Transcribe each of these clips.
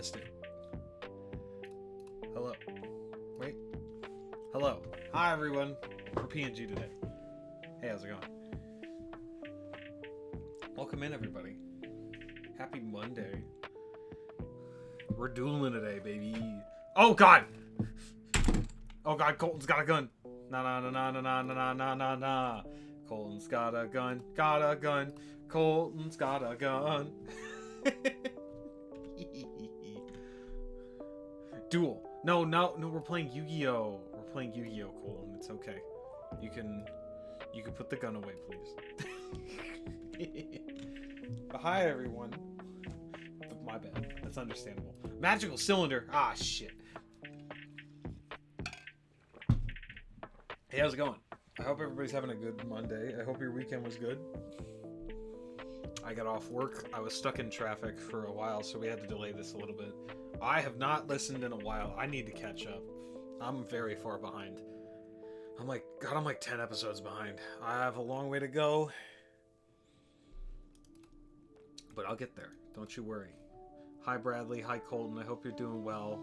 Missed it. Hello. Wait. Hello. Hi, everyone. We're PNG today. Hey, how's it going? Welcome in, everybody. Happy Monday. We're dueling today, baby. Oh, God! Oh, God, Colton's got a gun. Nah. Colton's got a gun. Colton's got a gun. Duel. No, we're playing Yu-Gi-Oh! We're playing Yu-Gi-Oh, Colton. It's okay. You can put the gun away, please. Hi, everyone. My bad. That's understandable. Magical cylinder. Ah, shit. Hey, how's it going? I hope everybody's having a good Monday. I hope your weekend was good. I got off work. I was stuck in traffic for a while, so we had to delay this a little bit. I have not listened in a while. I need to catch up. I'm very far behind. I'm like 10 episodes behind. I have a long way to go. But I'll get there. Don't you worry. Hi, Bradley. Hi, Colton. I hope you're doing well.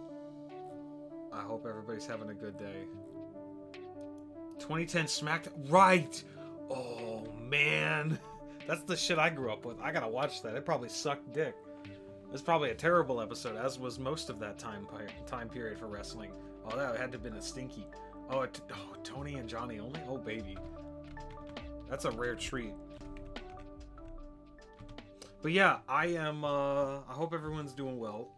I hope everybody's having a good day. 2010 SmackDown. Right! Oh, man. That's the shit I grew up with. I gotta watch that. It probably sucked dick. It's probably a terrible episode, as was most of that time period for wrestling. Oh, that had to have been a stinky. Oh, Tony and Johnny only? Oh, baby. That's a rare treat. But yeah, I hope everyone's doing well.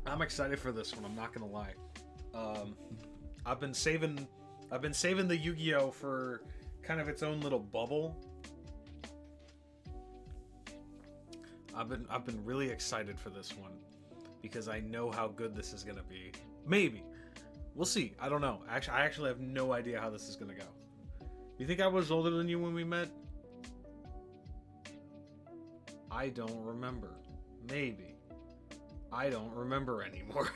I'm excited for this one, I'm not gonna lie. I've been saving the Yu-Gi-Oh for kind of its own little bubble. I've been really excited for this one because I know how good this is gonna be. Maybe. We'll see. I don't know. I actually have no idea how this is gonna go. You think I was older than you when we met? I don't remember. Maybe. I don't remember anymore.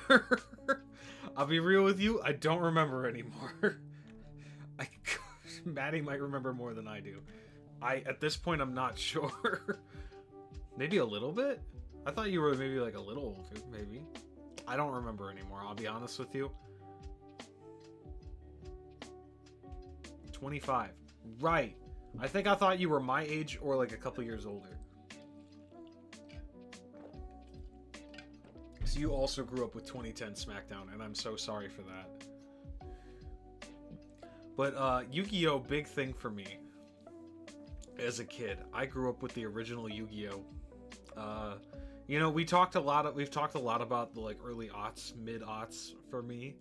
I'll be real with you. I don't remember anymore. Maddie might remember more than I do. At this point, I'm not sure. Maybe a little bit? I thought you were maybe like a little older, maybe. I don't remember anymore, I'll be honest with you. 25. Right. I think I thought you were my age or like a couple years older. So you also grew up with 2010 SmackDown, and I'm so sorry for that. But Yu-Gi-Oh! Big thing for me as a kid. I grew up with the original Yu-Gi-Oh! You know, we've talked a lot about the like early aughts, mid aughts for me.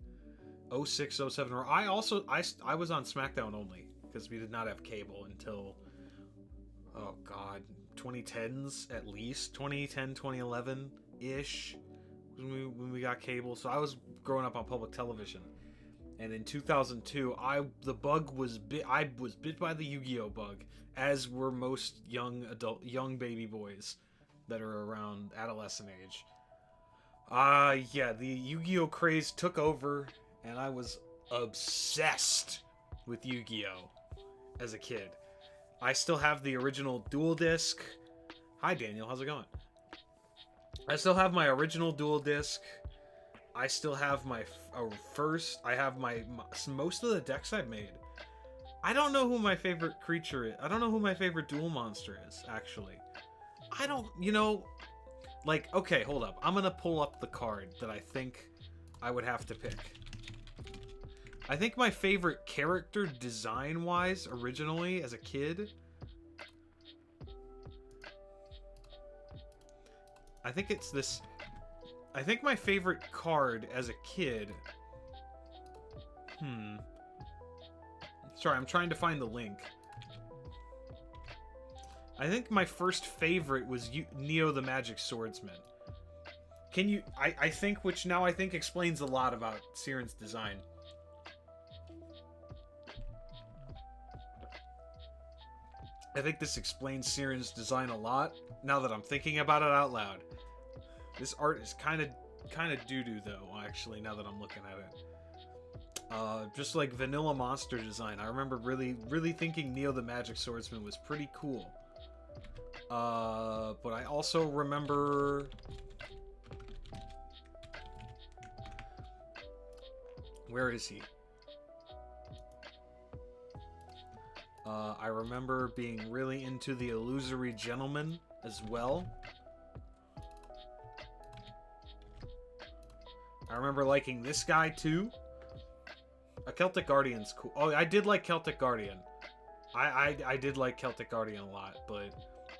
06, 07. Or I was on SmackDown only because we did not have cable until 2010s at least, 2010, 2011 ish. When we got cable, so I was growing up on public television, and in 2002, I was bit by the Yu-Gi-Oh bug, as were most young baby boys that are around adolescent age. Yeah, the Yu-Gi-Oh craze took over, and I was obsessed with Yu-Gi-Oh as a kid. I still have the original dual disc. Hi Daniel, how's it going? I still have my original dual disc. I still have my I have my most of the decks I've made. I don't know who my favorite creature is. I don't know who my favorite duel monster is, actually. I don't, like, okay, hold up. I'm gonna pull up the card that I think I would have to pick. I think my favorite character design-wise, originally, as a kid, I think it's this. I think my favorite card as a kid. Sorry, I'm trying to find the link. I think my first favorite was Neo the Magic Swordsman. Can you? I think, which now I think explains a lot about Siren's design. I think this explains Siren's design a lot, now that I'm thinking about it out loud. This art is kind of doo-doo, though, actually, now that I'm looking at it. Just like vanilla monster design. I remember really thinking Neo the Magic Swordsman was pretty cool. But I also remember Where is he? I remember being really into the Illusory Gentleman as well. I remember liking this guy too. A Celtic Guardian's cool. Oh, I did like Celtic Guardian. I did like Celtic Guardian a lot, but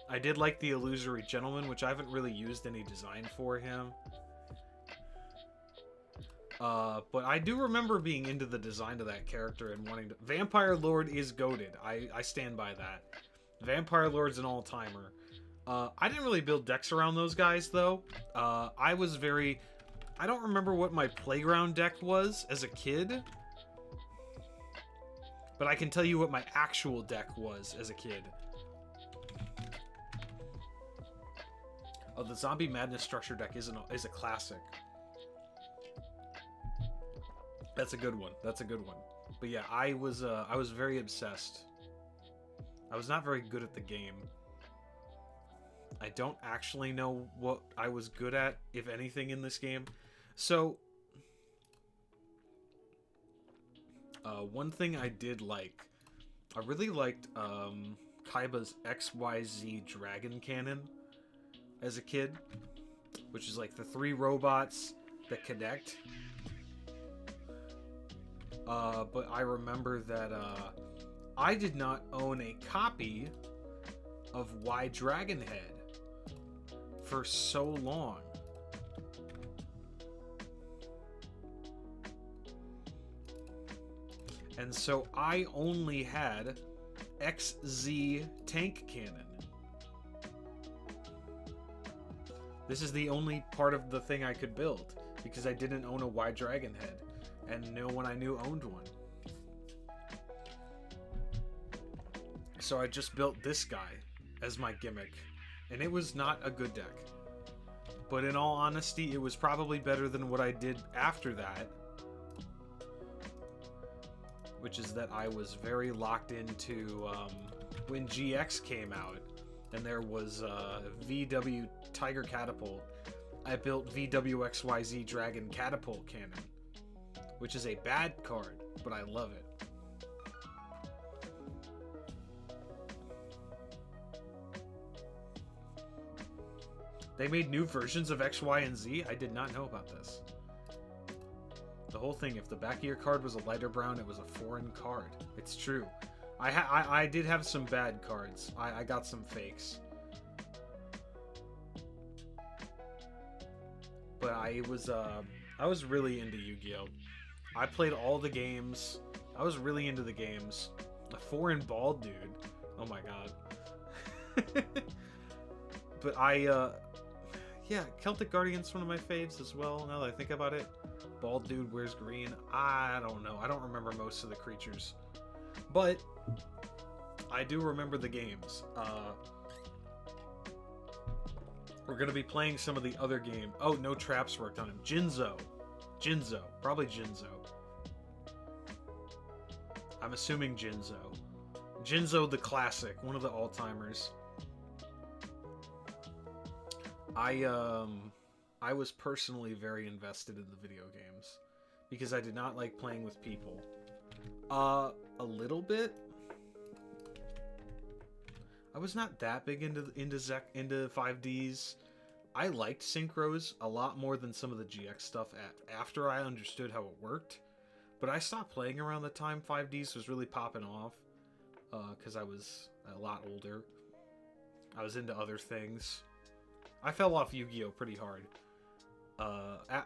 I did like the Illusory Gentleman, which I haven't really used any design for him. But I do remember being into the design of that character and wanting to... Vampire Lord is goated. I stand by that. Vampire Lord's an all-timer. I didn't really build decks around those guys, though. I was very... I don't remember what my playground deck was as a kid. But I can tell you what my actual deck was as a kid. Oh, the Zombie Madness structure deck is a classic. That's a good one. That's a good one. But yeah, I was very obsessed. I was not very good at the game. I don't actually know what I was good at, if anything, in this game. So, one thing I did like, I really liked Kaiba's XYZ Dragon Cannon as a kid, which is like the 3 robots that connect. But I remember that I did not own a copy of Y Dragonhead for so long. And so I only had XZ Tank Cannon. This is the only part of the thing I could build, because I didn't own a Y Dragonhead, and no one I knew owned one. So I just built this guy as my gimmick, and it was not a good deck. But in all honesty, it was probably better than what I did after that, which is that I was very locked into when GX came out, and there was VW Tiger Catapult. I built VWXYZ Dragon Catapult Cannon, which is a bad card, but I love it. They made new versions of X, Y, and Z? I did not know about this. The whole thing, if the back of your card was a lighter brown, it was a foreign card. It's true. I did have some bad cards. I got some fakes. But I was really into Yu-Gi-Oh! I played all the games. I was really into the games. A foreign bald dude. Oh my god. But yeah, Celtic Guardian's one of my faves as well, now that I think about it. Bald dude wears green. I don't know. I don't remember most of the creatures. But I do remember the games. We're going to be playing some of the other game. Oh, no traps worked on him. Jinzo. Probably Jinzo. I'm assuming Jinzo. Jinzo the classic. One of the all-timers. I was personally very invested in the video games because I did not like playing with people. A little bit. I was not that big into 5Ds. I liked synchros a lot more than some of the GX stuff after I understood how it worked. But I stopped playing around the time 5Ds was really popping off because I was a lot older. I was into other things. I fell off Yu-Gi-Oh! Pretty hard.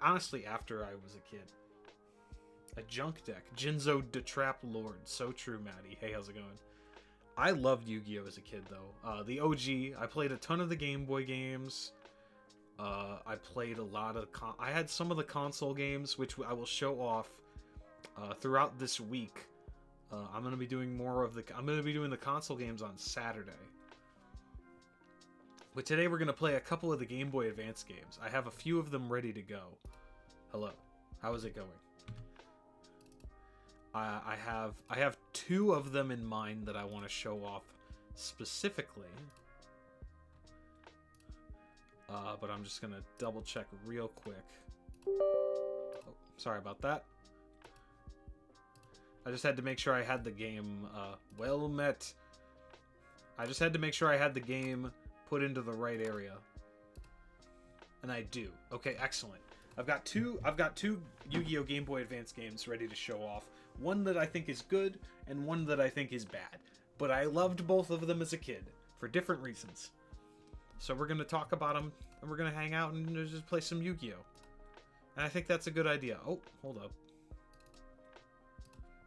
Honestly, after I was a kid. A junk deck. Jinzo Detrap Lord. So true, Maddie. Hey, how's it going? I loved Yu-Gi-Oh! As a kid, though. The OG. I played a ton of the Game Boy games. I played a lot of... I had some of the console games, which I will show off throughout this week. I'm going to be doing more of the... I'm going to be doing the console games on Saturday. But today we're going to play a couple of the Game Boy Advance games. I have a few of them ready to go. Hello. How is it going? I have 2 of them in mind that I want to show off specifically. But I'm just going to double check real quick. Oh, sorry about that. I just had to make sure I had the game, well met. I just had to make sure I had the game put into the right area. And I do. Okay, excellent. I've got two Yu-Gi-Oh! Game Boy Advance games ready to show off. One that I think is good, and one that I think is bad. But I loved both of them as a kid, for different reasons. So we're going to talk about them, and we're going to hang out and just play some Yu-Gi-Oh! And I think that's a good idea. Oh, hold up.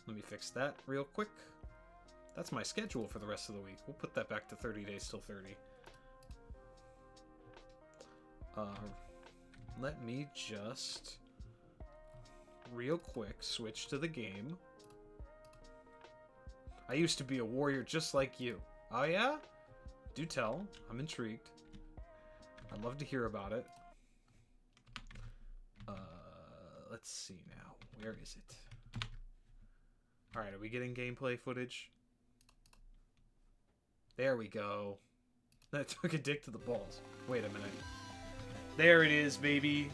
Let me fix that real quick. That's my schedule for the rest of the week. We'll put that back to 30 days till 30. Let me just real quick switch to the game. I used to be a warrior just like you. Oh yeah? Do tell. I'm intrigued. I'd love to hear about it. Let's see now. Where is it? Alright, are we getting gameplay footage? There we go. That took a dick to the balls. Wait a minute. There it is, baby.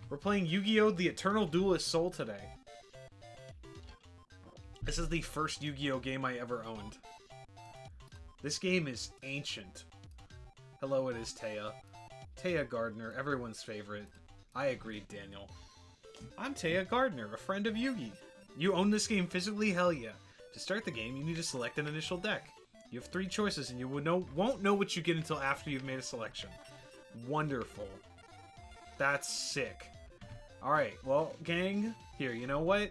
We're playing Yu-Gi-Oh! The Eternal Duelist Soul today. This is the first Yu-Gi-Oh! Game I ever owned. This game is ancient. Hello, it is Taya. Taya Gardner, everyone's favorite. I agree, Daniel. I'm Taya Gardner, a friend of Yugi. You own this game physically? Hell yeah. To start the game, you need to select an initial deck. You have 3 choices, and you won't know what you get until after you've made a selection. Wonderful. That's sick. Alright, well, gang, here, you know what?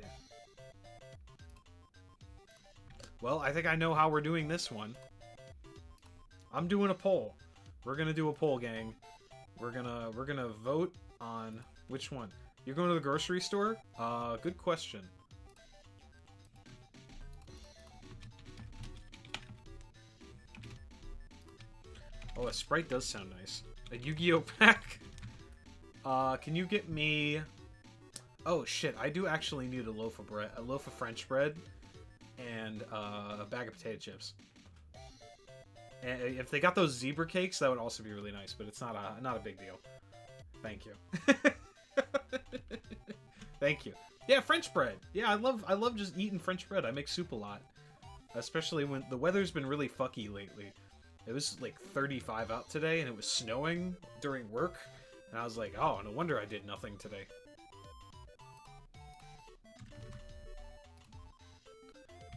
Well, I think I know how we're doing this one. I'm doing a poll. We're gonna do a poll, gang. We're gonna vote on which one. You're going to the grocery store? Good question. Oh, a Sprite does sound nice. A Yu-Gi-Oh! Pack? Can you get me... Oh, shit. I do actually need a loaf of bread, a loaf of French bread, and a bag of potato chips. And if they got those zebra cakes, that would also be really nice, but it's not a big deal. Thank you. Thank you. Yeah, French bread. Yeah, I love just eating French bread. I make soup a lot. Especially when the weather's been really fucky lately. It was like 35 out today, and it was snowing during work. And I was like, oh, no wonder I did nothing today.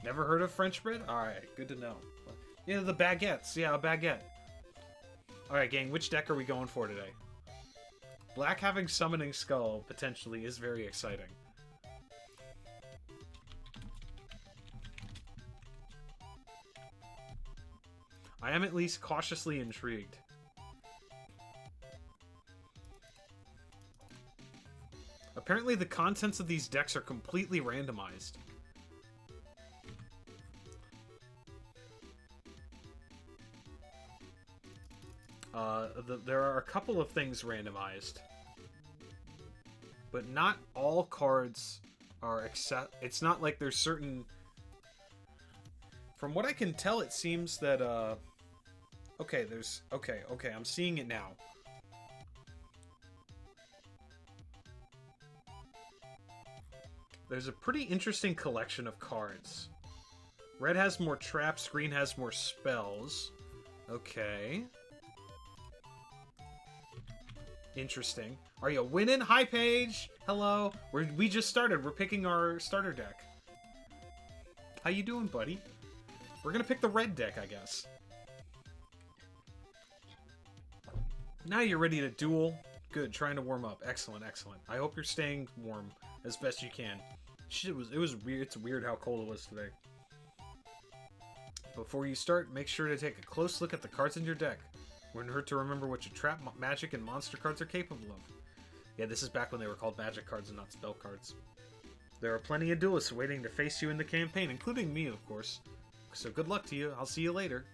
Never heard of French bread? Alright, good to know. Yeah, the baguettes. Yeah, a baguette. Alright, gang, which deck are we going for today? Black having Summoning Skull, potentially, is very exciting. I am at least cautiously intrigued. Apparently the contents of these decks are completely randomized. There are a couple of things randomized. But not all cards are it's not like there's certain... From what I can tell, it seems that, okay, okay, I'm seeing it now. There's a pretty interesting collection of cards. Red has more traps, green has more spells. Okay. Interesting. Are you winning? Hi, Paige! Hello! We just started. We're picking our starter deck. How you doing, buddy? We're gonna pick the red deck, I guess. Now you're ready to duel. Good, trying to warm up. Excellent, excellent. I hope you're staying warm as best you can. Shit, it was weird. It's weird how cold it was today. Before you start, make sure to take a close look at the cards in your deck. Wouldn't hurt to remember what your trap, magic, and monster cards are capable of. Yeah, this is back when they were called magic cards and not spell cards. There are plenty of duelists waiting to face you in the campaign, including me, of course. So good luck to you. I'll see you later.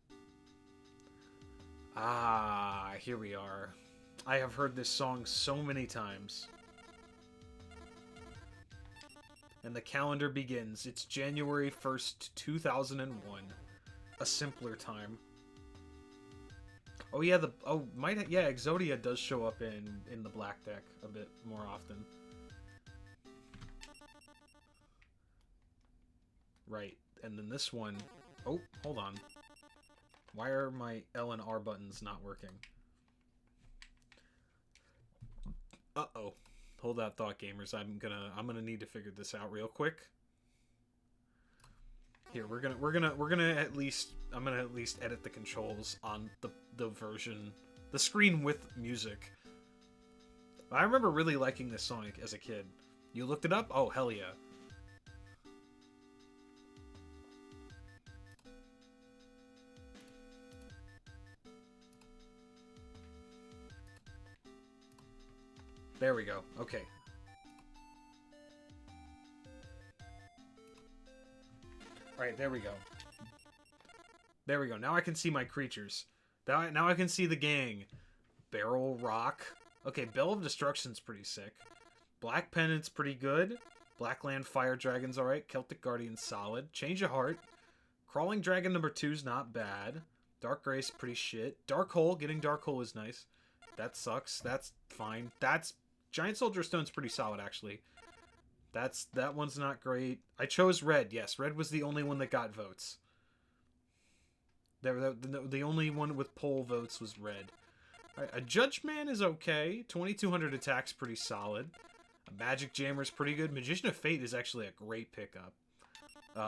Ah, here we are. I have heard this song so many times. And the calendar begins. It's January 1st, 2001. A simpler time. Oh yeah, yeah, Exodia does show up in the black deck a bit more often. Right, and then this one... Oh, hold on. Why are my L and R buttons not working? Uh-oh. Hold that thought, gamers. I'm gonna need to figure this out real quick. Here, we're gonna at least... I'm gonna at least edit the controls on the version... The screen with music. I remember really liking this song as a kid. You looked it up? Oh, hell yeah. There we go. Okay. Alright, there we go. There we go. Now I can see my creatures. Now I can see the gang. Barrel Rock. Okay, Bell of Destruction's pretty sick. Black Pennant's pretty good. Blackland Fire Dragon's alright. Celtic Guardian's solid. Change of Heart. Crawling Dragon number 2's not bad. Dark Grace, pretty shit. Dark Hole. Getting Dark Hole is nice. That sucks. That's fine. Giant Soldier Stone's pretty solid, actually. That one's not great. I chose red. Yes, red was the only one that got votes. The only one with poll votes was red. Right, a Judge Man is okay. 2200 attack's pretty solid. A Magic Jammer's pretty good. Magician of Fate is actually a great pickup.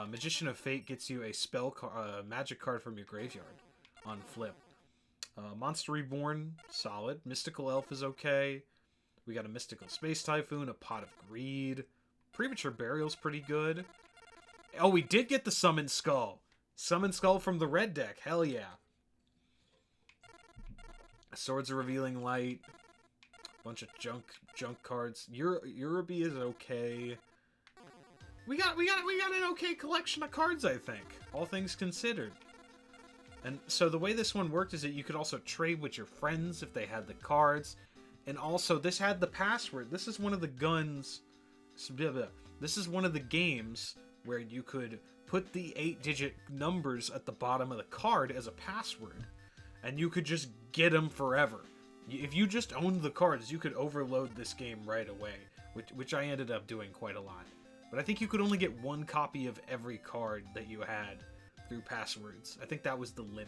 Magician of Fate gets you a magic card from your graveyard on flip. Monster Reborn, solid. Mystical Elf is okay. We got a Mystical Space Typhoon, a Pot of Greed. Premature Burial's pretty good. Oh, we did get the Summon Skull. Summon Skull from the red deck. Hell yeah. Swords of Revealing Light. Bunch of junk cards. Euroby is okay. We got an okay collection of cards, I think. All things considered. And so the way this one worked is that you could also trade with your friends if they had the cards. And also, this had the password. This is one of the guns... This is one of the games where you could put the 8-digit numbers at the bottom of the card as a password. And you could just get them forever. If you just owned the cards, you could overload this game right away. Which I ended up doing quite a lot. But I think you could only get one copy of every card that you had through passwords. I think that was the limit.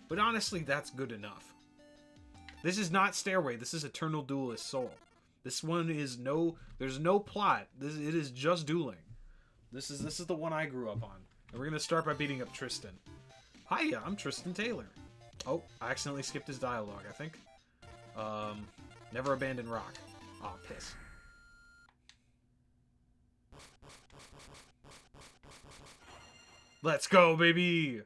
But honestly, that's good enough. This is not Stairway. This is Eternal Duelist Soul. This one is there's no plot. It is just dueling. This is the one I grew up on. And we're gonna start by beating up Tristan. Hiya, I'm Tristan Taylor. Oh, I accidentally skipped his dialogue, I think. Never abandon rock. Aw, piss. Let's go, baby!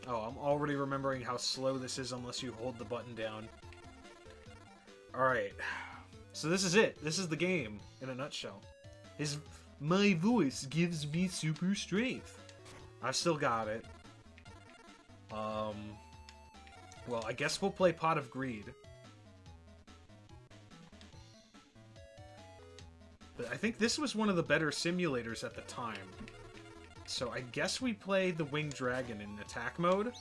Oh, I'm already remembering how slow this is unless you hold the button down. Alright. So this is it. This is the game in a nutshell. My voice gives me super strength. I still got it. Well, I guess we'll play Pot of Greed. But I think this was one of the better simulators at the time. So I guess we play the Winged Dragon in attack mode.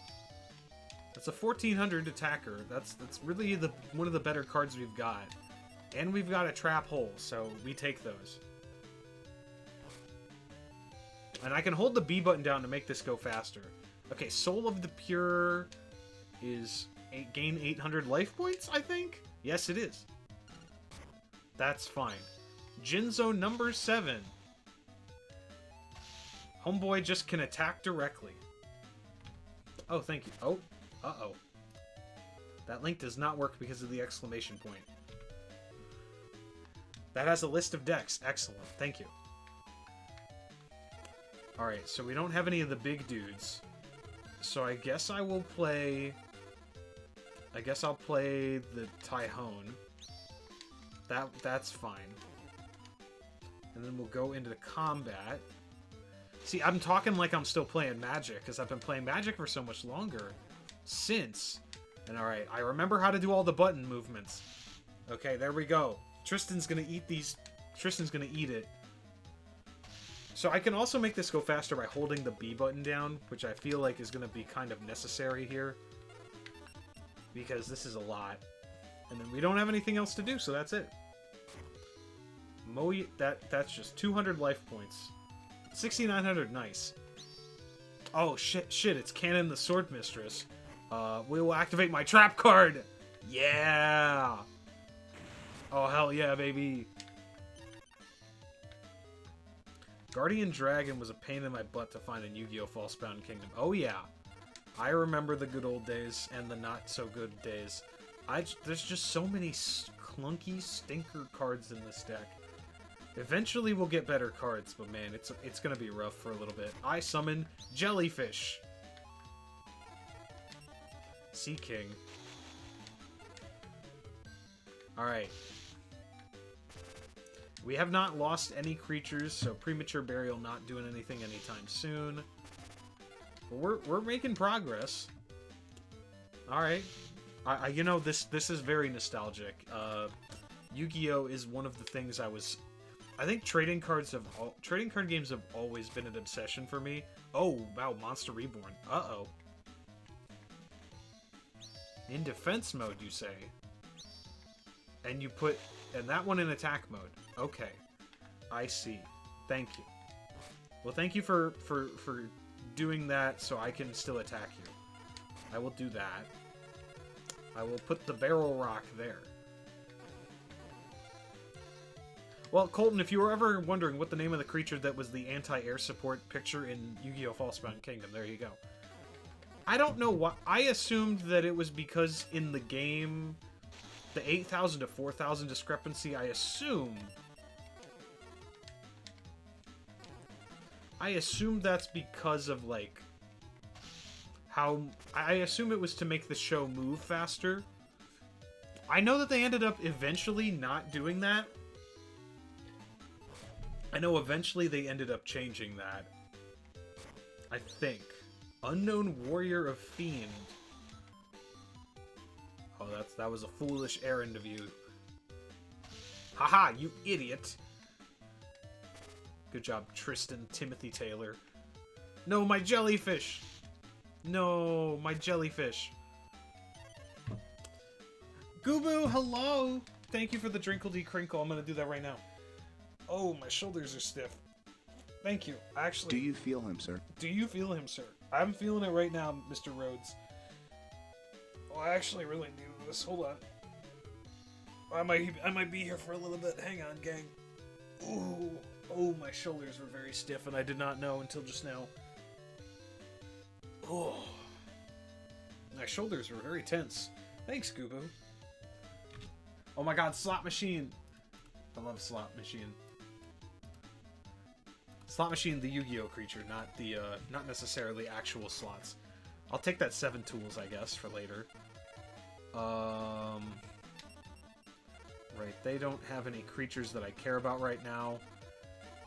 That's a 1400 attacker. That's really one of the better cards we've got. And we've got a Trap Hole, so we take those. And I can hold the B button down to make this go faster. Okay, Soul of the Pure is gain 800 life points, I think? Yes, it is. That's fine. Jinzo number 7. Homeboy just can attack directly. Oh, thank you. Oh, uh-oh. That link does not work because of the exclamation point. That has a list of decks. Excellent. Thank you. Alright, so we don't have any of the big dudes. So I guess I will play... I guess I'll play the Tyhone. That's fine. And then we'll go into the combat. See, I'm talking like I'm still playing Magic, because I've been playing Magic for so much longer. Since. And alright, I remember how to do all the button movements. Okay, there we go. Tristan's gonna eat these... Tristan's gonna eat it. So I can also make this go faster by holding the B button down, which I feel like is going to be kind of necessary here. Because this is a lot. And then we don't have anything else to do, so that's it. That's just 200 life points. 6,900, nice. Oh, shit, it's Canon the Sword Mistress. We will activate my trap card! Yeah! Oh, hell yeah, baby. Guardian Dragon was a pain in my butt to find in Yu-Gi-Oh! Falsebound Kingdom. Oh, yeah. I remember the good old days and the not-so-good days. There's just so many clunky stinker cards in this deck. Eventually we'll get better cards, but man, it's gonna be rough for a little bit. I summon Jellyfish. Sea King. Alright. We have not lost any creatures, so Premature Burial not doing anything anytime soon. But we're making progress. Alright. You know, this is very nostalgic. Yu-Gi-Oh! Is one of the things I think trading card games have always been an obsession for me. Oh, wow, Monster Reborn. Uh-oh. In defense mode, you say? And you put... And that one in attack mode. Okay. I see. Thank you. Well, thank you for doing that so I can still attack you. I will do that. I will put the Barrel Rock there. Well, Colton, if you were ever wondering what the name of the creature that was the anti-air support picture in Yu-Gi-Oh! Falsebound Kingdom, there you go. I don't know why. I assumed that it was because in the game, the 8,000 to 4,000 discrepancy, I assumed that's because of, like, how... I assume it was to make the show move faster. I know that they ended up eventually not doing that. I know eventually they ended up changing that. I think. Unknown Warrior of Fiend. Oh, that was a foolish errand of you. Haha, you idiot! Good job, Tristan Timothy Taylor. No, my jellyfish! No, my jellyfish. Goobo, hello! Thank you for the Drinkledy Crinkle. I'm gonna do that right now. Oh, my shoulders are stiff. Thank you. Actually... Do you feel him, sir? Do you feel him, sir? I'm feeling it right now, Mr. Rhodes. Oh, I actually really need this. Hold on. I might be here for a little bit. Hang on, gang. Ooh. Oh, my shoulders were very stiff, and I did not know until just now. Oh. My shoulders were very tense. Thanks, Goobo. Oh my god, Slot Machine! I love Slot Machine. Slot Machine, the Yu-Gi-Oh! Creature, not necessarily actual slots. I'll take that 7 tools, I guess, for later. Right, they don't have any creatures that I care about right now.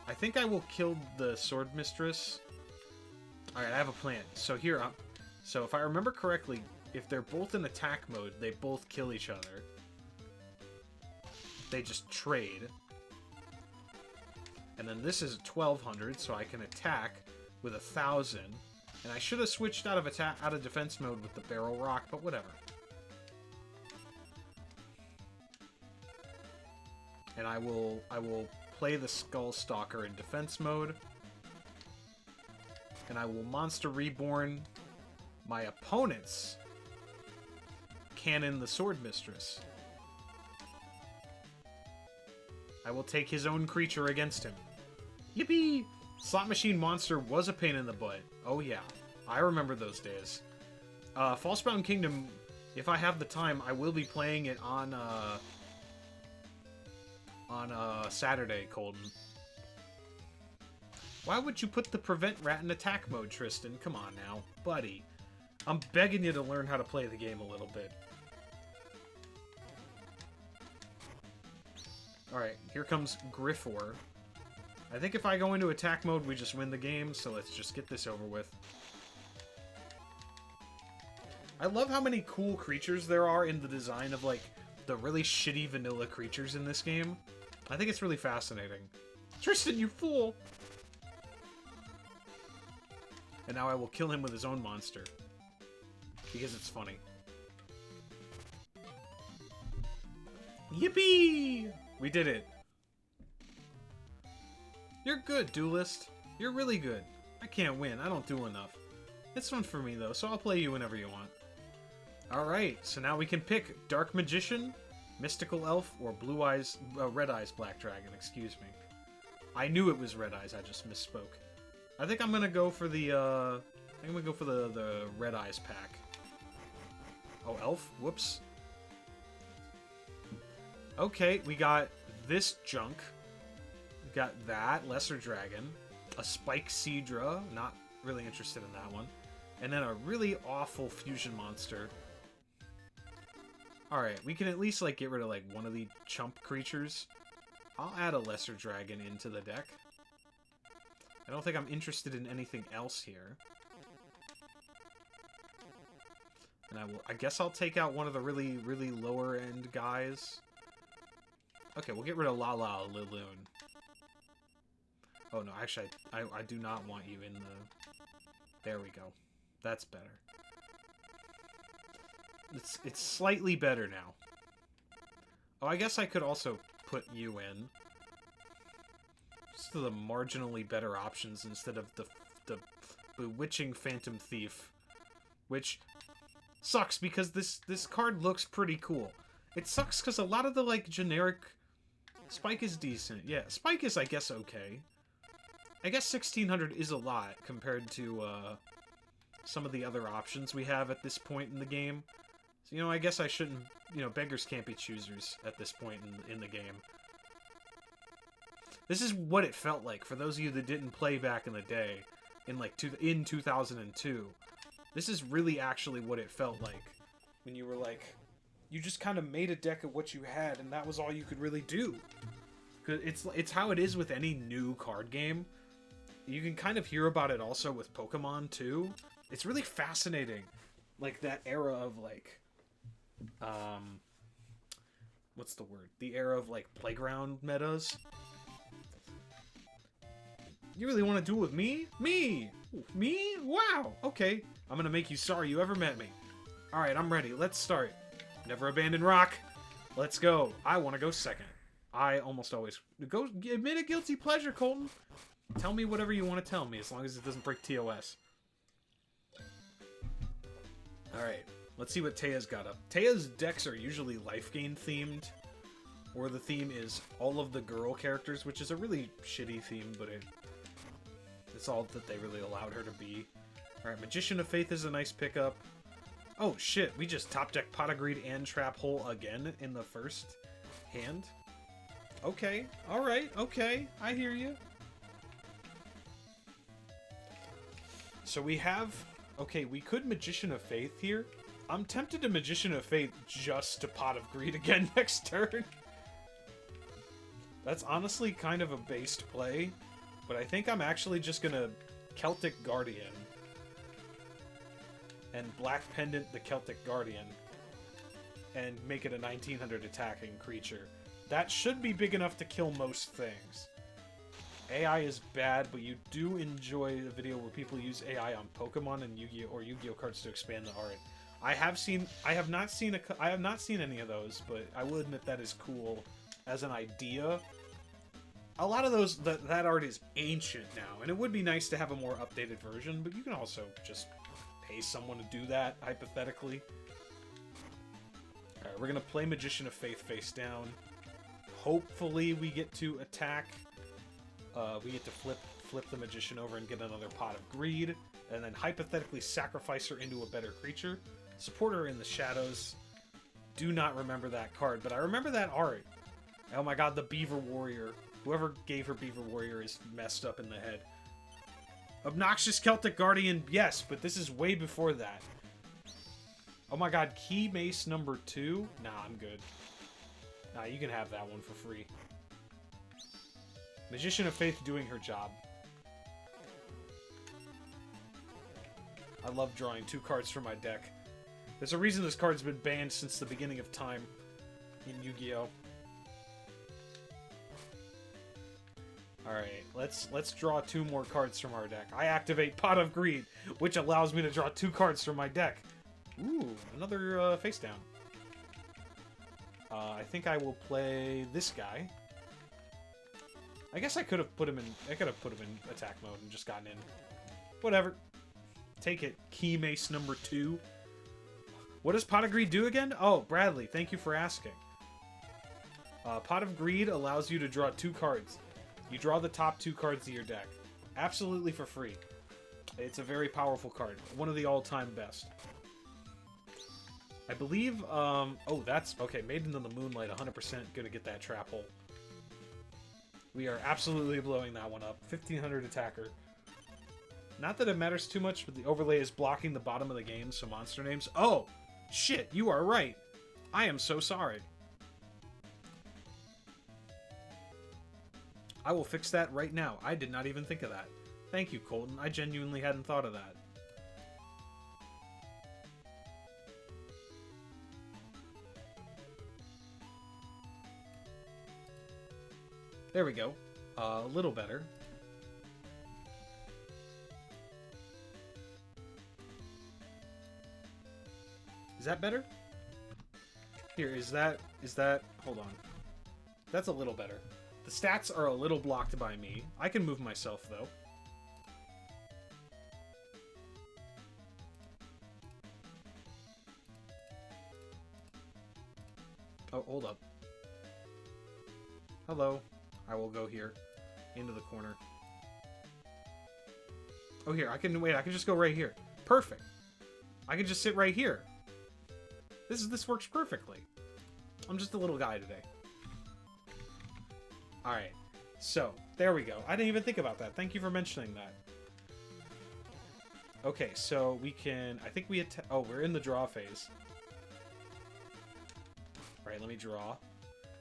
I think I will kill the Sword Mistress. Alright, I have a plan. So here, so if I remember correctly, if they're both in attack mode, they both kill each other. They just trade. And then this is 1,200, so I can attack with 1,000. And I should have switched out of defense mode with the Barrel Rock, but whatever. And I will play the Skull Stalker in defense mode. And I will Monster Reborn my opponent's Canon the Sword Mistress. I will take his own creature against him. Yippee! Slot Machine Monster was a pain in the butt. Oh yeah, I remember those days. Falsebound Kingdom, if I have the time, I will be playing it on Saturday, Colton. Why would you put the Prevent Rat in attack mode, Tristan? Come on now, buddy. I'm begging you to learn how to play the game a little bit. Alright, here comes Griffor. I think if I go into attack mode, we just win the game, so let's just get this over with. I love how many cool creatures there are in the design of, like, the really shitty vanilla creatures in this game. I think it's really fascinating. Tristan, you fool! And now I will kill him with his own monster. Because it's funny. Yippee! We did it. You're good, Duelist. You're really good. I can't win. I don't do enough. It's fun for me, though, so I'll play you whenever you want. Alright, so now we can pick Dark Magician, Mystical Elf, or Blue Eyes, Red Eyes Black Dragon, excuse me. I knew it was Red Eyes, I just misspoke. I think I'm gonna go for the, the Red Eyes pack. Oh, Elf? Whoops. Okay, we got this junk. We got that, Lesser Dragon. A Spike Seadra, not really interested in that one. And then a really awful fusion monster. Alright, we can at least, like, get rid of, like, one of the chump creatures. I'll add a Lesser Dragon into the deck. I don't think I'm interested in anything else here. And I guess I'll take out one of the really, really lower end guys. Okay, we'll get rid of Lala Liloon. Oh no, actually, I do not want you in the... There we go. That's better. It's slightly better now. Oh, I guess I could also put you in. Just to the marginally better options instead of the bewitching Phantom Thief. Which sucks because this card looks pretty cool. It sucks because a lot of the, like, generic... Spike is decent. Yeah, Spike is, I guess, okay. I guess 1600 is a lot compared to some of the other options we have at this point in the game. So, you know, I guess I shouldn't... You know, beggars can't be choosers at this point in the game. This is what it felt like for those of you that didn't play back in the day, in like in 2002. This is really actually what it felt like when you were like, you just kind of made a deck of what you had, and that was all you could really do. Cause it's how it is with any new card game. You can kind of hear about it also with Pokemon too. It's really fascinating, like that era of like, what's the word? The era of like playground metas. You really want to duel with me? Me? Me? Wow. Okay. I'm gonna make you sorry you ever met me. Alright, I'm ready. Let's start. Never abandon rock. Let's go. I want to go second. I almost always... Go admit a guilty pleasure, Colton. Tell me whatever you want to tell me, as long as it doesn't break TOS. Alright. Let's see what Taya's got up. Taya's decks are usually life gain themed. Or the theme is all of the girl characters, which is a really shitty theme, but it's all that they really allowed her to be. Alright, Magician of Faith is a nice pickup. Oh shit, we just top deck Pot of Greed and Trap Hole again in the first hand? Okay, alright, okay, I hear you. So we have... Okay, we could Magician of Faith here. I'm tempted to Magician of Faith just to Pot of Greed again next turn. That's honestly kind of a based play, but I think I'm actually just gonna Celtic Guardian and Black Pendant the Celtic Guardian and make it a 1900 attacking creature. That should be big enough to kill most things. AI is bad, but you do enjoy the video where people use AI on Pokemon and Yu-Gi-Oh! Or Yu-Gi-Oh! Cards to expand the art. I have not seen any of those, but I will admit that is cool as an idea. A lot of those, that art is ancient now, and it would be nice to have a more updated version, but you can also just pay someone to do that, hypothetically. Alright, we're gonna play Magician of Faith face down. Hopefully we get to attack. We get to flip the Magician over and get another Pot of Greed, and then hypothetically sacrifice her into a better creature. Support her in the shadows. Do not remember that card, but I remember that art. Oh my god, the Beaver Warrior. Whoever gave her Beaver Warrior is messed up in the head. Obnoxious Celtic Guardian, yes, but this is way before that. Oh my god, Key Mace number 2? Nah, I'm good. Nah, you can have that one for free. Magician of Faith doing her job. I love drawing 2 cards from my deck. There's a reason this card's been banned since the beginning of time in Yu-Gi-Oh! Alright, let's draw 2 more cards from our deck. I activate Pot of Greed, which allows me to draw 2 cards from my deck. Ooh, another face down. I think I will play this guy. I guess I could have put him in attack mode and just gotten in. Whatever. Take it, Key Mace number 2. What does Pot of Greed do again? Oh, Bradley, thank you for asking. Pot of Greed allows you to draw 2 cards. You draw the top 2 cards of your deck. Absolutely for free. It's a very powerful card. One of the all-time best. I believe, oh, that's, okay, Maiden in the Moonlight, 100% gonna get that trap hole. We are absolutely blowing that one up. 1500 attacker. Not that it matters too much, but the overlay is blocking the bottom of the game, so monster names. Oh, shit, you are right. I am so sorry. I will fix that right now. I did not even think of that. Thank you, Colton. I genuinely hadn't thought of that. There we go. A little better. Is that better? Here, is that, hold on. That's a little better. The stats are a little blocked by me. I can move myself, though. Oh, hold up. Hello. I will go here. Into the corner. Oh, here. I can just go right here. Perfect. I can just sit right here. This works perfectly. I'm just a little guy today. Alright. So, there we go. I didn't even think about that. Thank you for mentioning that. Okay, so we can... I think we... Oh, we're in the draw phase. Alright, let me draw.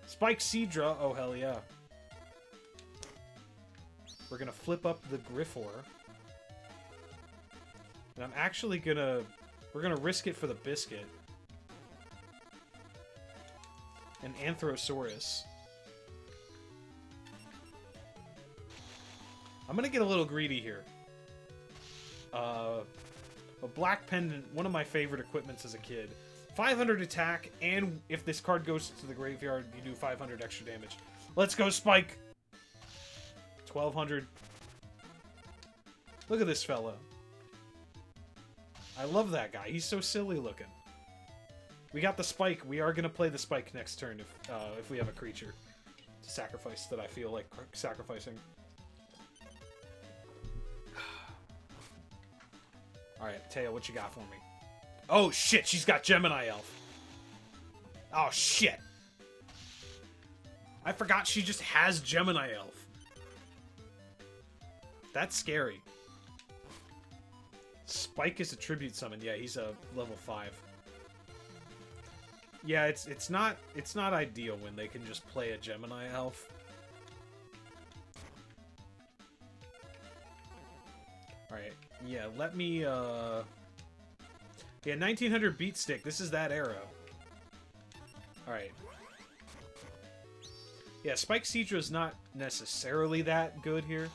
Spike Seadra. Oh, hell yeah. We're gonna flip up the Griffor. And I'm actually gonna... We're gonna risk it for the Biscuit. An Anthrosaurus. I'm gonna get a little greedy here. A Black Pendant, one of my favorite equipments as a kid. 500 attack, and if this card goes to the graveyard, you do 500 extra damage. Let's go, Spike! 1200. Look at this fella. I love that guy. He's so silly looking. We got the Spike. We are going to play the Spike next turn if we have a creature to sacrifice that I feel like sacrificing. Alright, Taya, what you got for me? Oh, shit! She's got Gemini Elf. Oh, shit! I forgot she just has Gemini Elf. That's scary. Spike is a tribute summon. Yeah, he's a level 5. Yeah, it's not ideal when they can just play a Gemini Elf. Alright, yeah, let me, yeah, 1900 Beat Stick, this is that arrow. Alright. Yeah, Spike Seadra is not necessarily that good here.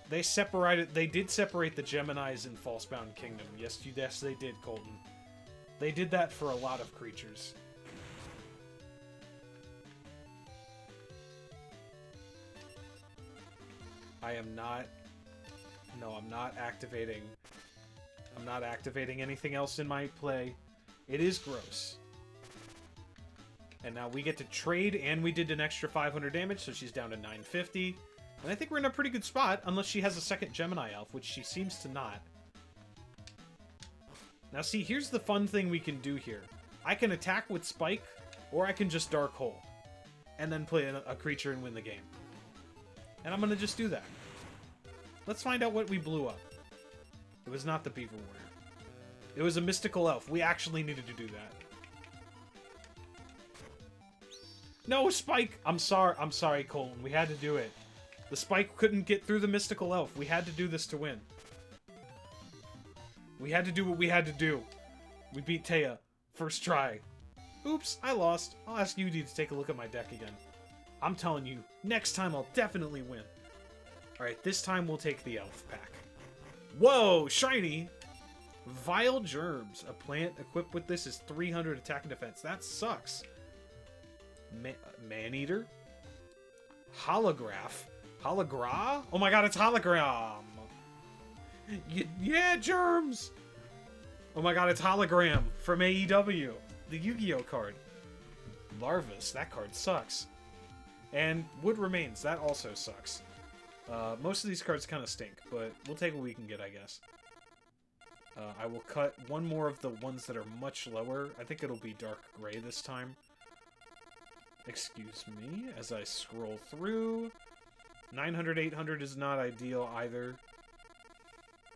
They did separate the Geminis in Falsebound Kingdom. Yes, they did, Colton. They did that for a lot of creatures. I'm not activating. I'm not activating anything else in my play. It is gross. And now we get to trade, and we did an extra 500 damage, so she's down to 950. And I think we're in a pretty good spot, unless she has a second Gemini Elf, which she seems to not. Now see, here's the fun thing we can do here. I can attack with Spike, or I can just Dark Hole. And then play a creature and win the game. And I'm gonna just do that. Let's find out what we blew up. It was not the Beaver Warrior. It was a Mystical Elf. We actually needed to do that. No, Spike! I'm sorry, Colton. We had to do it. The Spike couldn't get through the Mystical Elf. We had to do this to win. We had to do what we had to do. We beat Taya. First try. Oops, I lost. I'll ask Yudi to take a look at my deck again. I'm telling you, next time I'll definitely win. Alright, this time we'll take the elf pack. Whoa! Shiny! Vile Germs. A plant equipped with this is 300 attack and defense. That sucks. Maneater? Holograph? Hologra? Oh my god, it's hologram! Yeah, Germs! Oh my god, it's hologram from AEW. The Yu-Gi-Oh card. Larvus. That card sucks. And Wood Remains. That also sucks. Most of these cards kind of stink, but we'll take what we can get, I guess. I will cut one more of the ones that are much lower. I think it'll be dark gray this time. Excuse me as I scroll through. 900, 800 is not ideal either.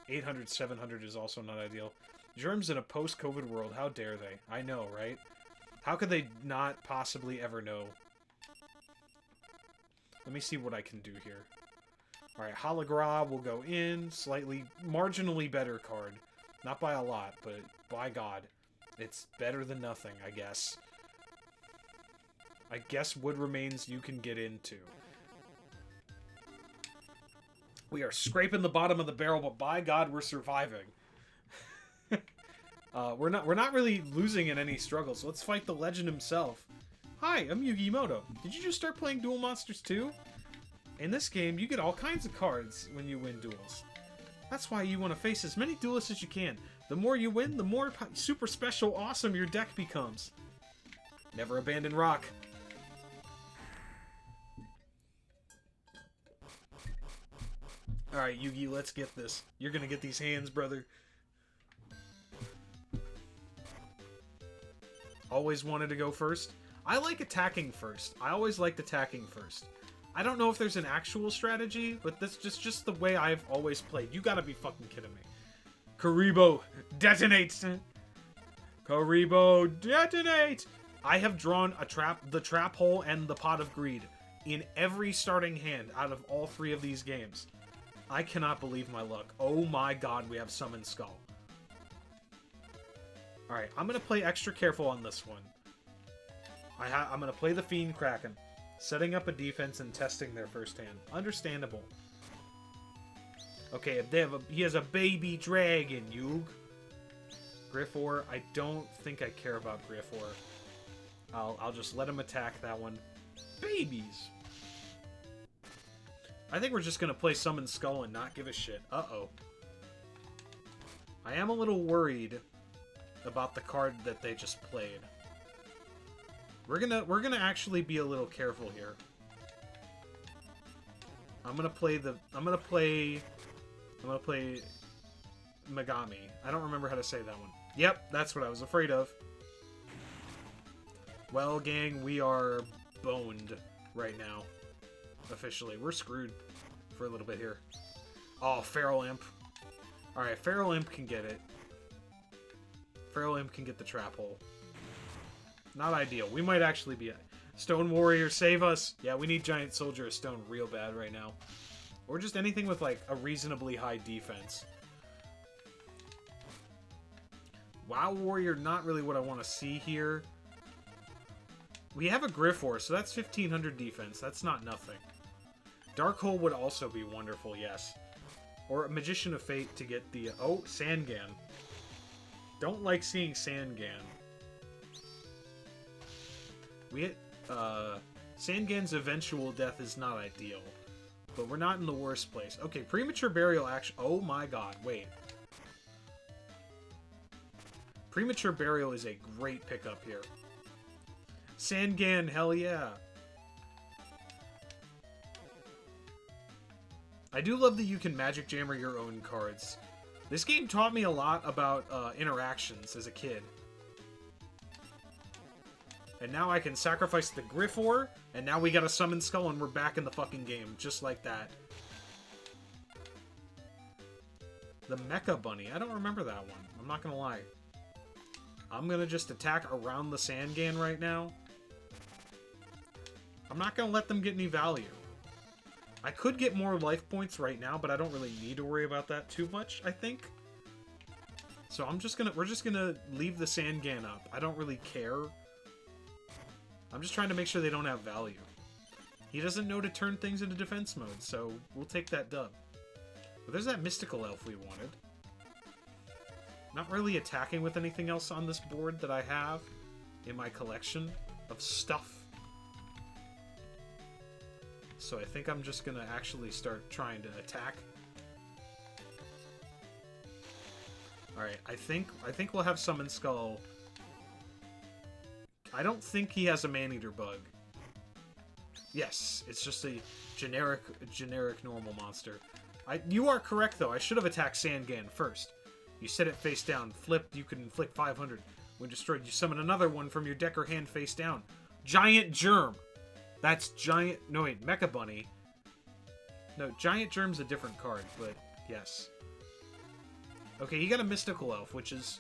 800, 700 is also not ideal. Germs in a post-COVID world, how dare they? I know, right? How could they not possibly ever know? Let me see what I can do here. Alright, Hologra will go in. Slightly, marginally better card. Not by a lot, but by God. It's better than nothing, I guess. I guess Wood Remains you can get into. We are scraping the bottom of the barrel, but by God, we're surviving. We're not really losing in any struggles. So let's fight the legend himself. Hi, I'm YuGiOh. Did you just start playing Duel Monsters 2? In this game, you get all kinds of cards when you win duels. That's why you want to face as many duelists as you can. The more you win, the more super special awesome your deck becomes. Never abandon rock. Alright, Yugi, let's get this. You're gonna get these hands, brother. Always wanted to go first. I like attacking first. I always liked attacking first. I don't know if there's an actual strategy, but that's just the way I've always played. You gotta be fucking kidding me. Karibo, detonate! Karibo, detonate! I have drawn the trap hole and the pot of greed in every starting hand out of all three of these games. I cannot believe my luck. Oh my god, we have Summon Skull. Alright, I'm gonna play extra careful on this one. I'm gonna play the Fiend Kraken. Setting up a defense and testing their first hand. Understandable. Okay, he has a baby dragon, Yug. Griffor, I don't think I care about Griffor. I'll just let him attack that one. Babies! I think we're just gonna play Summon Skull and not give a shit. Uh-oh. I am a little worried about the card that they just played. We're gonna actually be a little careful here. I'm gonna play Megami. I don't remember how to say that one. Yep, that's what I was afraid of. Well, gang, we are boned right now. Officially. We're screwed for a little bit here. Oh, Feral Imp. Alright, Feral Imp can get it. Feral Imp can get the trap hole. Not ideal. We might actually be... Stone Warrior, save us! Yeah, we need Giant Soldier of Stone real bad right now. Or just anything with, like, a reasonably high defense. WoW Warrior, not really what I want to see here. We have a Griffor, so that's 1500 defense. That's not nothing. Dark Hole would also be wonderful, yes. Or a Magician of Fate to get the... Oh, Sangan. Don't like seeing Sangan. Sangan's eventual death is not ideal. But we're not in the worst place. Okay, Premature Burial actually... Oh my god, wait. Premature Burial is a great pickup here. Sangan, hell yeah. I do love that you can Magic Jammer your own cards. This game taught me a lot about interactions as a kid. And now I can sacrifice the Griffor, and now we got a Summon Skull and we're back in the fucking game, just like that. The Mecha Bunny, I don't remember that one. I'm not gonna lie. I'm gonna just attack around the Sangan right now. I'm not gonna let them get any value. I could get more life points right now, but I don't really need to worry about that too much, I think. So we're just gonna leave the Sangan up. I don't really care. I'm just trying to make sure they don't have value. He doesn't know to turn things into defense mode, so we'll take that dub. But there's that mystical elf we wanted. Not really attacking with anything else on this board that I have in my collection of stuff. So I think I'm just gonna actually start trying to attack. Alright, I think we'll have Summon Skull. I don't think he has a Man-Eater bug. Yes, it's just a generic normal monster. You are correct, though. I should have attacked Sangan first. You set it face down, flipped, you can inflict 500. When destroyed, you summon another one from your deck or hand face down. Giant Germ! That's Giant... No, wait, Mecha Bunny. No, Giant Germ's a different card, but yes. Okay, he got a Mystical Elf, which is,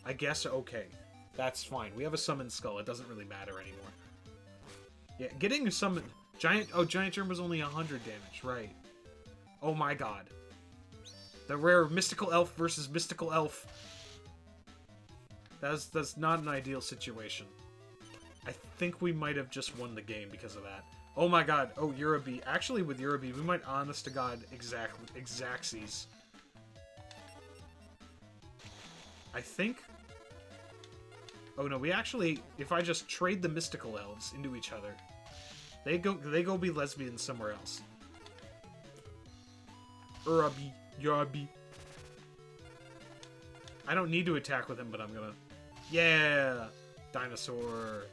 I guess, okay. That's fine. We have a Summon Skull. It doesn't really matter anymore. Yeah, getting a Summon... Giant Germ was only 100 damage, right. Oh my god. The rare Mystical Elf versus Mystical Elf. That's not an ideal situation. I think we might have just won the game because of that. Oh my god. Oh, Uraby. Actually, with Uraby, we might, honest to god, Xaxes. I think... Oh no, we actually... If I just trade the Mystical Elves into each other, they go be lesbians somewhere else. Uraby. I don't need to attack with him, but I'm gonna... Yeah! Dinosaur.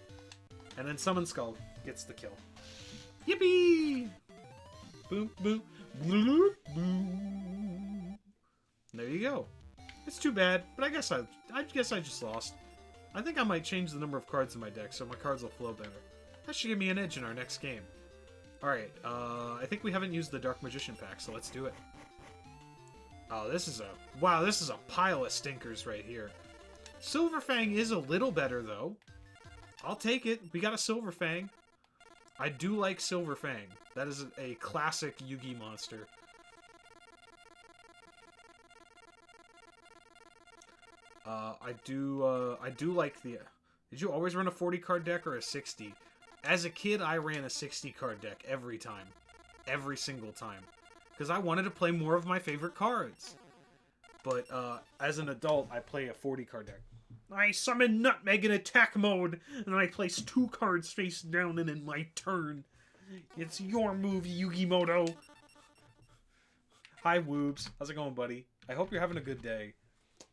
And then Summon Skull gets the kill. Yippee! Boom, boom, boom, boom. There you go. It's too bad, but I guess I just lost. I think I might change the number of cards in my deck so my cards will flow better. That should give me an edge in our next game. Alright, I think we haven't used the Dark Magician pack, so let's do it. Oh, this is a... Wow, this is a pile of stinkers right here. Silverfang is a little better, though. I'll take it. We got a Silverfang. I do like Silverfang. That is a classic Yugi monster. I do like the... Did you always run a 40-card deck or a 60? As a kid, I ran a 60-card deck every time. Every single time. Because I wanted to play more of my favorite cards. But, as an adult, I play a 40-card deck. I summon Nutmeg in attack mode, and I place 2 cards face down and in my turn. It's your move, Yugimoto. Hi, Woobs. How's it going, buddy? I hope you're having a good day.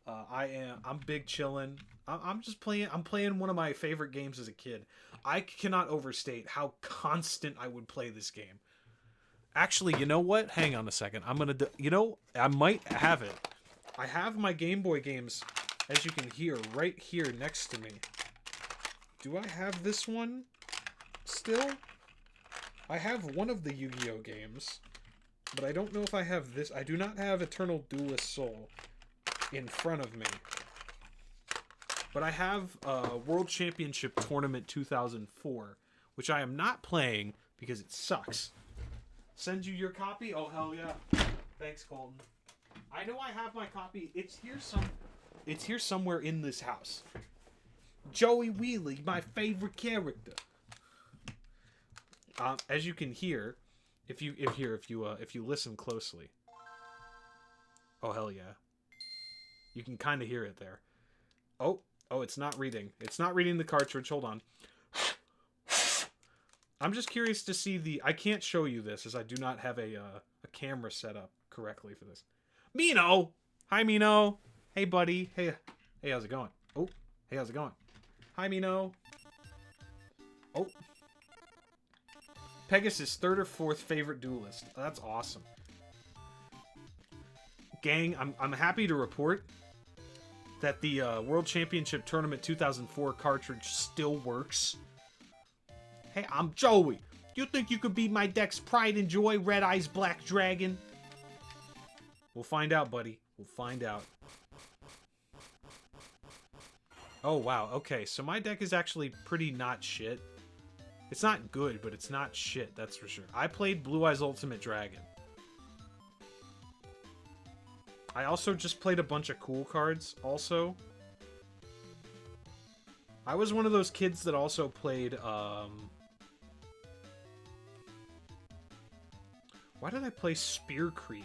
I'm big chillin'. I'm just playing. I'm playing one of my favorite games as a kid. I cannot overstate how constant I would play this game. Actually, you know what? Hang on a second. I'm gonna. You know, I might have it. I have my Game Boy games, as you can hear, right here next to me. Do I have this one still? I have one of the Yu-Gi-Oh games, but I don't know if I have this. I do not have Eternal Duelist Soul in front of me. But I have World Championship Tournament 2004, which I am not playing because it sucks. Send you your copy? Oh, hell yeah. Thanks, Colton. I know I have my copy. It's here somewhere in this house. Joey Wheelie, my favorite character. As you can hear, if you listen closely. Oh, hell yeah. You can kind of hear it there. Oh, it's not reading. It's not reading the cartridge. Hold on. I'm just curious to see the... I can't show you this as I do not have a camera set up correctly for this. Mino! Hi, Mino. Hey, buddy. Hey, how's it going? Oh, hey, how's it going? Hi, Mino. Oh. Pegasus' 3rd or 4th favorite duelist. Oh, that's awesome. Gang, I'm happy to report that the World Championship Tournament 2004 cartridge still works. Hey, I'm Joey. You think you could be my deck's pride and joy, Red Eyes Black Dragon? We'll find out, buddy. We'll find out. Oh, wow. Okay, so my deck is actually pretty not shit. It's not good, but it's not shit, that's for sure. I played Blue Eyes Ultimate Dragon. I also just played a bunch of cool cards, also. I was one of those kids that also played, Why did I play Spear Cream?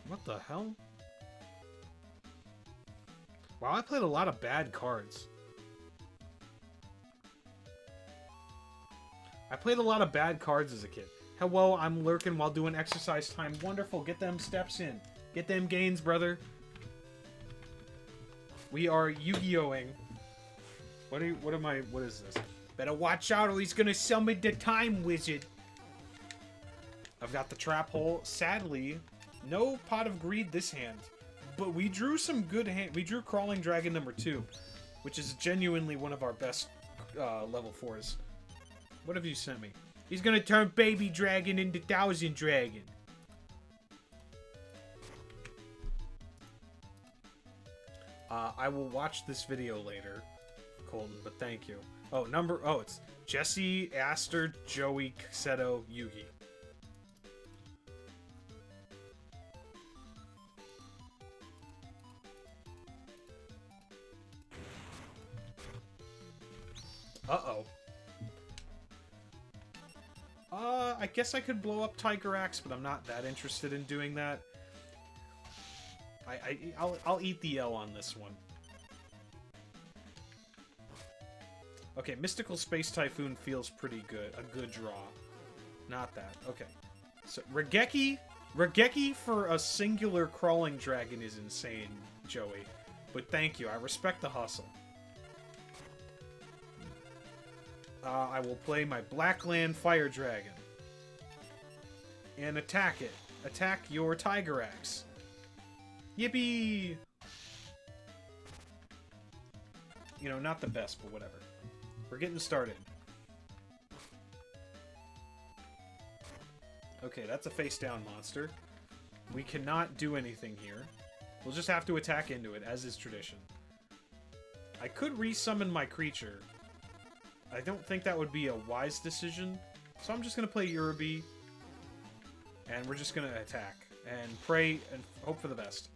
What the hell? Wow, I played a lot of bad cards. I played a lot of bad cards as a kid. Hello, I'm lurking while doing exercise time. Wonderful, get them steps in. Get them gains, brother. We are Yu-Gi-Oh-ing. What is this? Better watch out or he's gonna summon the Time Wizard. I've got the Trap Hole. Sadly, no Pot of Greed this hand. But we drew some good hand. We drew Crawling Dragon number 2, which is genuinely one of our best level 4s. What have you sent me? He's gonna turn Baby Dragon into Thousand Dragon. I will watch this video later, Colton, but thank you. Oh, it's Jesse, Aster, Joey, Seto, Yugi. Uh-oh. I guess I could blow up Tiger Axe, but I'm not that interested in doing that. I'll eat the L on this one. Okay, Mystical Space Typhoon feels pretty good. A good draw. Not that. Okay. So, Regeki for a singular Crawling Dragon is insane, Joey. But thank you. I respect the hustle. I will play my Blackland Fire Dragon. And attack it. Attack your Tiger Axe. Yippee! You know, not the best, but whatever. We're getting started. Okay, that's a face-down monster. We cannot do anything here. We'll just have to attack into it, as is tradition. I could resummon my creature. I don't think that would be a wise decision. So I'm just going to play Uraby. And we're just going to attack. And pray and hope for the best.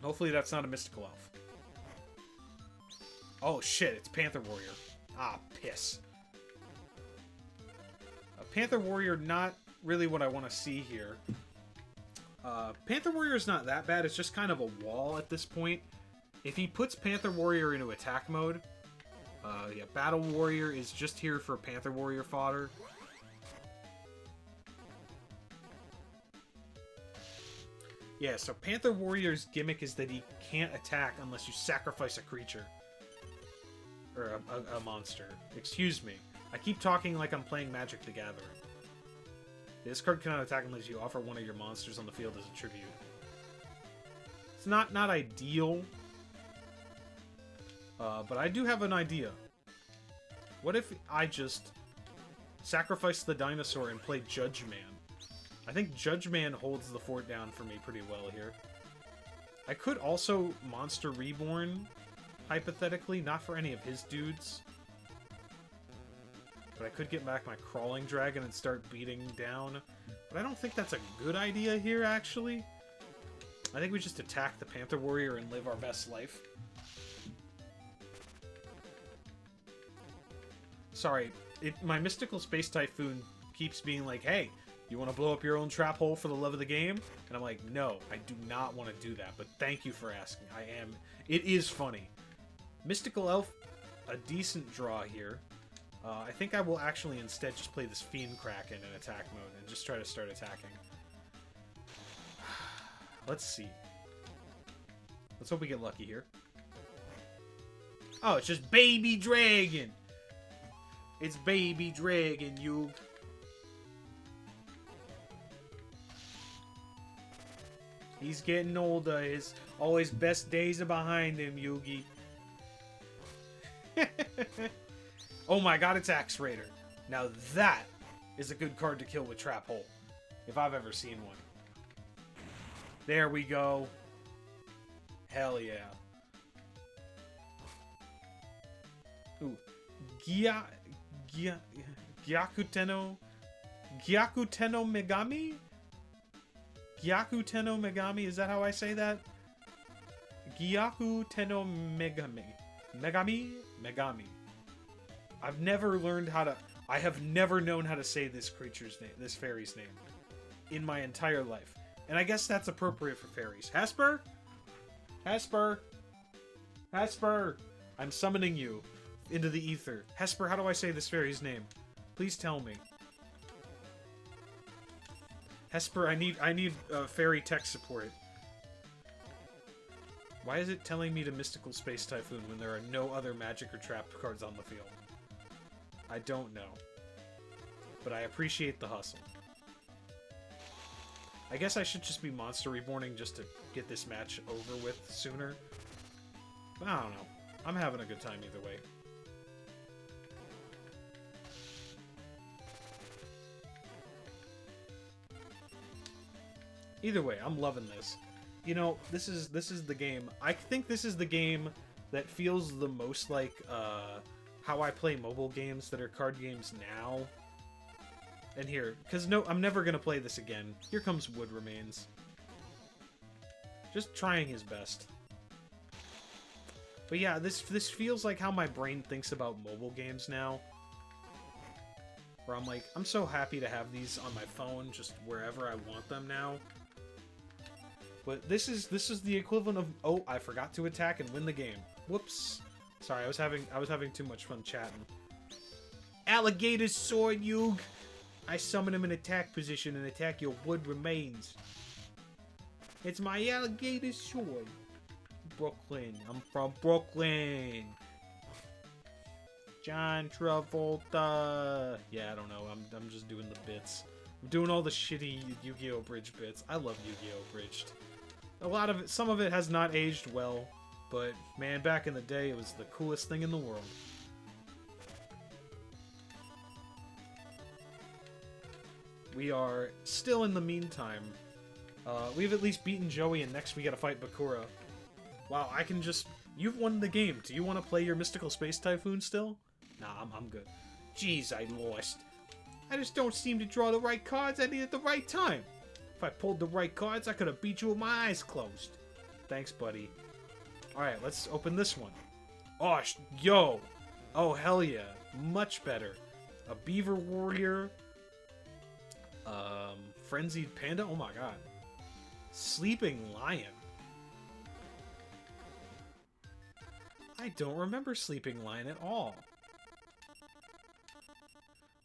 Hopefully that's not a Mystical Elf. Oh shit, it's Panther Warrior. Ah, piss. Panther Warrior, not really what I want to see here. Panther Warrior is not that bad. It's just kind of a wall at this point. If he puts Panther Warrior into attack mode... yeah, Battle Warrior is just here for Panther Warrior fodder. Yeah, so Panther Warrior's gimmick is that he can't attack unless you sacrifice a creature. Or a monster. Excuse me. I keep talking like I'm playing Magic the Gathering. This card cannot attack unless you offer one of your monsters on the field as a tribute. It's not ideal. But I do have an idea. What if I just sacrifice the dinosaur and play Judge Man? I think Judge Man holds the fort down for me pretty well here. I could also Monster Reborn, hypothetically, not for any of his dudes. But I could get back my Crawling Dragon and start beating down. But I don't think that's a good idea here, actually. I think we just attack the Panther Warrior and live our best life. Sorry, my Mystical Space Typhoon keeps being like, hey, you want to blow up your own trap hole for the love of the game? And I'm like, no, I do not want to do that, but thank you for asking. It is funny. Mystical Elf, a decent draw here. I think I will actually instead just play this Fiend Kraken in attack mode and just try to start attacking. Let's see. Let's hope we get lucky here. Oh, it's just Baby Dragon! It's Baby Dragon, you. He's getting older. All his best days are behind him, Yugi. Oh my god, it's Axe Raider. Now that is a good card to kill with Trap Hole. If I've ever seen one. There we go. Hell yeah. Ooh. Gyakuteno Megami? Gyakuteno Megami, is that how I say that? Gyakuteno Megami. Megami? I've never learned how to... I have never known how to say this creature's name, this fairy's name, in my entire life. And I guess that's appropriate for fairies. Hesper? Hesper? Hesper! I'm summoning you into the ether. Hesper, how do I say this fairy's name? Please tell me. Hesper, I need fairy tech support. Why is it telling me to Mystical Space Typhoon when there are no other magic or trap cards on the field? I don't know. But I appreciate the hustle. I guess I should just be Monster Reborning just to get this match over with sooner. But I don't know. I'm having a good time either way. Either way, I'm loving this. You know, this is the game. I think this is the game that feels the most like how I play mobile games that are card games now. And here, because no, I'm never gonna play this again. Here comes Wood Remains. Just trying his best. But yeah, this feels like how my brain thinks about mobile games now. Where I'm like, I'm so happy to have these on my phone, just wherever I want them now. But this is the equivalent of, oh, I forgot to attack and win the game. Whoops. Sorry, I was having too much fun chatting. Alligator Sword, Yug. I summon him in attack position and attack your Wood Remains. It's my alligator sword. Brooklyn. I'm from Brooklyn. John Travolta. Yeah, I don't know. I'm just doing the bits. I'm doing all the shitty Yu-Gi-Oh! Bridge bits. I love Yu-Gi-Oh! Bridged. A lot of it, some of it has not aged well, but man, back in the day, it was the coolest thing in the world. We are still in the meantime. We've at least beaten Joey, and next we gotta fight Bakura. Wow, I can just... You've won the game. Do you want to play your Mystical Space Typhoon still? Nah, I'm good. Jeez, I lost. I just don't seem to draw the right cards I need at the right time. If I pulled the right cards, I could have beat you with my eyes closed. Thanks, buddy. Alright, let's open this one. Oh, yo! Oh, hell yeah. Much better. A Beaver Warrior. Frenzied Panda. Oh my god. Sleeping Lion. I don't remember Sleeping Lion at all.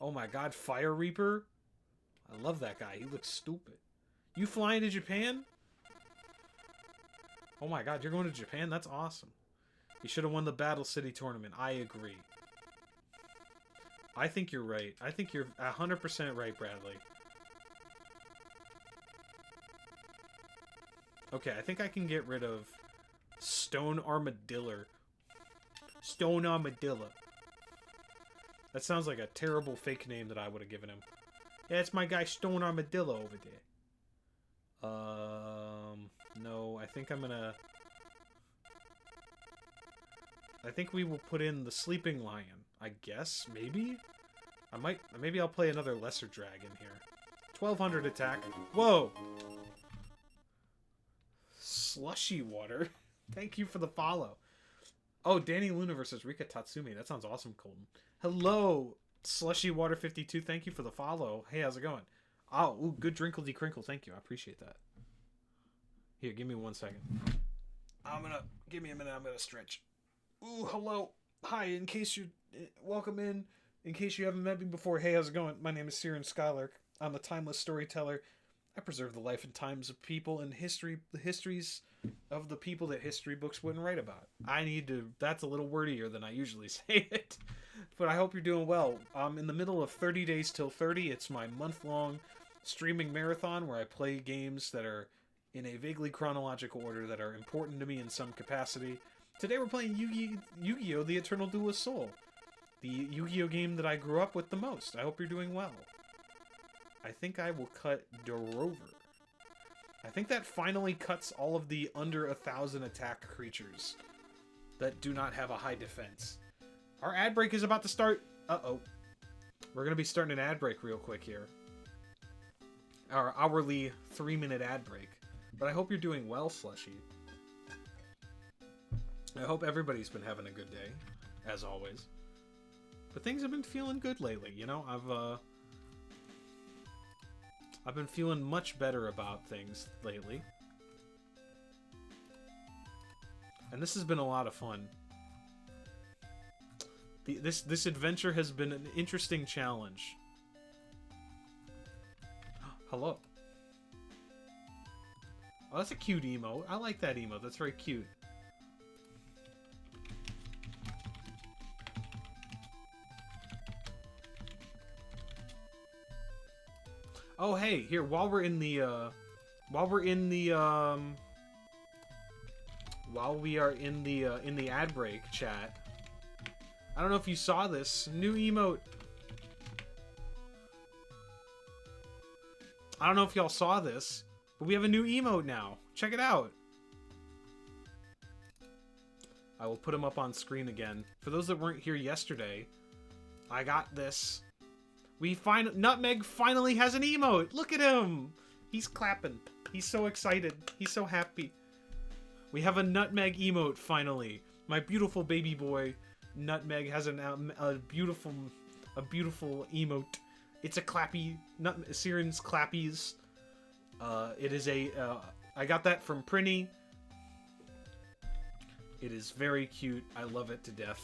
Oh my god, Fire Reaper. I love that guy. He looks stupid. You flying to Japan? Oh my god, you're going to Japan? That's awesome. You should have won the Battle City tournament. I agree. I think you're right. I think you're 100% right, Bradley. Okay, I think I can get rid of Stone Armadillo. Stone Armadillo. That sounds like a terrible fake name that I would have given him. Yeah, it's my guy Stone Armadillo over there. No, I think I'm gonna... I think we will put in the Sleeping Lion. I guess, maybe? Maybe I'll play another Lesser Dragon here. 1200 attack. Whoa! Slushy Water. Thank you for the follow. Oh, Danny Luna versus Rika Tatsumi. That sounds awesome, Colton. Hello, Slushy Water 52. Thank you for the follow. Hey, how's it going? Oh, ooh, good Drinkledy Crinkle. Thank you. I appreciate that. Here, give me 1 second. Give me a minute. I'm gonna stretch. Ooh, hello. Hi, in case you... Welcome in. In case you haven't met me before, hey, how's it going? My name is Siren Skylark. I'm the timeless storyteller. I preserve the life and times of people and the histories of the people that history books wouldn't write about. That's a little wordier than I usually say it. But I hope you're doing well. I'm in the middle of 30 Days Till 30. It's my month-long streaming marathon where I play games that are in a vaguely chronological order that are important to me in some capacity. Today we're playing Yu-Gi-Oh! The Eternal Duelist Soul. The Yu-Gi-Oh! Game that I grew up with the most. I hope you're doing well. I think I will cut Dorover. I think that finally cuts all of the under 1,000 attack creatures that do not have a high defense. Our ad break is about to start. Uh-oh. We're going to be starting an ad break real quick here. Our hourly 3-minute ad break. But I hope you're doing well, Slushy. I hope everybody's been having a good day, as always. But things have been feeling good lately, you know? I've been feeling much better about things lately. And this has been a lot of fun. This adventure has been an interesting challenge. Hello. Oh, that's a cute emote. I like that emote. That's very cute. Oh, hey, here, while we are in the ad break chat, I don't know if you saw this new emote. I don't know if y'all saw this, but we have a new emote now. Check it out. I will put him up on screen again. For those that weren't here yesterday, I got this. Nutmeg finally has an emote. Look at him. He's clapping. He's so excited. He's so happy. We have a Nutmeg emote finally. My beautiful baby boy Nutmeg has a beautiful emote. It's a clappy. Siren's clappies. It is a. I got that from Prinny. It is very cute. I love it to death.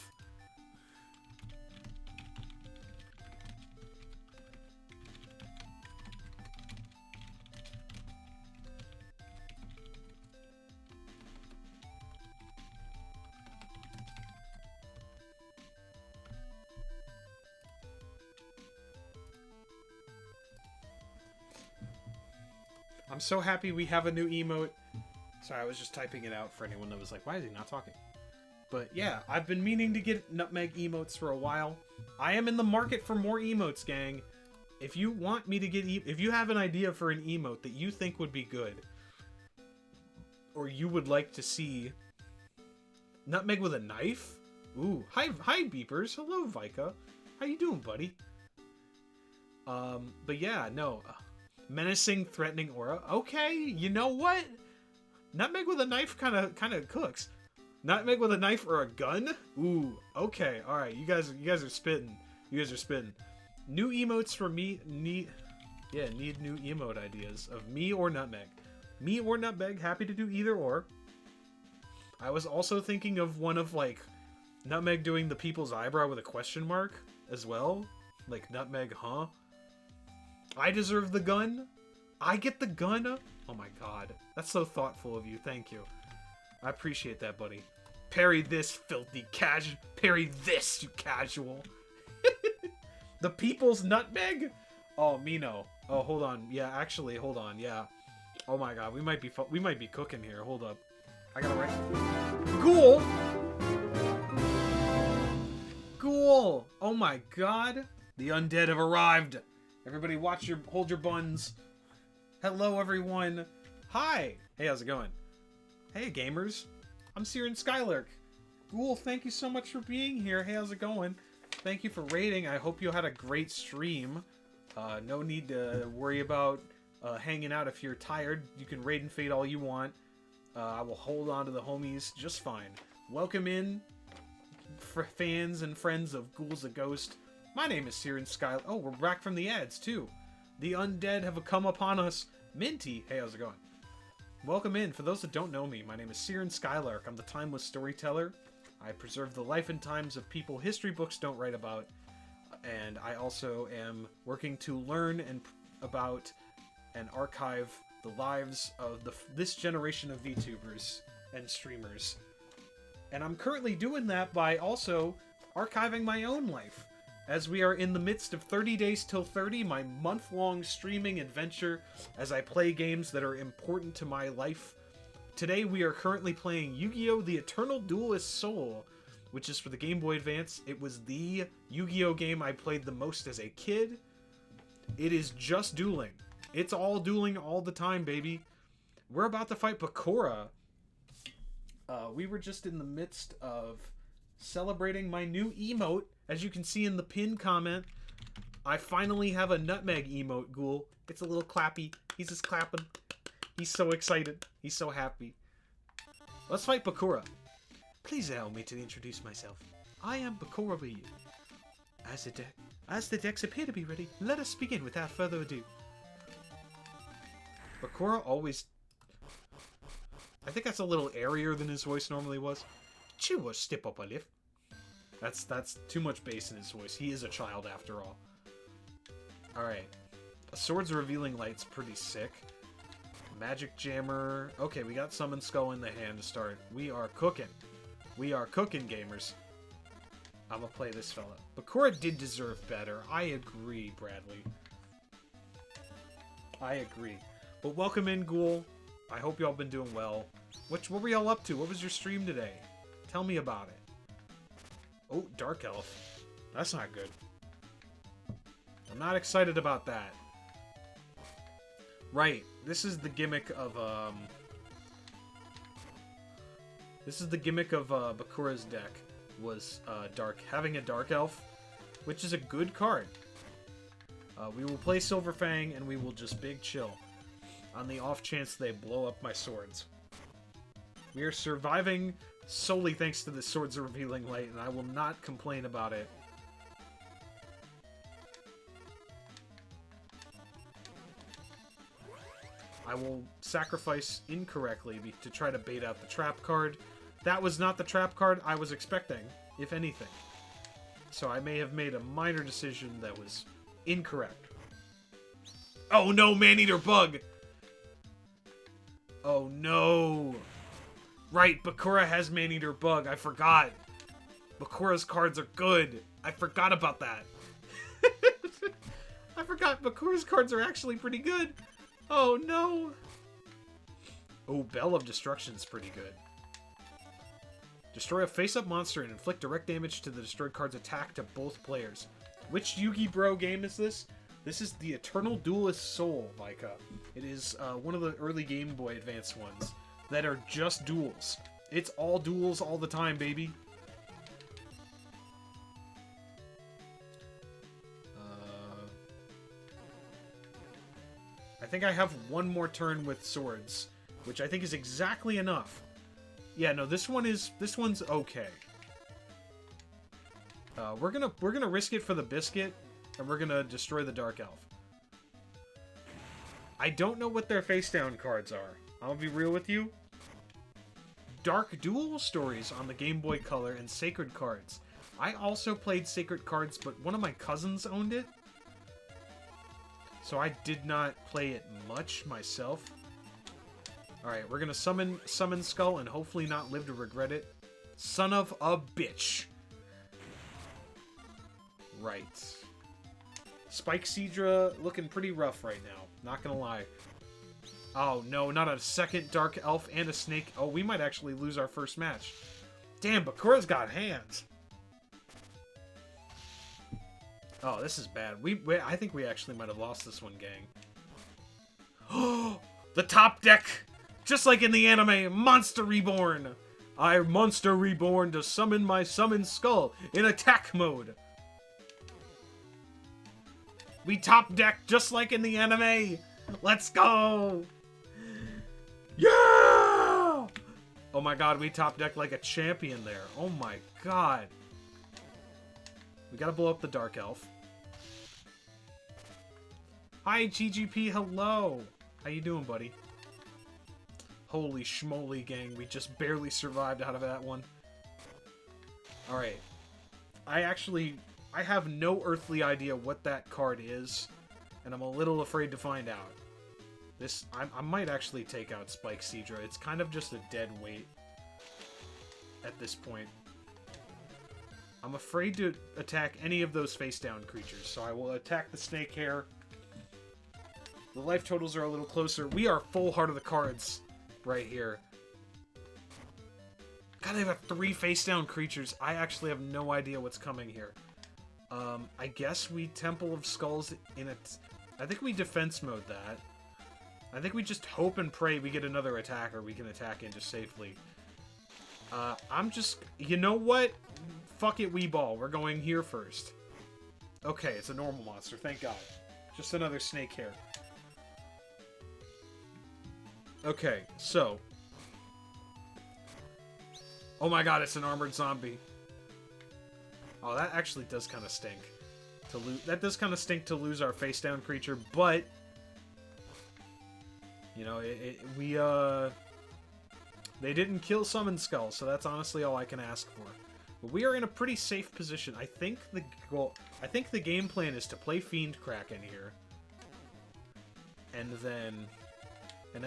I'm so happy we have a new emote. Sorry, I was just typing it out for anyone that was like, why is he not talking? But yeah, I've been meaning to get Nutmeg emotes for a while. I am in the market for more emotes, gang. If you want me to get... if you have an idea for an emote that you think would be good, or you would like to see Nutmeg with a knife? Ooh, hi Beepers. Hello, Vika. How you doing, buddy? But yeah, no... menacing, threatening aura. Okay, you know what? Nutmeg with a knife kind of cooks. Nutmeg with a knife or a gun? Ooh, okay. All right, you guys are spitting. You guys are spitting. New emotes for me. Need new emote ideas of me or Nutmeg. Me or Nutmeg. Happy to do either or. I was also thinking of one of like Nutmeg doing the people's eyebrow with a question mark as well. Like Nutmeg, huh? I deserve the gun. I get the gun. Oh my god. That's so thoughtful of you. Thank you. I appreciate that, buddy. Parry this, filthy casual. Parry this, you casual. The people's Nutmeg? Oh, Mino. Oh, hold on. Yeah, actually, hold on. Yeah. Oh my god. We might be cooking here. Hold up. I gotta write. Ghoul! Ghoul! Oh my god. The undead have arrived. Everybody hold your buns. Hello, everyone. Hi. Hey, how's it going? Hey, gamers. I'm Siren Skylark. Ghoul, thank you so much for being here. Hey, how's it going? Thank you for raiding. I hope you had a great stream. No need to worry about hanging out if you're tired. You can raid and fade all you want. I will hold on to the homies just fine. Welcome in, for fans and friends of Ghouls a Ghost. My name is Siren Skylark. Oh, we're back from the ads, too. The undead have come upon us. Minty. Hey, how's it going? Welcome in. For those that don't know me, my name is Siren Skylark. I'm the timeless storyteller. I preserve the life and times of people history books don't write about. And I also am working to learn about and archive the lives of this generation of VTubers and streamers. And I'm currently doing that by also archiving my own life. As we are in the midst of 30 Days Till 30, my month-long streaming adventure as I play games that are important to my life. Today we are currently playing Yu-Gi-Oh! The Eternal Duelist Soul, which is for the Game Boy Advance. It was the Yu-Gi-Oh! Game I played the most as a kid. It is just dueling. It's all dueling all the time, baby. We're about to fight Bakura. We were just in the midst of celebrating my new emote. As you can see in the pinned comment, I finally have a Nutmeg emote, Ghoul. It's a little clappy. He's just clapping. He's so excited. He's so happy. Let's fight Bakura. Please allow me to introduce myself. I am Bakura Ryu. As the decks appear to be ready, let us begin without further ado. Bakura always... I think that's a little airier than his voice normally was. Chewa, step up a lift. That's too much bass in his voice. He is a child after all. Alright. A Sword's Revealing Light's pretty sick. Magic Jammer. Okay, we got Summon Skull in the hand to start. We are cooking. We are cooking, gamers. I'm gonna play this fella. Bakura did deserve better. I agree, Bradley. I agree. But welcome in, Ghoul. I hope y'all been doing well. What were y'all up to? What was your stream today? Tell me about it. Oh, Dark Elf. That's not good. I'm not excited about that. Right. This is the gimmick of, Bakura's deck, was, having a Dark Elf, which is a good card. We will play Silverfang, and we will just big chill, on the off chance they blow up my swords. We are surviving solely thanks to the Swords of Revealing Light, and I will not complain about it. I will sacrifice incorrectly to try to bait out the trap card. That was not the trap card I was expecting, if anything. So I may have made a minor decision that was incorrect. Oh no, Maneater Bug! Oh no! Right, Bakura has Maneater Bug. I forgot. Bakura's cards are good. I forgot about that. I forgot Bakura's cards are actually pretty good. Oh no! Oh, Bell of Destruction's pretty good. Destroy a face-up monster and inflict direct damage to the destroyed card's attack to both players. Which Yu-Gi-Bro game is this? This is the Eternal Duelist Soul, Vika. It is one of the early Game Boy Advance ones that are just duels. It's all duels all the time, baby. I think I have one more turn with swords, which I think is exactly enough. Yeah, no, this one's okay. We're gonna risk it for the biscuit, and we're gonna destroy the Dark Elf. I don't know what their face down cards are. I'll be real with you. Dark Duel Stories on the Game Boy Color and Sacred Cards. I also played Sacred Cards, but one of my cousins owned it. So I did not play it much myself. Alright, we're gonna summon Skull and hopefully not live to regret it. Son of a bitch. Right. Spike Seadra looking pretty rough right now. Not gonna lie. Oh no, not a second Dark Elf and a Snake. Oh, we might actually lose our first match. Damn, Bakura's got hands. Oh, this is bad. I think we actually might have lost this one, gang. Oh, the top deck! Just like in the anime, Monster Reborn! I Monster Reborn to summon my Summoned Skull in attack mode! We top deck just like in the anime! Let's go! Yeah! Oh my god, we top deck like a champion there. Oh my god. We gotta blow up the Dark Elf. Hi, GGP, hello! How you doing, buddy? Holy schmoly, gang. We just barely survived out of that one. Alright. I have no earthly idea what that card is, and I'm a little afraid to find out. I might actually take out Spike Seadra. It's kind of just a dead weight at this point. I'm afraid to attack any of those face-down creatures, so I will attack the Snake Hair. The life totals are a little closer. We are full Heart of the Cards right here. God, they have 3 face-down creatures. I actually have no idea what's coming here. I guess we Temple of Skulls in it. I think we defense mode that. I think we just hope and pray we get another attacker we can attack into safely. You know what? Fuck it, Weeball. We're going here first. Okay, it's a normal monster. Thank God. Just another Snake Hair. Okay, so. Oh my god, it's an armored zombie. Oh, that actually does kind of stink. That does kind of stink to lose our face down creature, but you know, they didn't kill Summon Skull, so that's honestly all I can ask for. But we are in a pretty safe position. I think the game plan is to play Fiend Kraken here, and then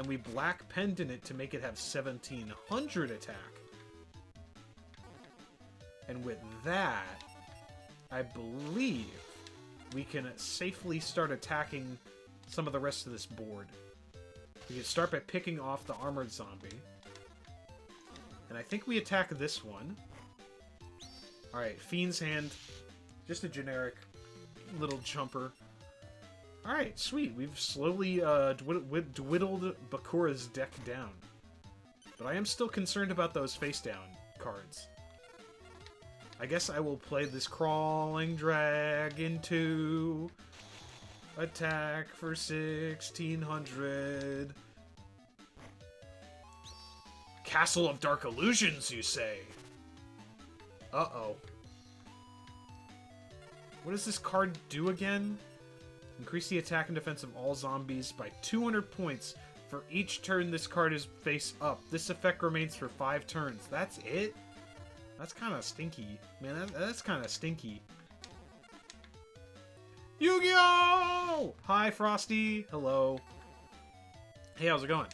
we Black Pendant it to make it have 1700 attack. And with that, I believe we can safely start attacking some of the rest of this board. We can start by picking off the armored zombie. And I think we attack this one. Alright, Fiend's Hand. Just a generic little jumper. Alright, sweet. We've slowly dwiddled Bakura's deck down. But I am still concerned about those face-down cards. I guess I will play this Crawling Dragon 2. Attack for 1600. Castle of Dark Illusions, you say? Uh-oh. What does this card do again? Increase the attack and defense of all zombies by 200 points for each turn this card is face up. This effect remains for 5 turns. That's it? That's kind of stinky. Man, that's kind of stinky. YuGiOh! Hi, Frosty. Hello. Hey, how's it going?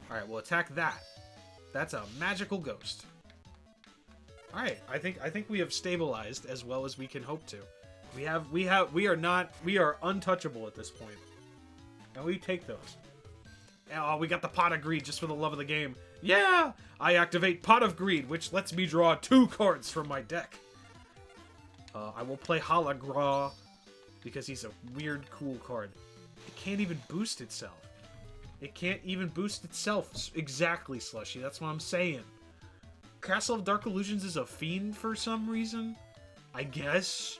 Alright, we'll attack that. That's a magical ghost. Alright, I think we have stabilized as well as we can hope to. We are untouchable at this point. And we take those. Oh, we got the Pot of Greed just for the love of the game. Yeah! I activate Pot of Greed, which lets me draw 2 cards from my deck. I will play Halagra because he's a weird, cool card. It can't even boost itself. It can't even boost itself. Exactly, Slushy. That's what I'm saying. Castle of Dark Illusions is a fiend for some reason? I guess?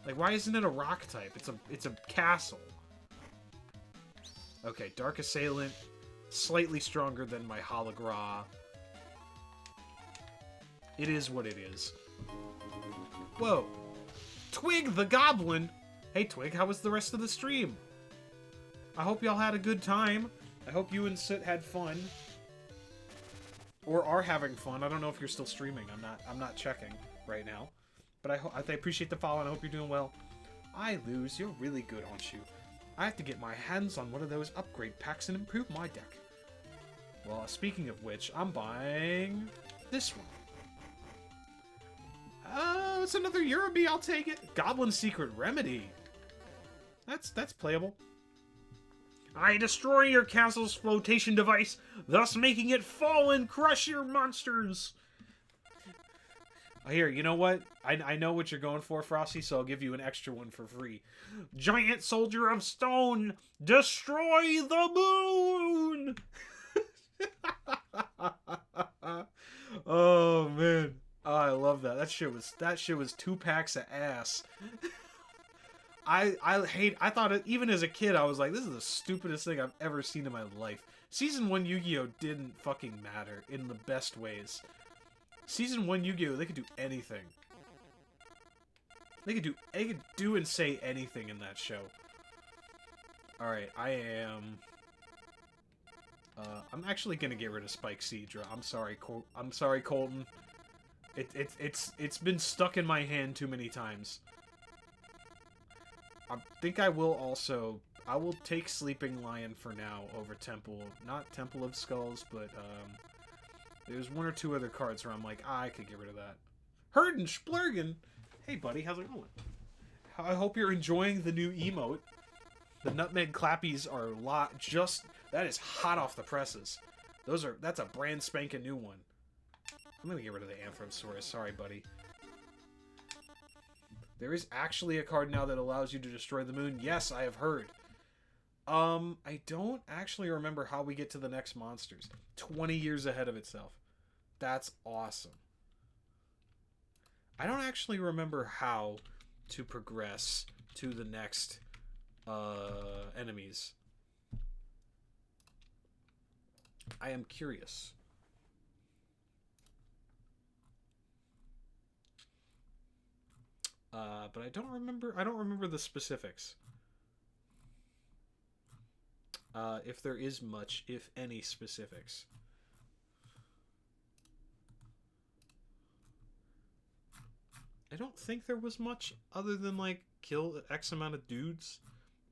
Like, why isn't it a rock type? It's a castle. Okay, Dark Assailant. Slightly stronger than my Halagra. It is what it is. Whoa. Twig the Goblin! Hey, Twig, how was the rest of the stream? I hope y'all had a good time. I hope you and Sit had fun. Or are having fun. I don't know if you're still streaming. I'm not checking right now. But I appreciate the follow and I hope you're doing well. I lose. You're really good, aren't you? I have to get my hands on one of those upgrade packs and improve my deck. Well, speaking of which, I'm buying this one. Oh, it's another Yurubi. I'll take it. Goblin Secret Remedy. That's playable. I destroy your castle's flotation device, thus making it fall and crush your monsters. Here, you know what? I know what you're going for, Frosty, so I'll give you an extra one for free. Giant Soldier of Stone, destroy the moon! Oh, man. Oh, I love that. That shit was 2 packs of ass. I thought it, even as a kid, I was like, this is the stupidest thing I've ever seen in my life. Season 1 Yu-Gi-Oh! Didn't fucking matter in the best ways. Season 1 Yu-Gi-Oh! They could do anything. They could do and say anything in that show. Alright, I'm actually gonna get rid of Spike Seedra. I'm sorry, Colton. It's been stuck in my hand too many times. I think I will take Sleeping Lion for now over Temple. Not Temple of Skulls, but, there's 1 or 2 other cards where I'm like, I could get rid of that. Herden Splurgen! Hey, buddy, how's it going? I hope you're enjoying the new emote. The Nutmeg Clappies are that is hot off the presses. That's a brand spanking new one. I'm gonna get rid of the Anthrosaurus. Sorry, buddy. There is actually a card now that allows you to destroy the moon. Yes, I have heard. I don't actually remember how we get to the next monsters. 20 years ahead of itself. That's awesome. I don't actually remember how to progress to the next enemies. I am curious. But I don't remember the specifics. If there is much, if any, specifics. I don't think there was much other than like kill X amount of dudes,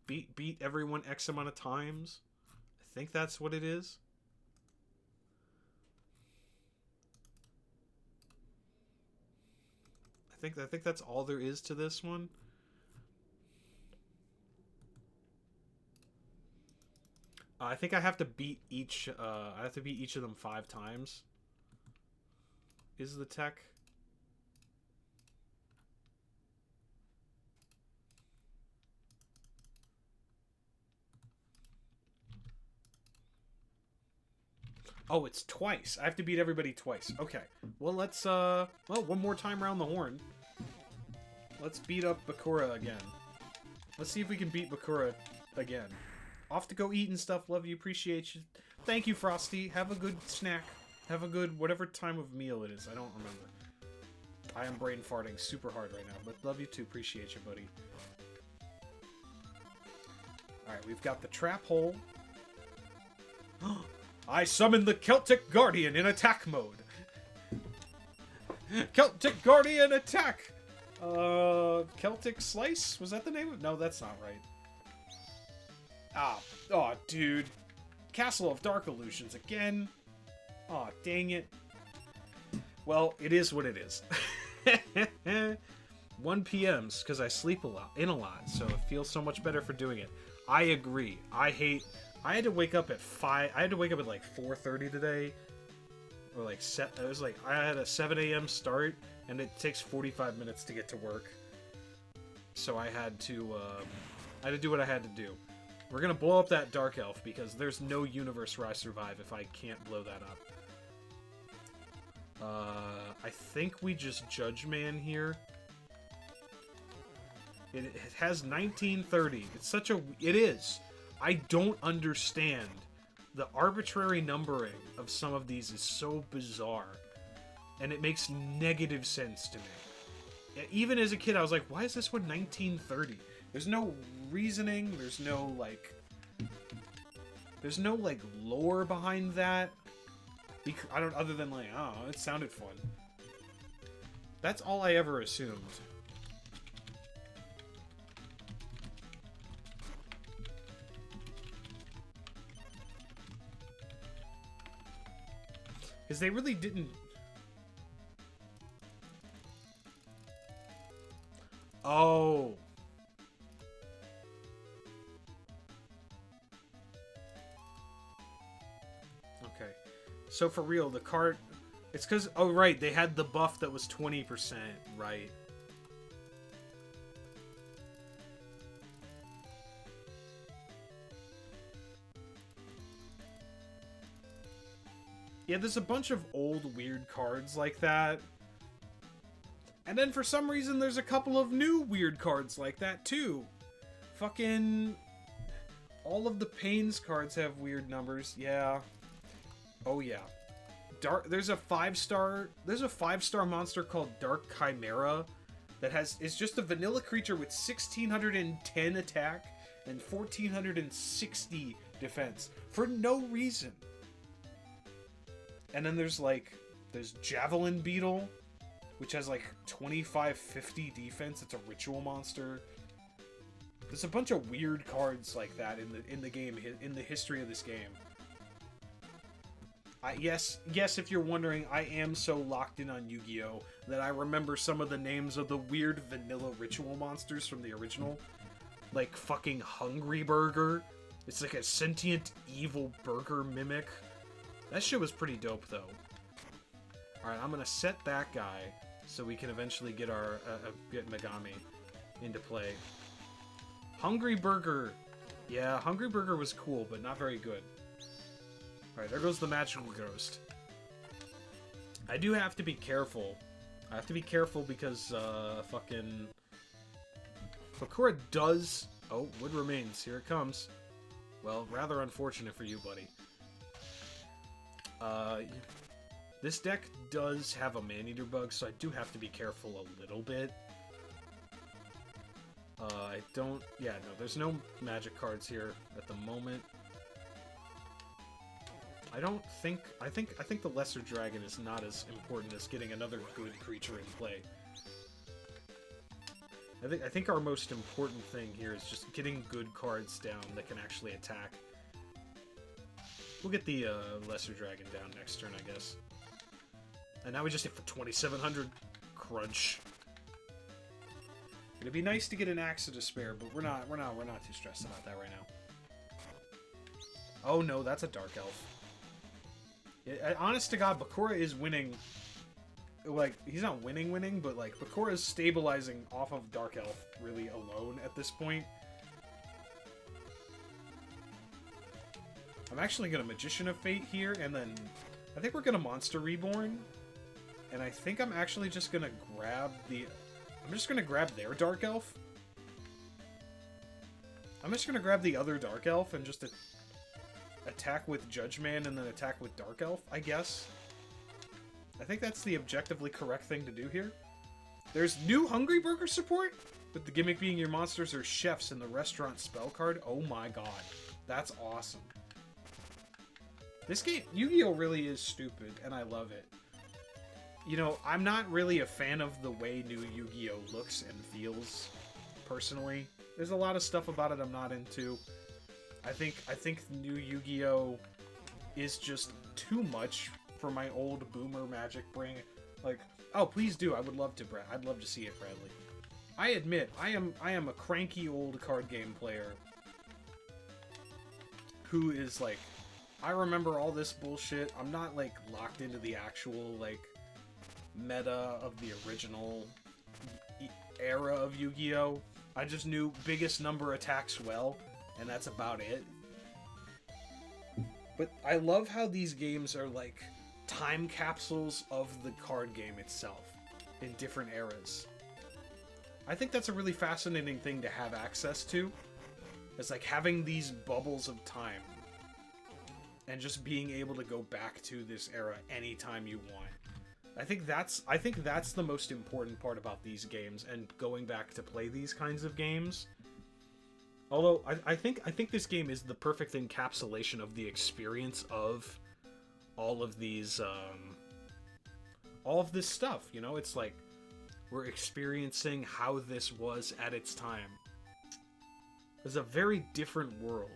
beat everyone X amount of times. I think that's what it is. I think that's all there is to this one. I think I have to beat each. I have to beat each of them 5 times. Is the tech? Oh, it's twice. I have to beat everybody twice. Okay. Well, let's, well, one more time around the horn. Let's beat up Bakura again. Let's see if we can beat Bakura again. Off to go eat and stuff. Love you. Appreciate you. Thank you, Frosty. Have a good snack. Have a good whatever time of meal it is. I don't remember. I am brain farting super hard right now. But love you too. Appreciate you, buddy. Alright, we've got the trap hole. I summon the Celtic Guardian in attack mode. Celtic Guardian attack! Celtic Slice? Was that the name of it? No, that's not right. Ah, oh, dude. Castle of Dark Illusions again. Aw, oh, dang it. Well, it is what it is. 1 p.m.s, because I sleep a lot, so it feels so much better for doing it. I agree. I had to wake up at 5. I had to wake up at like 4:30 today, or like it was like I had a 7 a.m. start, and it takes 45 minutes to get to work. So I had to do what I had to do. We're gonna blow up that Dark Elf because there's no universe where I survive if I can't blow that up. I think we just Judge Man here. It has 1930. It's such a... It is. I don't understand. The arbitrary numbering of some of these is so bizarre. And it makes negative sense to me. Even as a kid, I was like, why is this one 1930? There's no reasoning. There's no, like... There's no, like, lore behind that. I don't... Other than, like, oh, it sounded fun. That's all I ever assumed. Because they really didn't... Oh. Okay. So for real, the card... It's because... Oh, right. They had the buff that was 20%, right? Yeah, there's a bunch of old weird cards like that. And then for some reason there's a couple of new weird cards like that too. Fucking... All of the Pains cards have weird numbers. Yeah. Oh yeah. There's a 5-star monster called Dark Chimera that is just a vanilla creature with 1610 attack and 1460 defense for no reason. And then there's Javelin Beetle, which has like 2550 defense. It's a ritual monster. There's a bunch of weird cards like that in the game, in the history of this game. Yes, if you're wondering, I am so locked in on Yu-Gi-Oh! That I remember some of the names of the weird vanilla ritual monsters from the original. Like fucking Hungry Burger. It's like a sentient evil burger mimic. That shit was pretty dope, though. Alright, I'm gonna set that guy so we can eventually get our get Megami into play. Hungry Burger. Yeah, Hungry Burger was cool, but not very good. Alright, there goes the Magical Ghost. I do have to be careful. I have to be careful because, fucking... Bakura does... Oh, Wood Remains. Here it comes. Well, rather unfortunate for you, buddy. This deck does have a Maneater bug, so I do have to be careful a little bit. I don't... Yeah, no, there's no magic cards here at the moment. I don't think... I think the Lesser Dragon is not as important as getting another good creature in play. I think our most important thing here is just getting good cards down that can actually attack. We'll get the Lesser Dragon down next turn, I guess. And now we just hit for 2,700. Crunch. It'd be nice to get an Axe of Despair, but we're not too stressed about that right now. Oh no, that's a Dark Elf. Honest to God, Bakura is winning. Like, he's not winning, but like Bakura is stabilizing off of Dark Elf really alone at this point. I'm actually gonna Magician of Fate here, and then I think we're gonna Monster Reborn. And I think I'm actually just gonna grab the... I'm just gonna grab their Dark Elf. I'm just gonna grab the other Dark Elf and just attack with Judgman and then attack with Dark Elf, I guess. I think that's the objectively correct thing to do here. There's new Hungry Burger support, with the gimmick being your monsters are chefs in the restaurant spell card. Oh my god. That's awesome. This game, Yu-Gi-Oh! Really is stupid, and I love it. You know, I'm not really a fan of the way new Yu-Gi-Oh! Looks and feels, personally. There's a lot of stuff about it I'm not into. I think new Yu-Gi-Oh! Is just too much for my old boomer Magic brain. Like, oh, please do. I would love to, Brad. I'd love to see it, Bradley. I admit, I am a cranky old card game player who is like, I remember all this bullshit. I'm not like locked into the actual like meta of the original era of Yu-Gi-Oh! I just knew biggest number attacks well, and that's about it. But I love how these games are like time capsules of the card game itself in different eras. I think that's a really fascinating thing to have access to. It's like having these bubbles of time and just being able to go back to this era anytime you want. I think that's the most important part about these games and going back to play these kinds of games. Although I think this game is the perfect encapsulation of the experience of all of these all of this stuff, you know? It's like we're experiencing how this was at its time. It's a very different world.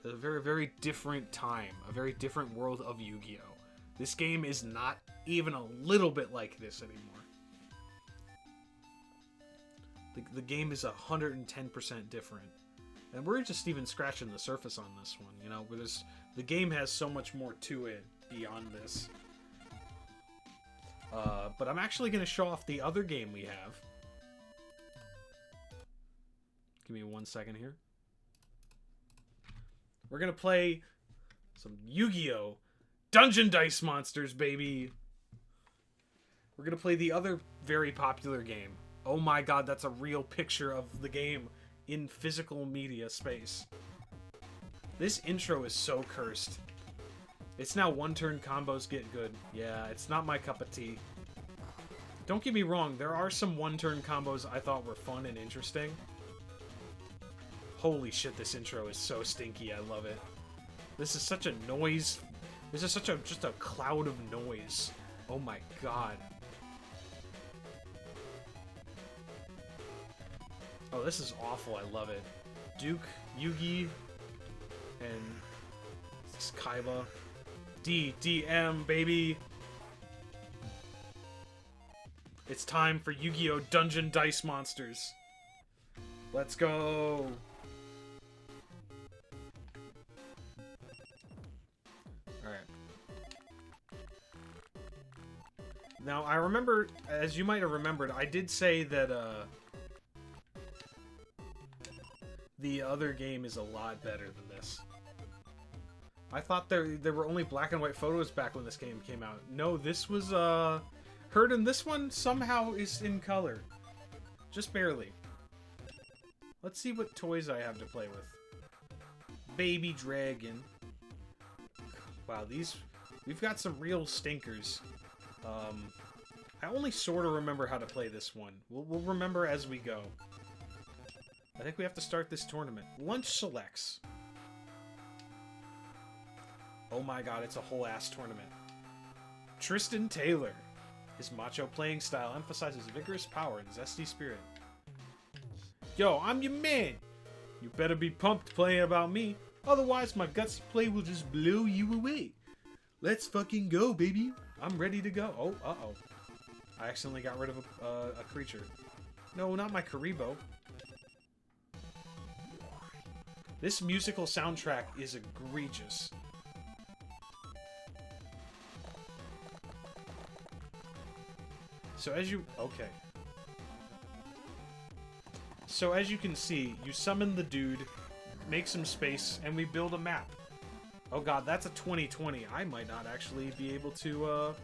It's a very, very different time. A very different world of Yu-Gi-Oh! This game is not even a little bit like this anymore. The game is 110% different. And we're just even scratching the surface on this one, you know? Where the game has so much more to it beyond this. But I'm actually going to show off the other game we have. Give me 1 second here. We're going to play some Yu-Gi-Oh! Dungeon Dice Monsters, baby! We're going to play the other very popular game. Oh my god, that's a real picture of the game in physical media space. This intro is so cursed. It's now one-turn combos get good. Yeah, it's not my cup of tea. Don't get me wrong, there are some one-turn combos I thought were fun and interesting. Holy shit, this intro is so stinky, I love it. This is such a noise. This is such just a cloud of noise. Oh my god. Oh, this is awful, I love it. Duke, Yugi, and Kaiba. DDM, baby! It's time for Yu-Gi-Oh! Dungeon Dice Monsters. Let's go! Alright. Now, I remember, as you might have remembered, I did say that, the other game is a lot better than this. I thought there were only black and white photos back when this game came out. No, this was, heard in this one somehow is in color. Just barely. Let's see what toys I have to play with. Baby Dragon. Wow, we've got some real stinkers. I only sort of remember how to play this one. We'll remember as we go. I think we have to start this tournament. Lunch selects. Oh my god, it's a whole ass tournament. Tristan Taylor. His macho playing style emphasizes vigorous power and zesty spirit. Yo, I'm your man. You better be pumped playing about me. Otherwise, my gutsy play will just blow you away. Let's fucking go, baby. I'm ready to go. Oh, uh-oh. I accidentally got rid of a creature. No, not my Karibo. This musical soundtrack is egregious. So as you... Okay. So as you can see, you summon the dude, make some space, and we build a map. Oh god, that's a 2020. I might not actually be able to,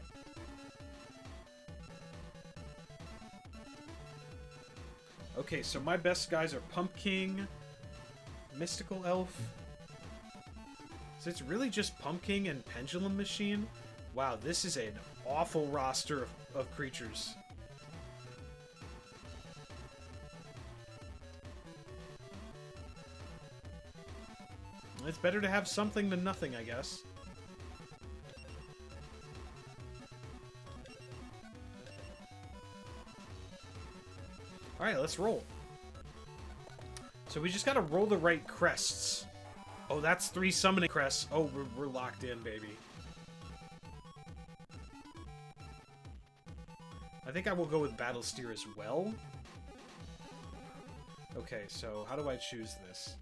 Okay, so my best guys are Pumpkin, Mystical Elf. So it's really just Pumpkin and Pendulum Machine? Wow, this is an awful roster of creatures. It's better to have something than nothing, I guess. Alright, let's roll. So we just gotta roll the right crests. Oh, that's 3 summoning crests. Oh, we're locked in, baby. I think I will go with Battle Steer as well. Okay, so how do I choose this?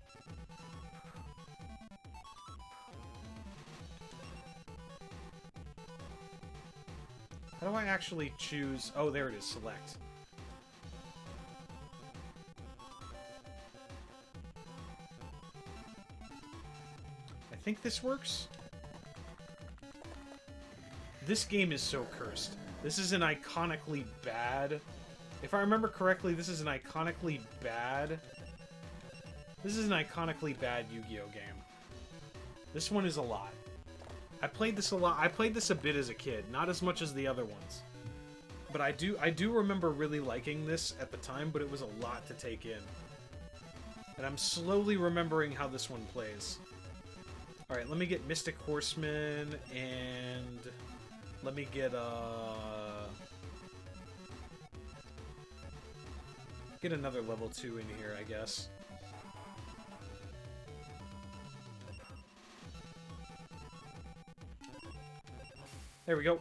How do I actually choose... Oh, there it is. Select. I think this works. This game is so cursed. This is an iconically bad... If I remember correctly, this is an iconically bad... This is an iconically bad Yu-Gi-Oh game. This one is a lot. I played this a lot. I played this a bit as a kid, not as much as the other ones. But I do remember really liking this at the time, but it was a lot to take in. And I'm slowly remembering how this one plays. Alright, let me get Mystic Horseman, and let me get another level 2 in here, I guess. There we go.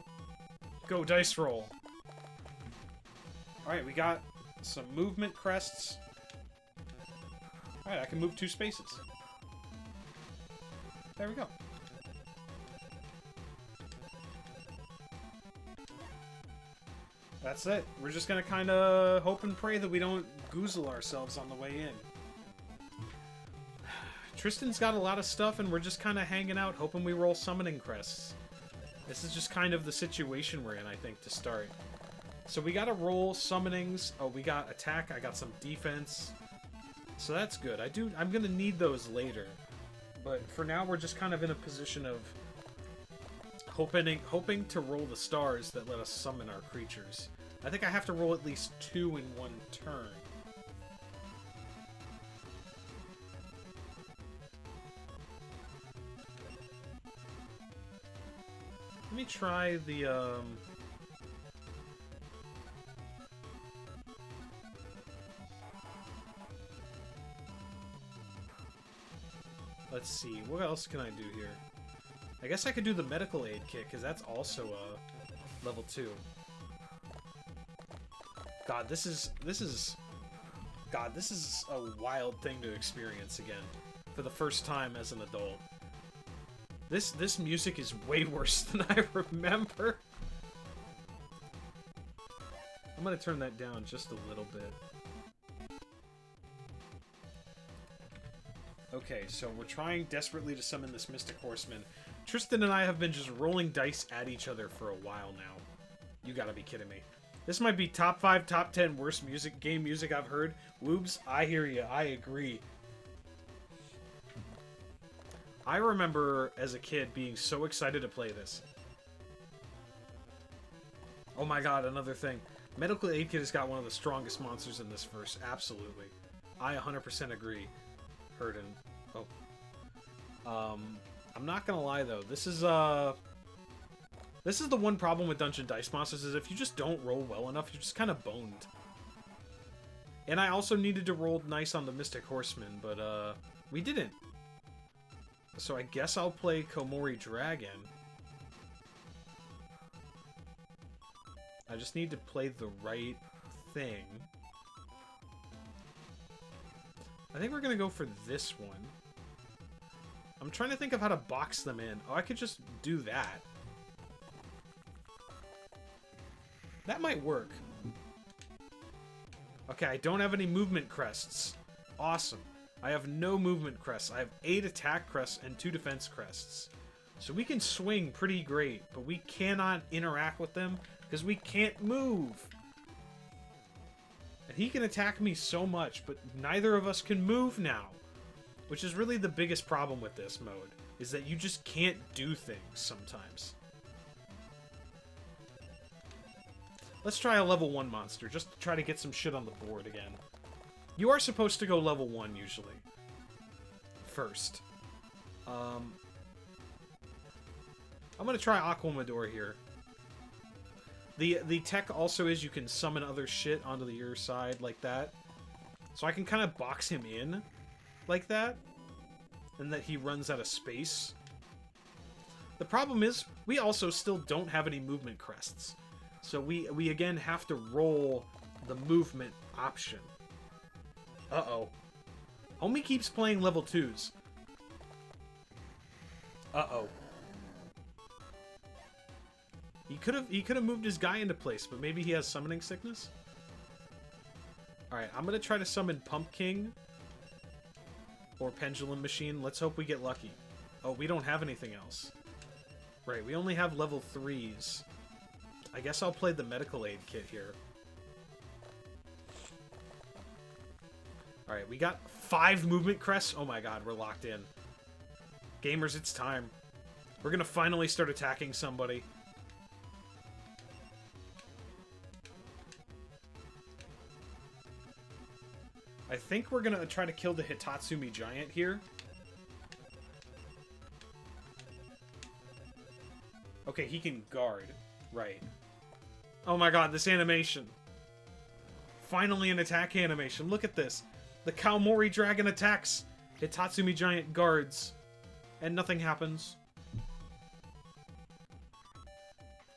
Go, dice roll. Alright, we got some movement crests. Alright, I can move 2 spaces. There we go. That's it. We're just gonna kind of hope and pray that we don't goozle ourselves on the way in. Tristan's got a lot of stuff, and we're just kind of hanging out, hoping we roll summoning crests. This is just kind of the situation we're in, I think, to start. So we gotta roll summonings. Oh, we got attack. I got some defense. So that's good. I'm gonna need those later. But for now, we're just kind of in a position of hoping to roll the stars that let us summon our creatures. I think I have to roll at least 2 in one turn. Let me try the, Let's see, what else can I do here? I guess I could do the medical aid kit, because that's also a level 2. God, this is a wild thing to experience again, for the first time as an adult. This music is way worse than I remember. I'm gonna turn that down just a little bit. Okay, so we're trying desperately to summon this Mystic Horseman. Tristan and I have been just rolling dice at each other for a while now. You gotta be kidding me. This might be top 5, top 10 worst game music I've heard. Woobs, I hear you. I agree. I remember as a kid being so excited to play this. Oh my god, another thing. Medical Aid Kit has got one of the strongest monsters in this verse. Absolutely. I 100% agree. Herden. Oh. I'm not gonna lie though. This is the one problem with Dungeon Dice Monsters is if you just don't roll well enough, you're just kind of boned. And I also needed to roll nice on the Mystic Horseman, but we didn't. So I guess I'll play Komori Dragon. I just need to play the right thing. I think we're gonna go for this one. I'm trying to think of how to box them in. Oh, I could just do that. That might work. Okay, I don't have any movement crests. Awesome. I have no movement crests. I have 8 attack crests and 2 defense crests. So we can swing pretty great, but we cannot interact with them because we can't move. And he can attack me so much, but neither of us can move now. Which is really the biggest problem with this mode, is that you just can't do things sometimes. Let's try a level 1 monster, just to try to get some shit on the board again. You are supposed to go level 1, usually. First. I'm gonna try Aquamador here. The tech also is you can summon other shit onto your side like that. So I can kind of box him in like that. And that he runs out of space. The problem is, we also still don't have any movement crests. So we again have to roll the movement option. Uh-oh. Homie keeps playing level 2s. Uh-oh. He could have moved his guy into place, but maybe he has summoning sickness? Alright, I'm gonna try to summon Pump King. Or Pendulum Machine. Let's hope we get lucky. Oh, we don't have anything else. Right, we only have level 3s. I guess I'll play the medical aid kit here. Alright, we got 5 movement crests. Oh my god, we're locked in. Gamers, it's time. We're gonna finally start attacking somebody. I think we're gonna try to kill the Hitatsumi Giant here. Okay, he can guard. Right. Oh my god, this animation. Finally an attack animation. Look at this. The Komori Dragon attacks. Hitatsumi Giant guards. And nothing happens.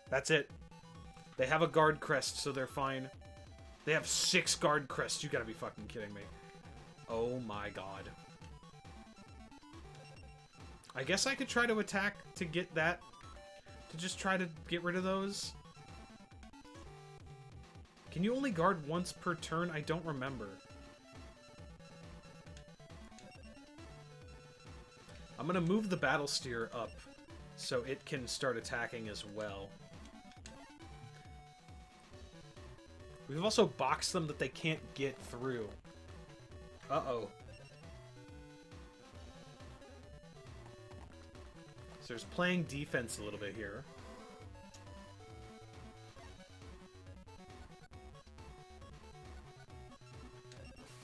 That's it. They have a guard crest, so they're fine. They have 6 guard crests. You gotta be fucking kidding me. Oh my god. I guess I could try to attack to get that. To just try to get rid of those. Can you only guard once per turn? I don't remember. I'm gonna move the Battle Steer up so it can start attacking as well. We've also boxed them that they can't get through. Uh-oh. So there's playing defense a little bit here.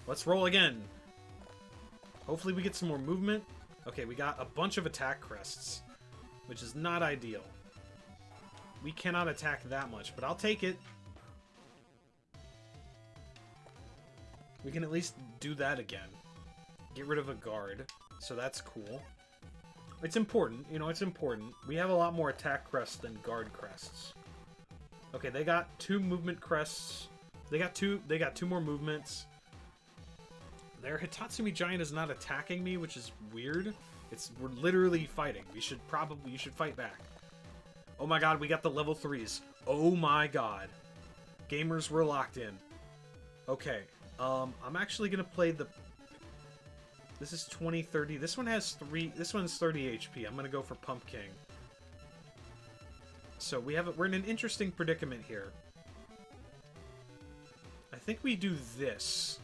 Let's roll again. Hopefully we get some more movement. Okay, we got a bunch of attack crests, which is not ideal. We cannot attack that much, but I'll take it. We can at least do that again. Get rid of a guard, so that's cool. It's important, you know, it's important. We have a lot more attack crests than guard crests. Okay, they got 2 movement crests. They got two more movements. Their Hitatsumi Giant is not attacking me, which is weird. We're literally fighting. You should fight back. Oh my god, we got the level 3s. Oh my god. Gamers, we're locked in. Okay. I'm actually gonna play the... This is 20, 30. This one has 3... This one's 30 HP. I'm gonna go for Pump King. So we're in an interesting predicament here. I think we do this.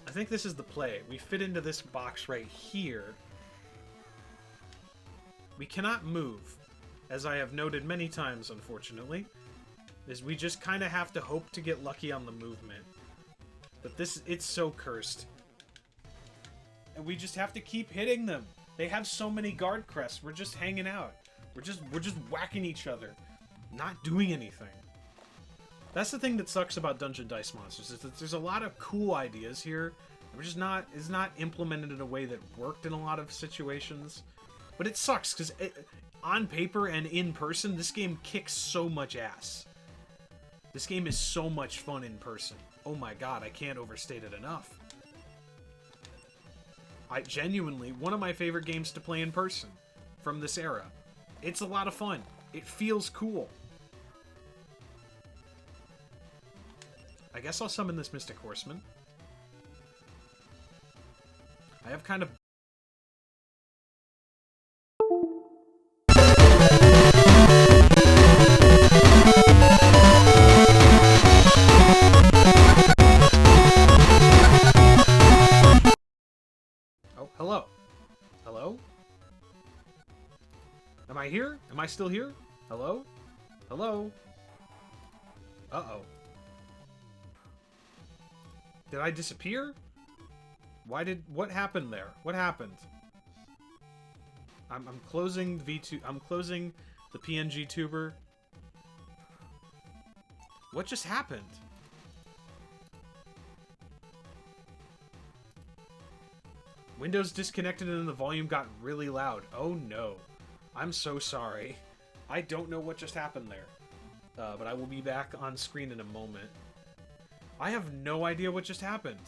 I think this is the play. We fit into this box right here. We cannot move, as I have noted many times, unfortunately. We just kind of have to hope to get lucky on the movement. But it's so cursed. And we just have to keep hitting them. They have so many guard crests. We're just hanging out. We're just whacking each other. Not doing anything. That's the thing that sucks about Dungeon Dice Monsters, is that there's a lot of cool ideas here. We're just not, it's not implemented in a way that worked in a lot of situations. But it sucks, because on paper and in person, this game kicks so much ass. This game is so much fun in person. Oh my god, I can't overstate it enough. Genuinely, one of my favorite games to play in person from this era. It's a lot of fun. It feels cool. I guess I'll summon this Mystic Horseman. I have kind of... Oh, hello. Hello? Am I here? Am I still here? Hello? Hello? Uh-oh. Did I disappear? What happened there? What happened? I'm closing V2, I'm closing the PNG tuber. What just happened? Windows disconnected and then the volume got really loud. Oh no. I'm so sorry. I don't know what just happened there. But I will be back on screen in a moment. I have no idea what just happened.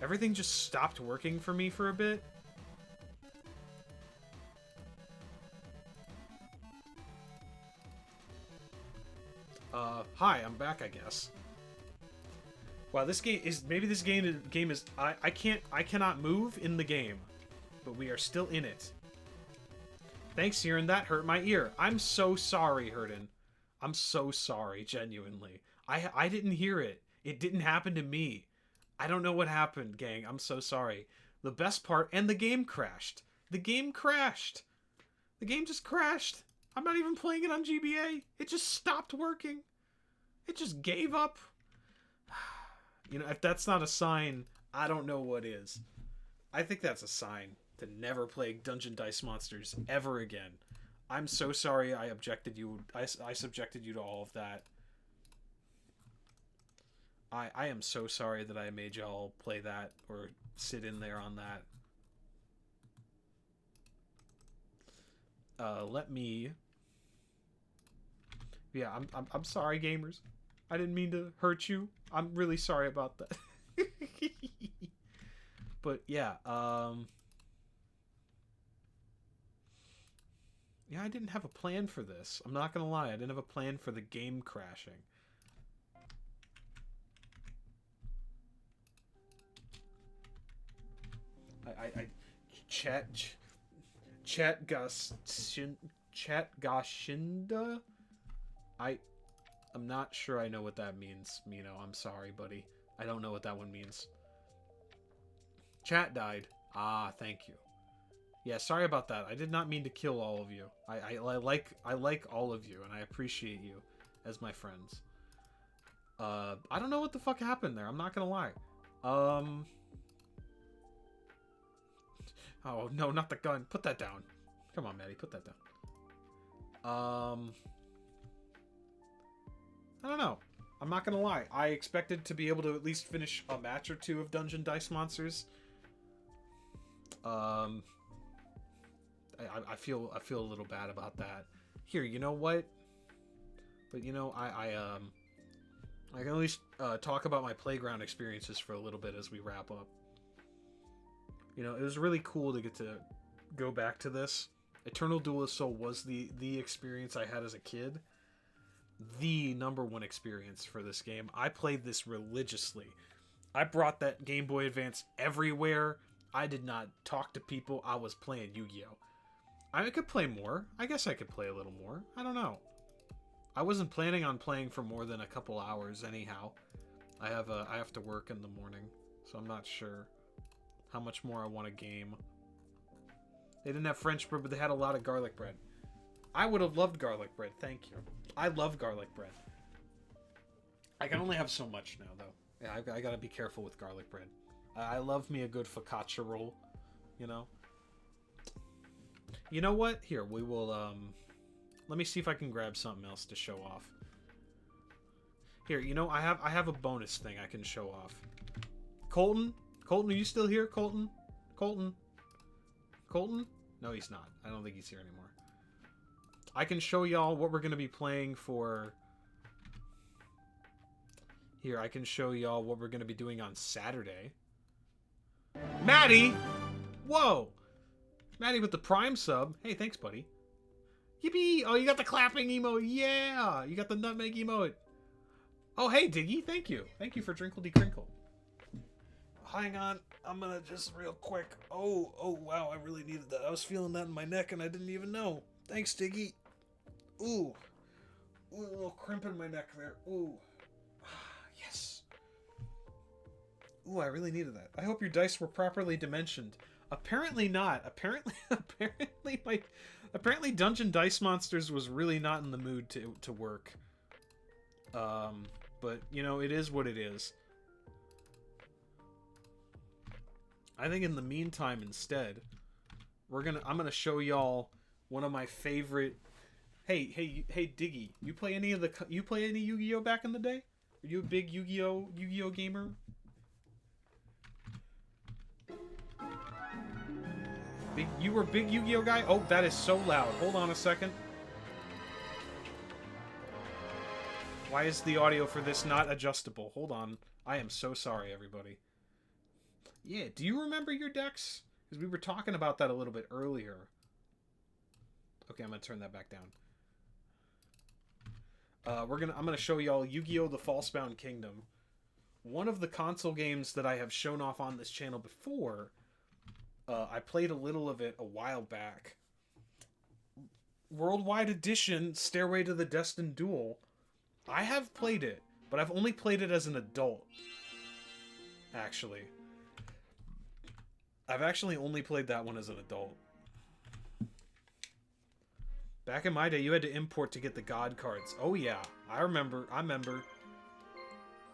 Everything just stopped working for me for a bit. Hi, I'm back, I guess. Wow, this game is, maybe this game is, I cannot move in the game, but we are still in it. Thanks, Siren, that hurt my ear. I'm so sorry, Hurden. I'm so sorry, genuinely. I didn't hear it. It didn't happen to me. I don't know what happened, gang. I'm so sorry. The best part, and the game crashed. The game crashed. The game just crashed. I'm not even playing it on GBA. It just stopped working. It just gave up. You know, if that's not a sign, I don't know what is. I think that's a sign to never play Dungeon Dice Monsters ever again. I'm so sorry I objected you. I subjected you to all of that. I am so sorry that I made y'all play that or sit in there on that. Let me... Yeah, I'm sorry, gamers. I didn't mean to hurt you. I'm really sorry about that. But yeah, yeah, I didn't have a plan for this. I'm not gonna lie, I didn't have a plan for the game crashing. Chat Gashinda? I'm not sure I know what that means, Mino. I'm sorry, buddy. I don't know what that one means. Chat died. Ah, thank you. Yeah, sorry about that. I did not mean to kill all of you. I like all of you, and I appreciate you as my friends. I don't know what the fuck happened there. I'm not gonna lie. Oh, no, not the gun. Put that down. Come on, Maddie. Put that down. I don't know. I'm not gonna lie. I expected to be able to at least finish a match or two of Dungeon Dice Monsters. I feel a little bad about that. Here, you know what? But you know, I can at least talk about my playground experiences for a little bit as we wrap up. You know, it was really cool to get to go back to this. Eternal Duelist Soul was the experience I had as a kid. The #1 experience for this game. I played this religiously. I brought that Game Boy Advance everywhere. I did not talk to people. I was playing Yu-Gi-Oh! I could play more. I guess I could play a little more. I don't know. I wasn't planning on playing for more than a couple hours anyhow. I have to work in the morning, so I'm not sure how much more I want to game. They didn't have French bread, but they had a lot of garlic bread. I would have loved garlic bread. Thank you. I love garlic bread. I can only have so much now, though. Yeah, I gotta be careful with garlic bread. I love me a good focaccia roll, you know? You know what? Here, we will, let me see if I can grab something else to show off. Here, you know, I have a bonus thing I can show off. Colton? Colton, are you still here? Colton? Colton? Colton? No, he's not. I don't think he's here anymore. I can show y'all what we're going to be playing for... Here, I can show y'all what we're going to be doing on Saturday. Maddie! Whoa! Maddie with the Prime sub. Hey, thanks, buddy. Yippee! Oh, you got the clapping emote. Yeah! You got the nutmeg emote. Oh, hey, Diggy. Thank you. Thank you for Drinkledy Crinkle. Hang on. I'm gonna just real quick. Oh, wow. I really needed that. I was feeling that in my neck and I didn't even know. Thanks, Diggy. Ooh. Ooh, a little crimp in my neck there. Ooh. Yes. Ooh, I really needed that. I hope your dice were properly dimensioned. Apparently not. Apparently Dungeon Dice Monsters was really not in the mood to work. But, you know, it is what it is. I think in the meantime, instead, I'm gonna show y'all one of my favorite. Hey, Diggy, you play any Yu-Gi-Oh back in the day? Are you a big Yu-Gi-Oh gamer? You were a big Yu-Gi-Oh guy? Oh, that is so loud. Hold on a second. Why is the audio for this not adjustable? Hold on. I am so sorry, everybody. Yeah, do you remember your decks? Because we were talking about that a little bit earlier. Okay, I'm gonna turn that back down. I'm gonna show y'all Yu-Gi-Oh! The Falsebound Kingdom. One of the console games that I have shown off on this channel before. I played a little of it a while back. Worldwide Edition, Stairway to the Destined Duel. I have played it, but I've only played it as an adult. Actually. I've actually only played that one as an adult. Back in my day, you had to import to get the God cards. Oh yeah, I remember.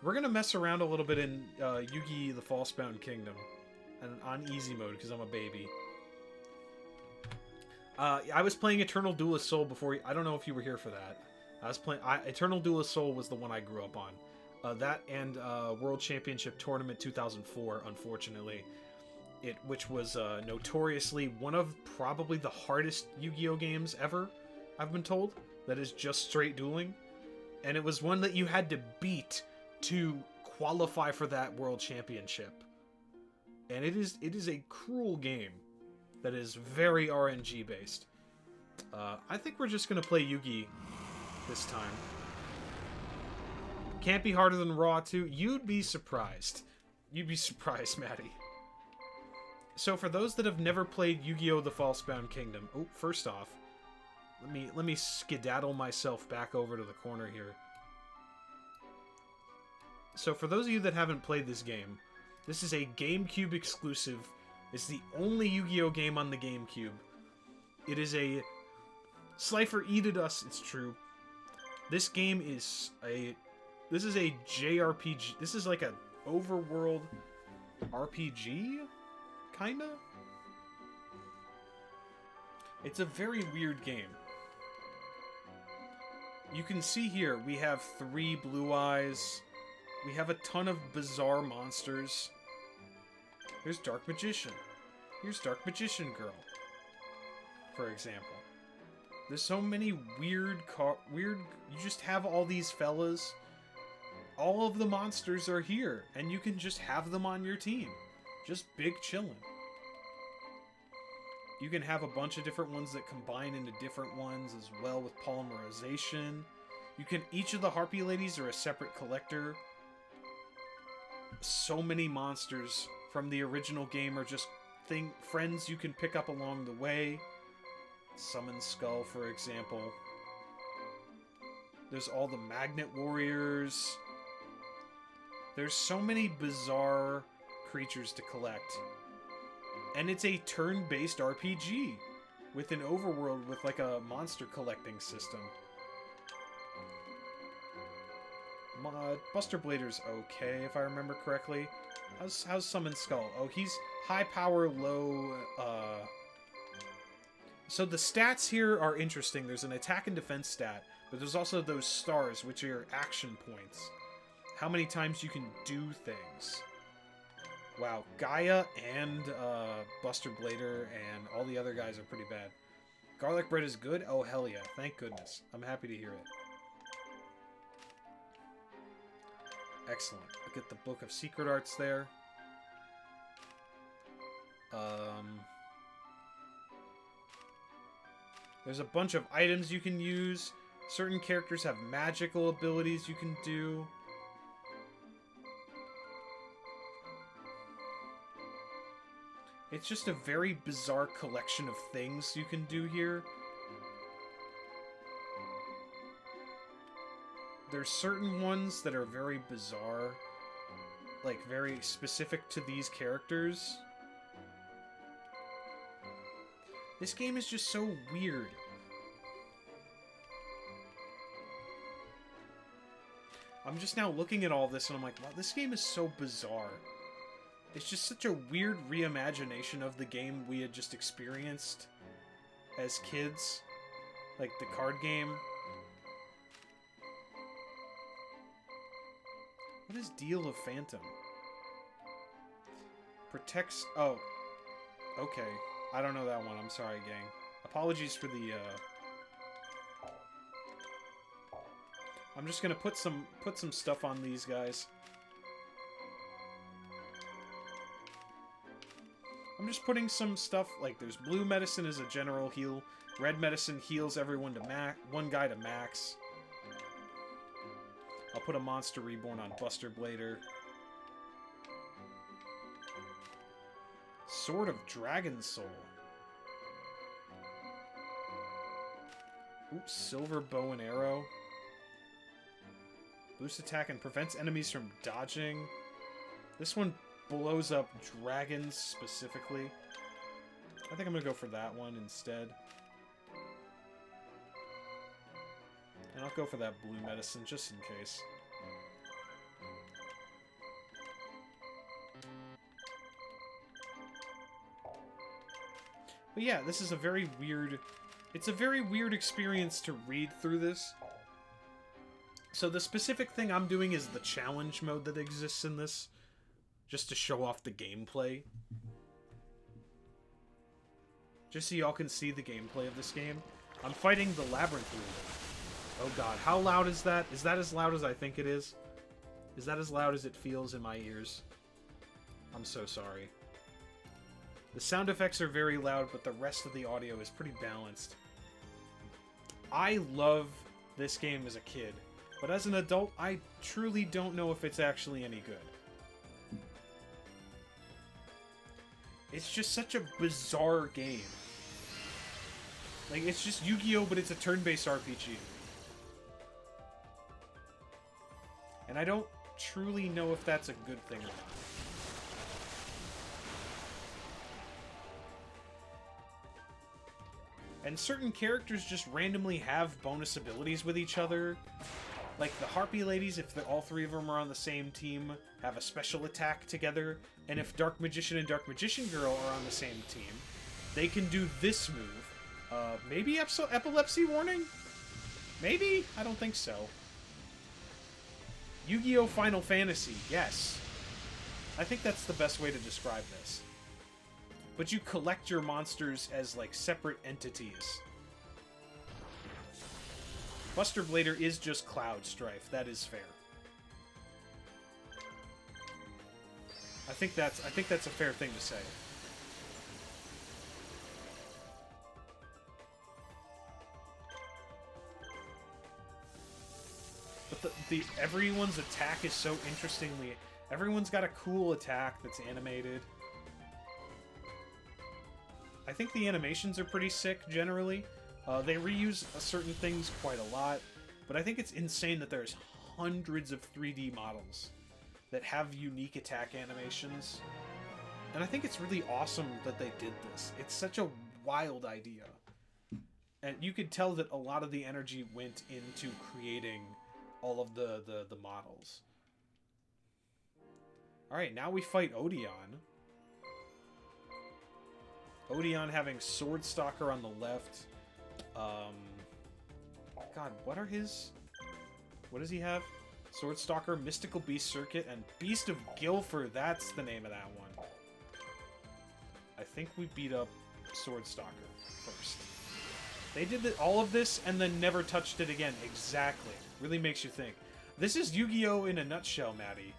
We're gonna mess around a little bit in Yu-Gi the Falsebound Kingdom. And on easy mode, because I'm a baby. I was playing Eternal Duelist Soul before... I don't know if you were here for that. I was playing... Eternal Duelist Soul was the one I grew up on. That and World Championship Tournament 2004, unfortunately. Which was notoriously one of probably the hardest Yu-Gi-Oh games ever, I've been told. That is just straight dueling. And it was one that you had to beat to qualify for that World Championship. And it is a cruel game that is very RNG based. I think we're just gonna play Yugi this time. Can't be harder than Raw 2. You'd be surprised. You'd be surprised, Maddie. So for those that have never played Yu-Gi-Oh! The Falsebound Kingdom, oh, first off, let me skedaddle myself back over to the corner here. So for those of you that haven't played this game, this is a GameCube exclusive. It's the only Yu-Gi-Oh game on the GameCube. It is a Slifer eated us, it's true. This game is a JRPG. This is like an overworld RPG, kinda. It's a very weird game. You can see here we have 3 blue eyes. We have a ton of bizarre monsters. Here's Dark Magician. Here's Dark Magician Girl, for example. There's so many weird... You just have all these fellas. All of the monsters are here, and you can just have them on your team. Just big chillin'. You can have a bunch of different ones that combine into different ones as well with polymerization. Each of the Harpy Ladies are a separate collector. So many monsters from the original game are just friends you can pick up along the way. Summon Skull, for example. There's all the Magnet Warriors. There's so many bizarre creatures to collect. And it's a turn-based RPG with an overworld with like a monster collecting system. Buster Blader's okay, if I remember correctly. How's Summon Skull? Oh, he's high power, low, So the stats here are interesting. There's an attack and defense stat, but there's also those stars, which are action points. How many times you can do things. Wow, Gaia and Buster Blader and all the other guys are pretty bad. Garlic bread is good? Oh, hell yeah. Thank goodness. I'm happy to hear it. Excellent. Look at the Book of Secret Arts there. There's a bunch of items you can use. Certain characters have magical abilities you can do. It's just a very bizarre collection of things you can do here. There's certain ones that are very bizarre, like very specific to these characters. This game is just so weird. I'm just now looking at all this and I'm like, wow, this game is so bizarre. It's just such a weird reimagination of the game we had just experienced as kids. Like the card game. What is Deal of Phantom? Protects... Oh. Okay. I don't know that one. I'm sorry, gang. Apologies for the, I'm just gonna put some stuff on these guys. I'm just putting some stuff, like there's blue medicine as a general heal. Red medicine heals everyone to one guy to max. I'll put a Monster Reborn on Buster Blader. Sword of Dragon Soul. Oops, Silver Bow and Arrow. Boost attack and prevents enemies from dodging. This one blows up dragons specifically. I think I'm gonna go for that one instead. And I'll go for that blue medicine just in case. But yeah, this is a very weird... It's a very weird experience to read through this. So the specific thing I'm doing is the challenge mode that exists in this. Just to show off the gameplay. Just so y'all can see the gameplay of this game. I'm fighting the Labyrinth Ruler. Oh god, how loud is that? Is that as loud as I think it is? Is that as loud as it feels in my ears? I'm so sorry. The sound effects are very loud, but the rest of the audio is pretty balanced. I love this game as a kid, but as an adult, I truly don't know if it's actually any good. It's just such a bizarre game. Like, it's just Yu-Gi-Oh, but it's a turn-based RPG. And I don't truly know if that's a good thing or not. And certain characters just randomly have bonus abilities with each other. Like the Harpy Ladies, if all three of them are on the same team, have a special attack together. And if Dark Magician and Dark Magician Girl are on the same team, they can do this move. Maybe Epilepsy Warning? Maybe? I don't think so. Yu-Gi-Oh! Final Fantasy, yes. I think that's the best way to describe this. But you collect your monsters as, like, separate entities. Buster Blader is just Cloud Strife. That is fair. I think that's a fair thing to say. But everyone's attack is so interestingly... Everyone's got a cool attack that's animated. I think the animations are pretty sick, generally. They reuse certain things quite a lot, but I think it's insane that there's hundreds of 3D models that have unique attack animations. And I think it's really awesome that they did this. It's such a wild idea. And you could tell that a lot of the energy went into creating all of the models. Alright, now we fight Odeon. Odeon having Sword Stalker on the left. God, what are his... What does he have? Sword Stalker, Mystical Beast Circuit, and Beast of Guilford. That's the name of that one. I think we beat up Sword Stalker first. They did all of this and then never touched it again. Exactly. Really makes you think. This is Yu-Gi-Oh! In a nutshell, Maddie.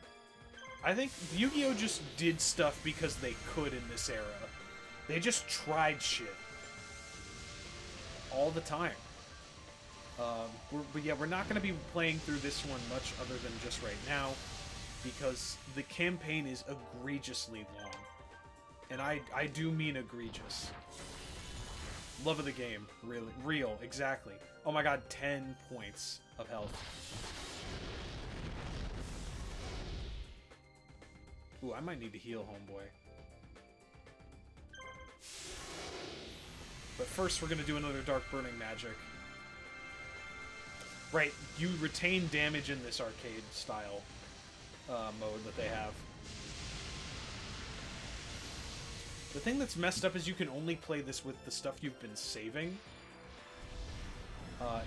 I think Yu-Gi-Oh! Just did stuff because they could in this era. They just tried shit. All the time. But yeah, we're not going to be playing through this one much other than just right now, because the campaign is egregiously long. And I do mean egregious. Love of the game. Really. Real. Exactly. Oh my god, 10 points of health. Ooh, I might need to heal, homeboy. But first, we're going to do another Dark Burning Magic. Right, you retain damage in this arcade style mode that they have. The thing that's messed up is you can only play this with the stuff you've been saving.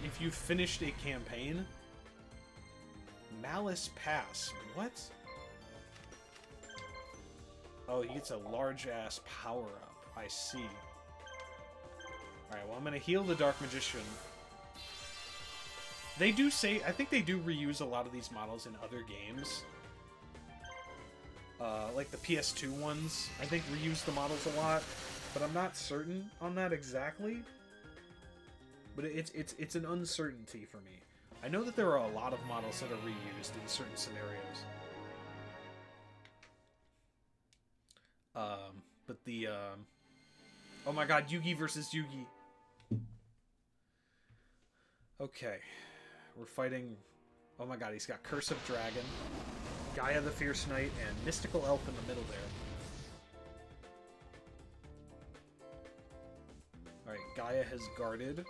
If you've finished a campaign. Malice Pass. What? Oh, he gets a large-ass power-up. I see. Alright, well, I'm going to heal the Dark Magician. They do say... I think they do reuse a lot of these models in other games. Like the PS2 ones, I think reuse the models a lot. But I'm not certain on that exactly. But it's an uncertainty for me. I know that there are a lot of models that are reused in certain scenarios. But the... Oh my god, Yugi versus Yugi. Okay. We're fighting... Oh my god, he's got Curse of Dragon, Gaia the Fierce Knight, and Mystical Elf in the middle there. Alright, Gaia has guarded.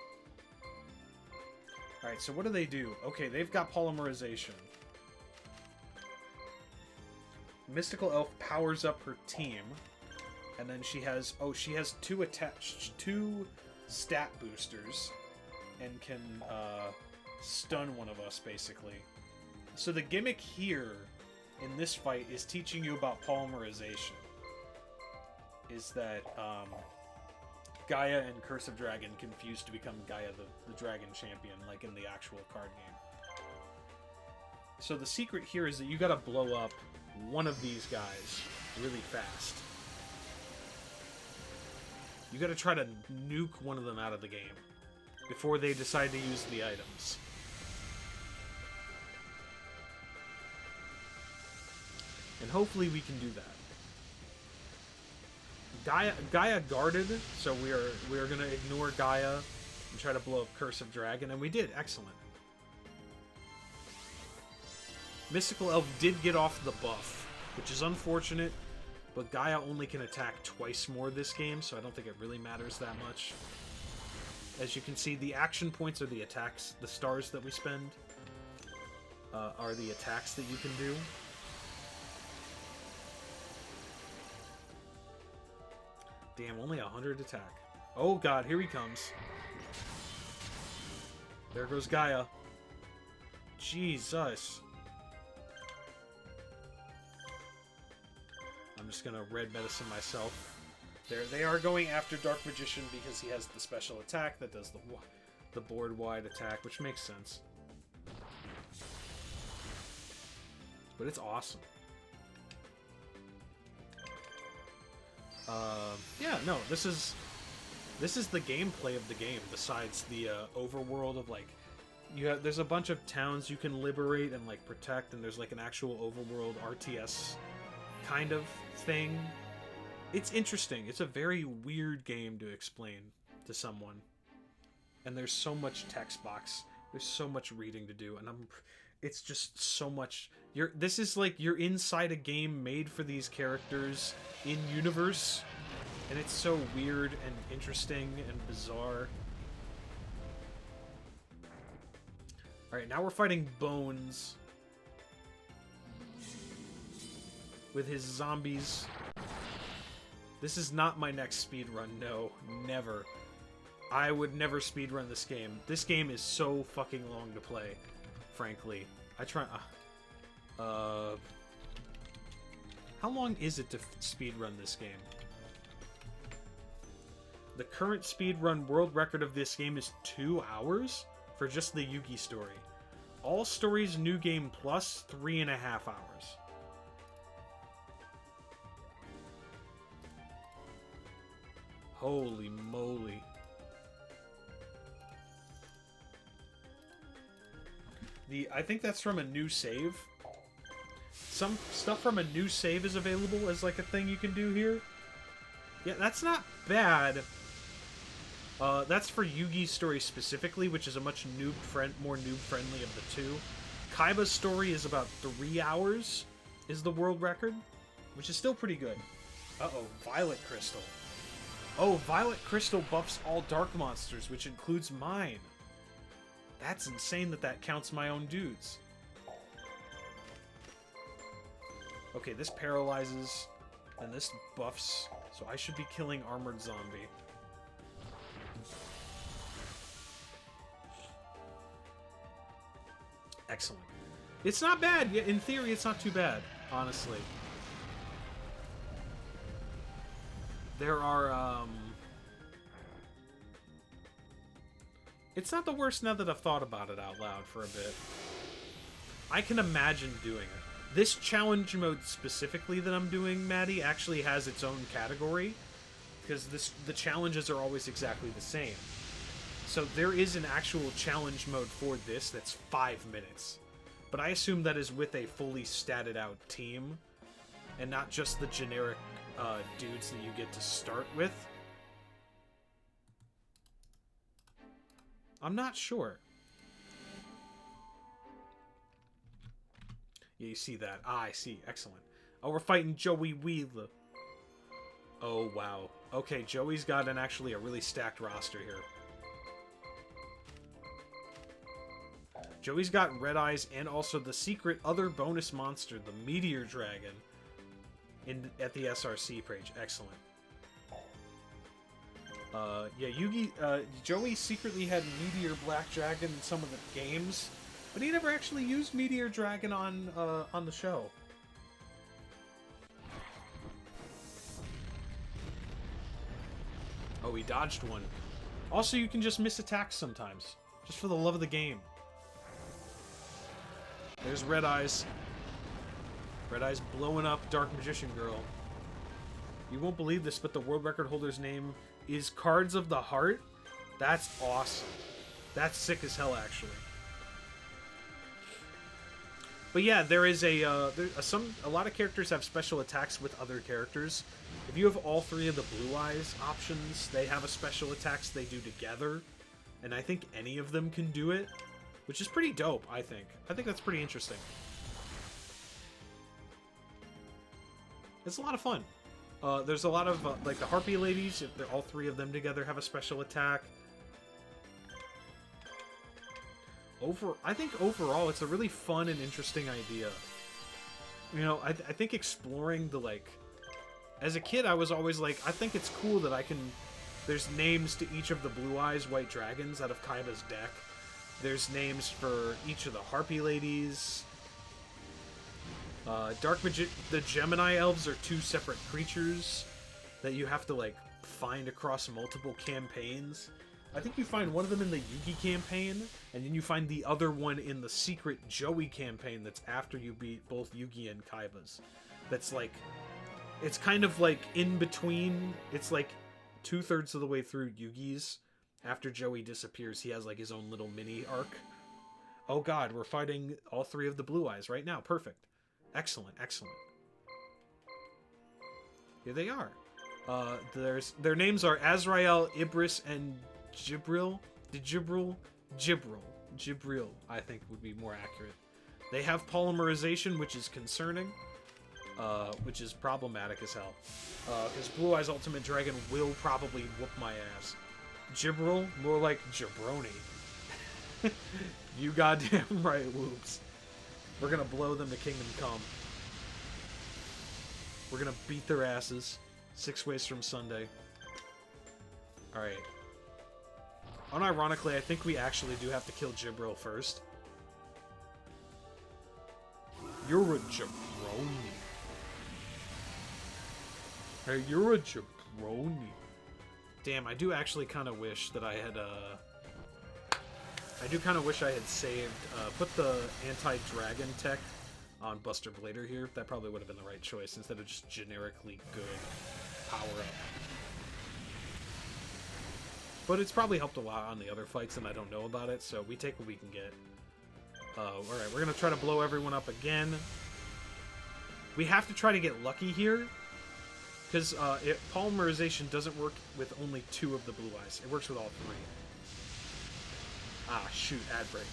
Alright, so what do they do? Okay, they've got Polymerization. Mystical Elf powers up her team. And then she has... Oh, she has two stat boosters. And can stun one of us, basically. So the gimmick here in this fight is teaching you about polymerization. Is that Gaia and Curse of Dragon confused to become Gaia the Dragon Champion, like in the actual card game. So the secret here is that you gotta blow up one of these guys really fast. You gotta try to nuke one of them out of the game before they decide to use the items. And hopefully we can do that. Gaia guarded, so we are gonna ignore Gaia and try to blow up Curse of Dragon, and we did. Excellent. Mystical Elf did get off the buff, which is unfortunate, but Gaia only can attack twice more this game, so I don't think it really matters that much. As you can see, the action points are the attacks. The stars that we spend are the attacks that you can do. Damn, only 100 attack. Oh god, here he comes. There goes Gaia. Jesus. I'm just gonna red medicine myself. There, they are going after Dark Magician because he has the special attack that does the board-wide attack, which makes sense. But it's awesome. Yeah, no, this is the gameplay of the game. Besides the overworld of like, there's a bunch of towns you can liberate and like protect, and there's like an actual overworld RTS kind of thing. It's interesting. It's a very weird game to explain to someone, and there's so much text box. There's so much reading to do, and it's just so much. This is like you're inside a game made for these characters in universe, and it's so weird and interesting and bizarre. Alright, now we're fighting Bones. With his zombies. This is not my next speedrun. No, never. I would never speedrun this game. This game is so fucking long to play, frankly. I try... how long is it to speedrun this game? The current speedrun world record of this game is 2 hours for just the Yugi story. All stories, new game plus, 3.5 hours. Holy moly. I think that's from a new save. Some stuff from a new save is available as like a thing you can do here. Yeah, that's not bad. That's for Yugi's story specifically, which is a much more noob-friendly of the two. Kaiba's story is about 3 hours, is the world record, which is still pretty good. Uh-oh, Violet Crystal. Oh, Violet Crystal buffs all dark monsters, which includes mine. That's insane that that counts my own dudes. Okay, this paralyzes, and this buffs, so I should be killing Armored Zombie. Excellent. It's not bad. Yeah, in theory, it's not too bad, honestly. There are, it's not the worst now that I've thought about it out loud for a bit. I can imagine doing it. This challenge mode specifically that I'm doing, Maddie, actually has its own category. Because the challenges are always exactly the same. So there is an actual challenge mode for this that's 5 minutes. But I assume that is with a fully statted out team. And not just the generic dudes that you get to start with. I'm not sure. Yeah, you see that. Ah, I see. Excellent. Oh, we're fighting Joey Wheeler. Oh, wow. Okay, Joey's got actually a really stacked roster here. Joey's got Red Eyes and also the secret other bonus monster, the Meteor Dragon, at the SRC page. Excellent. Yeah, Joey secretly had Meteor Black Dragon in some of the games, but he never actually used Meteor Dragon on the show. Oh, he dodged one. Also, you can just miss attacks sometimes, just for the love of the game. There's Red Eyes. Red Eyes blowing up Dark Magician Girl. You won't believe this, but the world record holder's name is Cards of the Heart. That's awesome. That's sick as hell, actually. But yeah, there is a lot of characters have special attacks with other characters. If you have all three of the Blue Eyes options, they have a special attacks they do together, and I think any of them can do it, which is pretty dope. I think that's pretty interesting. It's a lot of fun. There's a lot of like the Harpy Ladies. If they're all three of them together, have a special attack. I think overall, it's a really fun and interesting idea. You know, I think exploring the, like... As a kid, I was always like, I think it's cool that I can... There's names to each of the Blue Eyes White Dragons out of Kaiba's deck. There's names for each of the Harpy Ladies. The Gemini Elves are two separate creatures that you have to, like, find across multiple campaigns. I think you find one of them in the Yugi campaign, and then you find the other one in the secret Joey campaign that's after you beat both Yugi and Kaiba's. That's like... It's kind of like in between. It's like 2/3 of the way through Yugi's. After Joey disappears, he has like his own little mini arc. Oh god, we're fighting all three of the Blue Eyes right now. Perfect. Excellent, excellent. Here they are. Their names are Azrael, Ibris, and Jibril, I think would be more accurate. They have polymerization, which is concerning, which is problematic as hell. Because Blue Eyes Ultimate Dragon will probably whoop my ass. Jibril, more like jabroni. You goddamn right, whoops. We're gonna blow them to Kingdom Come. We're gonna beat their asses 6 ways from Sunday. Alright. Unironically, I think we actually do have to kill Gibril first. You're a jabroni. Hey, you're a jabroni. Damn, I do actually kind of wish that I had, I do kind of wish I had saved, put the anti-dragon tech on Buster Blader here. That probably would have been the right choice, instead of just generically good power-up. But it's probably helped a lot on the other fights, and I don't know about it, so we take what we can get. Alright, we're gonna try to blow everyone up again. We have to try to get lucky here, because polymerization doesn't work with only 2 of the blue eyes. It works with all 3. Ah, shoot, ad break.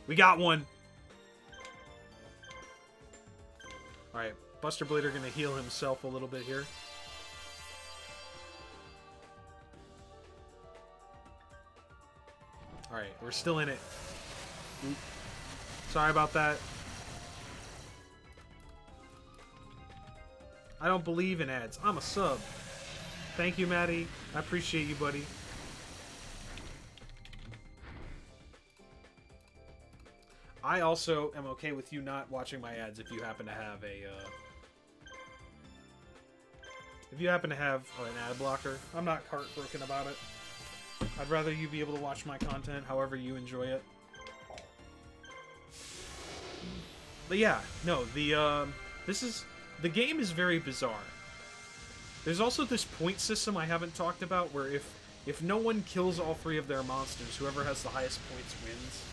We got one! Alright, Buster Blader gonna heal himself a little bit here. Alright, we're still in it. Oop. Sorry about that. I don't believe in ads. I'm a sub. Thank you, Maddie. I appreciate you, buddy. I also am okay with you not watching my ads if you happen to have a, if you happen to have an ad blocker. I'm not heartbroken about it. I'd rather you be able to watch my content however you enjoy it. But yeah, no, the game is very bizarre. There's also this point system I haven't talked about, where if no one kills all 3 of their monsters, whoever has the highest points wins.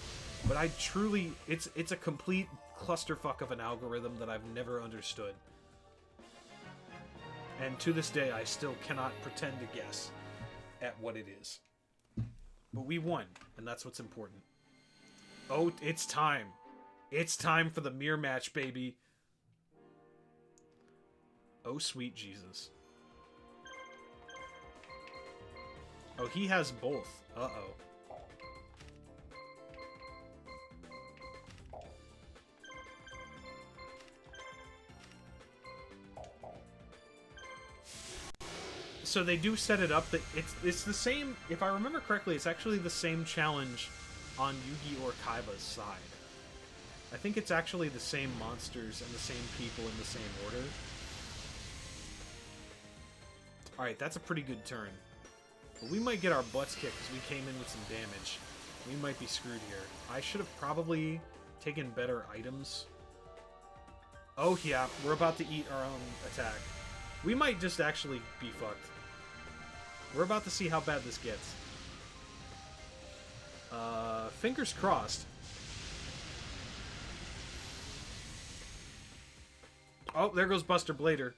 But I truly, it's a complete clusterfuck of an algorithm that I've never understood. And to this day, I still cannot pretend to guess at what it is. But we won, and that's what's important. Oh, it's time. It's time for the mirror match, baby. Oh, sweet Jesus. Oh, he has both. Uh-oh. So they do set it up that it's the same, if I remember correctly, it's actually the same challenge on Yu-Gi-Oh! Or Kaiba's side. I think it's actually the same monsters and the same people in the same order. Alright, that's a pretty good turn. But we might get our butts kicked because we came in with some damage. We might be screwed here. I should have probably taken better items. Oh yeah, we're about to eat our own attack. We might just actually be fucked. We're about to see how bad this gets. Fingers crossed. Oh, there goes Buster Blader.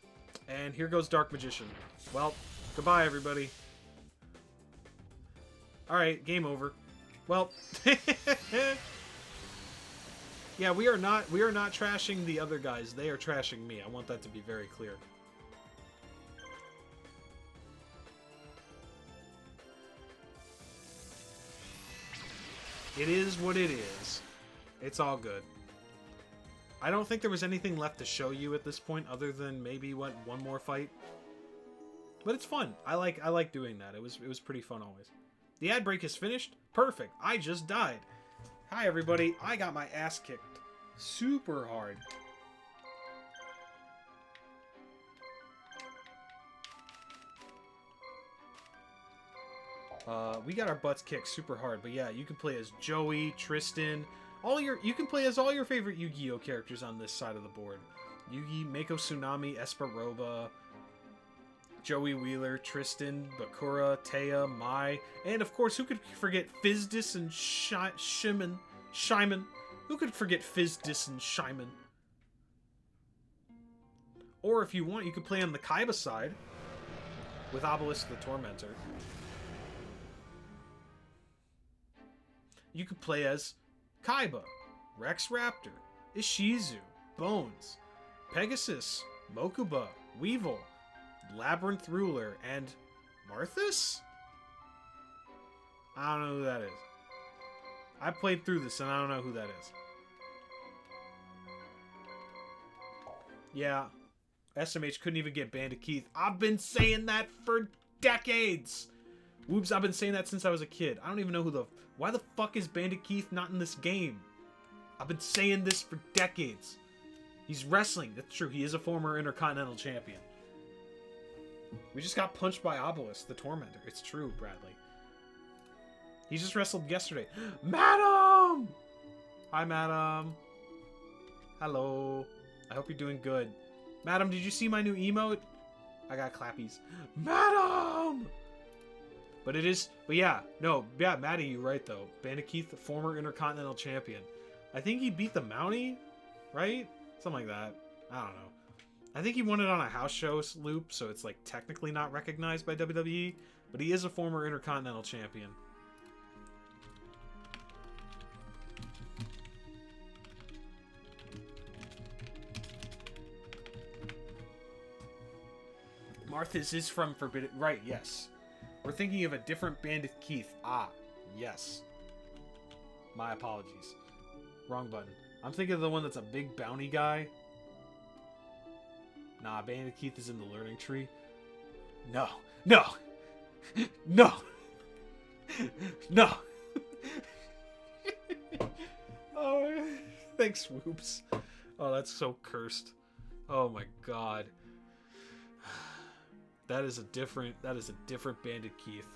And here goes Dark Magician. Well, goodbye, everybody. Alright, game over. Well, yeah, we are not trashing the other guys. They are trashing me. I want that to be very clear. It is what it is. It's all good. I don't think there was anything left to show you at this point other than maybe one more fight. But it's fun. I like doing that. It was pretty fun always. The ad break is finished. Perfect. I just died. Hi everybody. I got my ass kicked super hard. We got our butts kicked super hard, but yeah, you can play as Joey, Tristan, you can play as all your favorite Yu-Gi-Oh characters on this side of the board. Yugi, Mako Tsunami, Esperoba, Joey Wheeler, Tristan, Bakura, Taya, Mai, and of course, who could forget Fizdis and Shyman? Who could forget Fizdis and Shyman? Or if you want, you could play on the Kaiba side with Obelisk the Tormentor. You could play as Kaiba, Rex Raptor, Ishizu, Bones, Pegasus, Mokuba, Weevil, Labyrinth Ruler, and Marthas? I don't know who that is. I played through this and I don't know who that is. Yeah. SMH couldn't even get Bandit Keith. I've been saying that for decades. Whoops, I've been saying that since I was a kid. I don't even know who the... Why the fuck is Bandit Keith not in this game? I've been saying this for decades. He's wrestling. That's true. He is a former Intercontinental Champion. We just got punched by Obelisk, the Tormentor. It's true, Bradley. He just wrestled yesterday. Madam! Hi, Madam. Hello. I hope you're doing good. Madam, did you see my new emote? I got clappies. Madam! But yeah, Maddie, you're right, though. Bandit Keith, the former Intercontinental Champion. I think he beat the Mountie, right? Something like that. I don't know. I think he won it on a house show loop, so it's, like, technically not recognized by WWE. But he is a former Intercontinental Champion. Martha's is from Forbidden... Right, yes. We're thinking of a different Bandit Keith. Ah, yes. My apologies. Wrong button. I'm thinking of the one that's a big bounty guy. Nah, Bandit Keith is in the learning tree. No. No! No! No! Oh, thanks, Whoops. Oh, that's so cursed. Oh my god. That is a different Bandit Keith.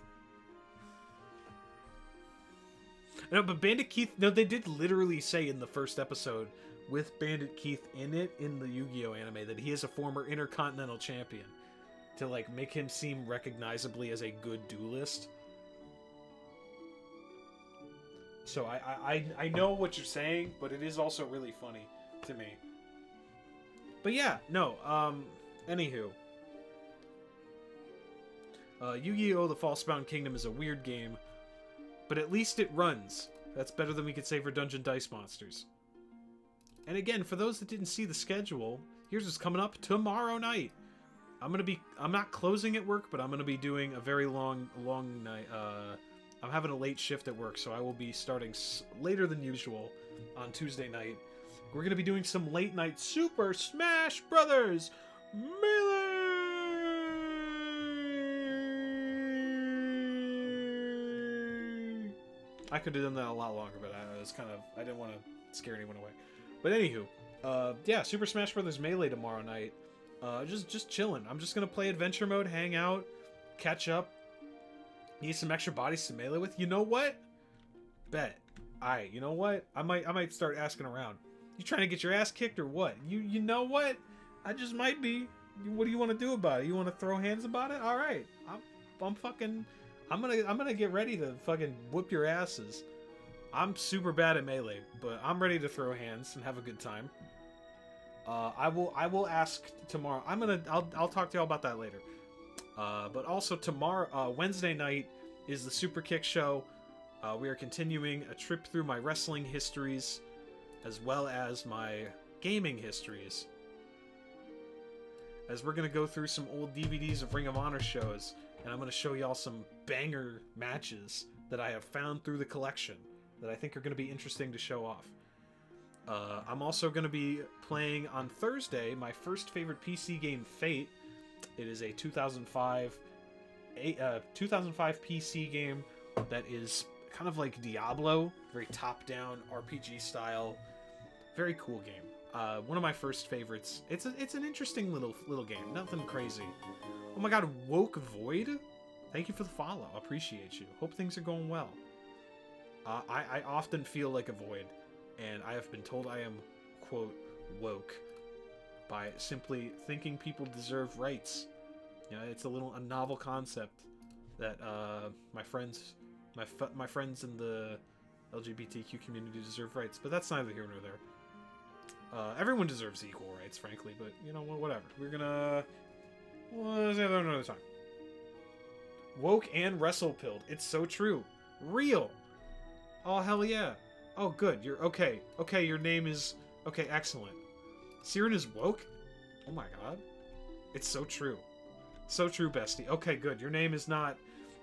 No, but Bandit Keith, no, they did literally say in the first episode with Bandit Keith in it, in the Yu-Gi-Oh anime, that he is a former Intercontinental Champion. To, like, make him seem recognizably as a good duelist. So I know what you're saying, but it is also really funny to me. But yeah, no, anywho. Yu-Gi-Oh! The False-Bound Kingdom is a weird game, but at least it runs. That's better than we could say for Dungeon Dice Monsters. And again, for those that didn't see the schedule, here's what's coming up tomorrow night. I'm not closing at work, but I'm gonna be doing a very long night. I'm having a late shift at work, so I will be starting later than usual on Tuesday night. We're gonna be doing some late night Super Smash Brothers Melee. I could have done that a lot longer, but I didn't want to scare anyone away. But anywho, yeah, Super Smash Brothers Melee tomorrow night. Just chilling. I'm just gonna play adventure mode, hang out, catch up. Need some extra bodies to melee with. You know what? Bet. Alright, you know what? I might start asking around. You trying to get your ass kicked or what? You know what? I just might be. What do you want to do about it? You want to throw hands about it? All right. I'm gonna get ready to fucking whoop your asses. I'm super bad at melee, but I'm ready to throw hands and have a good time. I will ask tomorrow. I'll talk to y'all about that later. But also tomorrow, Wednesday night is the Super Kick show. We are continuing a trip through my wrestling histories, as well as my gaming histories. As we're gonna go through some old DVDs of Ring of Honor shows, and I'm gonna show y'all some banger matches that I have found through the collection that I think are gonna be interesting to show off. I'm also going to be playing on Thursday my first favorite PC game, Fate. It is a 2005 PC game that is kind of like Diablo, very top-down RPG style. Very cool game. One of my first favorites. It's an interesting little game. Nothing crazy. Oh my god, Woke Void? Thank you for the follow. Appreciate you. Hope things are going well. I often feel like a void. And I have been told I am, quote, woke by simply thinking people deserve rights. You know, it's a novel concept that my friends in the LGBTQ community deserve rights. But that's neither here nor there. Everyone deserves equal rights, frankly. But, you know, whatever. We're gonna... We'll say that another time. Woke and wrestle-pilled. It's so true. Real. Oh, hell yeah. Oh, good. You're okay. Okay, your name is... Okay, excellent. Siren is woke? Oh my god. It's so true. So true, bestie. Okay, good. Your name is not...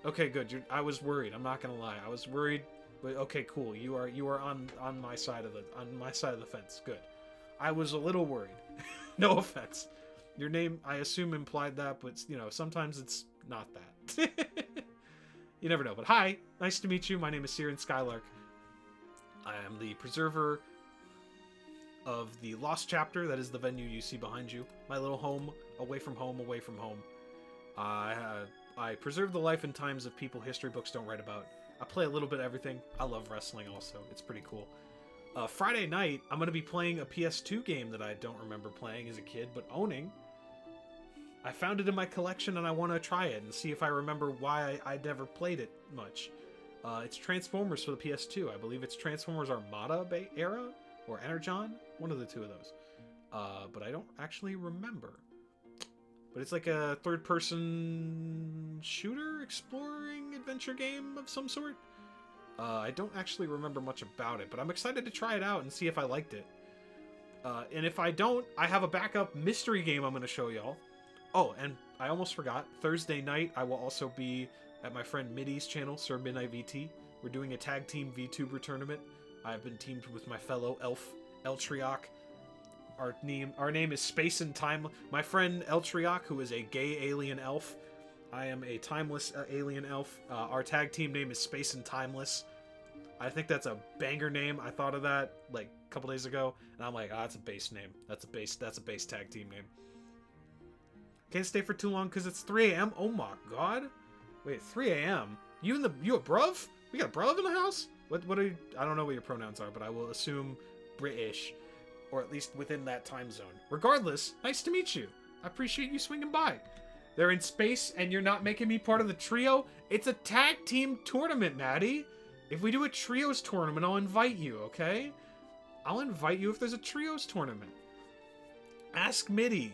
Okay, good. I was worried. I'm not gonna lie. I was worried But okay, cool. You are on my side of the fence. Good. I was a little worried. No offense. Your name, I assume, implied that, but you know, sometimes it's not that. You never know. But hi, nice to meet you. My name is Siren Skylark. I am the preserver of the Lost Chapter. That is the venue you see behind you. My little home, away from home, away from home. I preserve the life and times of people history books don't write about. I play a little bit of everything. I love wrestling also. It's pretty cool. Friday night, I'm going to be playing a PS2 game that I don't remember playing as a kid, but owning. I found it in my collection and I want to try it and see if I remember why I never played it much. It's Transformers for the PS2. I believe it's Transformers Armada era or Energon. One of the two of those. But I don't actually remember. But it's like a third-person shooter, exploring adventure game of some sort. I don't actually remember much about it, but I'm excited to try it out and see if I liked it. And if I don't, I have a backup mystery game I'm going to show y'all. Oh, and I almost forgot. Thursday night, I will also be at my friend Middy's channel, Sir Midnight VT. We're doing a tag team VTuber tournament. I've been teamed with my fellow elf, Eltriok. Our name is Space and Time. My friend Eltriok, who is a gay alien elf. I am a timeless alien elf. Our tag team name is Space and Timeless. I think that's a banger name. I thought of that like a couple days ago, and I'm like, that's a base name. That's a base tag team name. Can't stay for too long because it's 3 a.m. Oh my god. Wait, 3 a.m. You a bruv? We got a bruv in the house? What are you? I don't know what your pronouns are, but I will assume British. Or at least within that time zone. Regardless, nice to meet you. I appreciate you swinging by. They're in space and you're not making me part of the trio? It's a tag team tournament, Maddie. If we do a trios tournament, I'll invite you, okay? I'll invite you if there's a trios tournament. Ask Middy.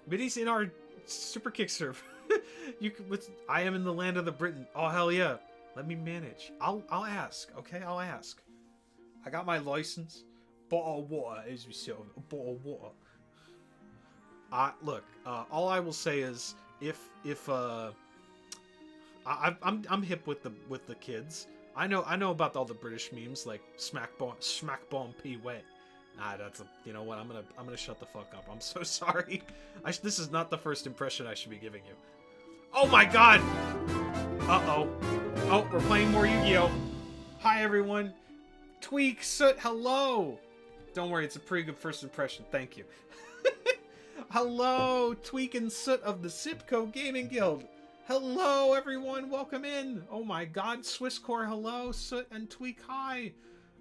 Middy's in our Super Kick server. I am in the land of the Britain. Oh, hell yeah. Let me manage. I'll ask, okay? I'll ask. I got my license. Bottle of water, as we say, a bottle of water. Look, all I will say is I'm hip with the kids. I know about all the British memes like smack bomb p wet. That's you know what? I'm gonna shut the fuck up. I'm so sorry. This is not the first impression I should be giving you. Oh my god! Uh-oh. Oh, we're playing more Yu-Gi-Oh! Hi everyone. Tweak, Soot, hello! Don't worry, it's a pretty good first impression. Thank you. Hello, Tweak and Soot of the Sipco Gaming Guild. Hello, everyone. Welcome in. Oh my god, Swisscore, hello. Soot and Tweak, hi.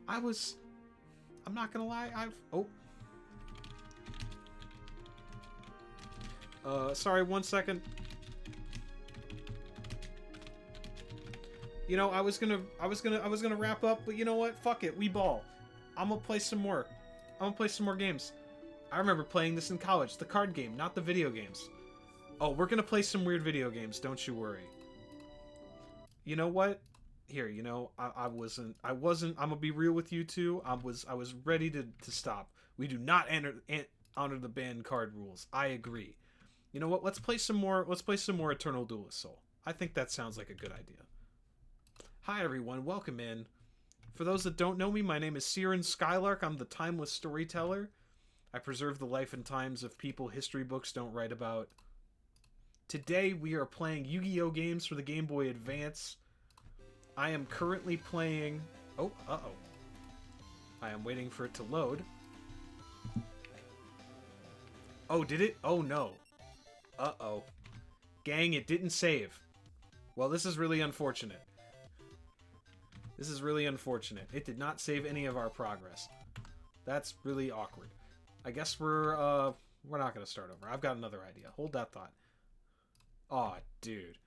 I'm not gonna lie, sorry, 1 second. You know, I was gonna wrap up, but you know what? Fuck it, we ball. I'm gonna play some more. Games. I remember playing this in college, the card game, not the video games. Oh, we're gonna play some weird video games, don't you worry. You know what? Here, you know, I wasn't, I'm gonna be real with you two. I was ready to stop. We do not honor the ban card rules. I agree. You know what? Let's play some more Eternal Duelist Soul. I think that sounds like a good idea. Hi everyone, welcome in. For those that don't know me, my name is Siren Skylark. I'm the timeless storyteller. I preserve the life and times of people history books don't write about. Today we are playing Yu-Gi-Oh games for the Game Boy Advance. I am currently playing... Oh, uh-oh. I am waiting for it to load. Oh, did it? Oh, no. Uh-oh. Gang, it didn't save. Well, this is really unfortunate. This is really unfortunate. It did not save any of our progress. That's really awkward. I guess we're not going to start over. I've got another idea. Hold that thought. Aw, dude.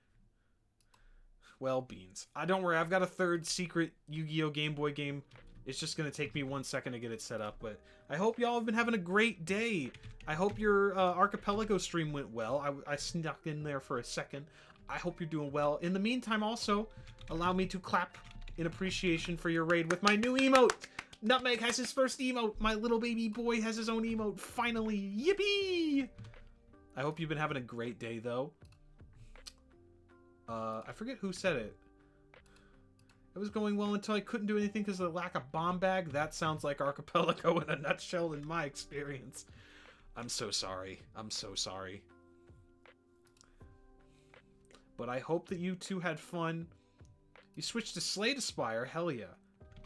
Well, beans. Don't worry, I've got a third secret Yu-Gi-Oh! Game Boy game. It's just going to take me 1 second to get it set up, but I hope y'all have been having a great day. I hope your Archipelago stream went well. I snuck in there for a second. I hope you're doing well. In the meantime, also, allow me to clap in appreciation for your raid with my new emote. Nutmeg has his first emote. My little baby boy has his own emote. Finally. Yippee! I hope you've been having a great day, though. I forget who said it. It was going well until I couldn't do anything because of the lack of bomb bag. That sounds like Archipelago in a nutshell in my experience. I'm so sorry. I'm so sorry. But I hope that you two had fun. You switched to Slay to Spire? Hell yeah.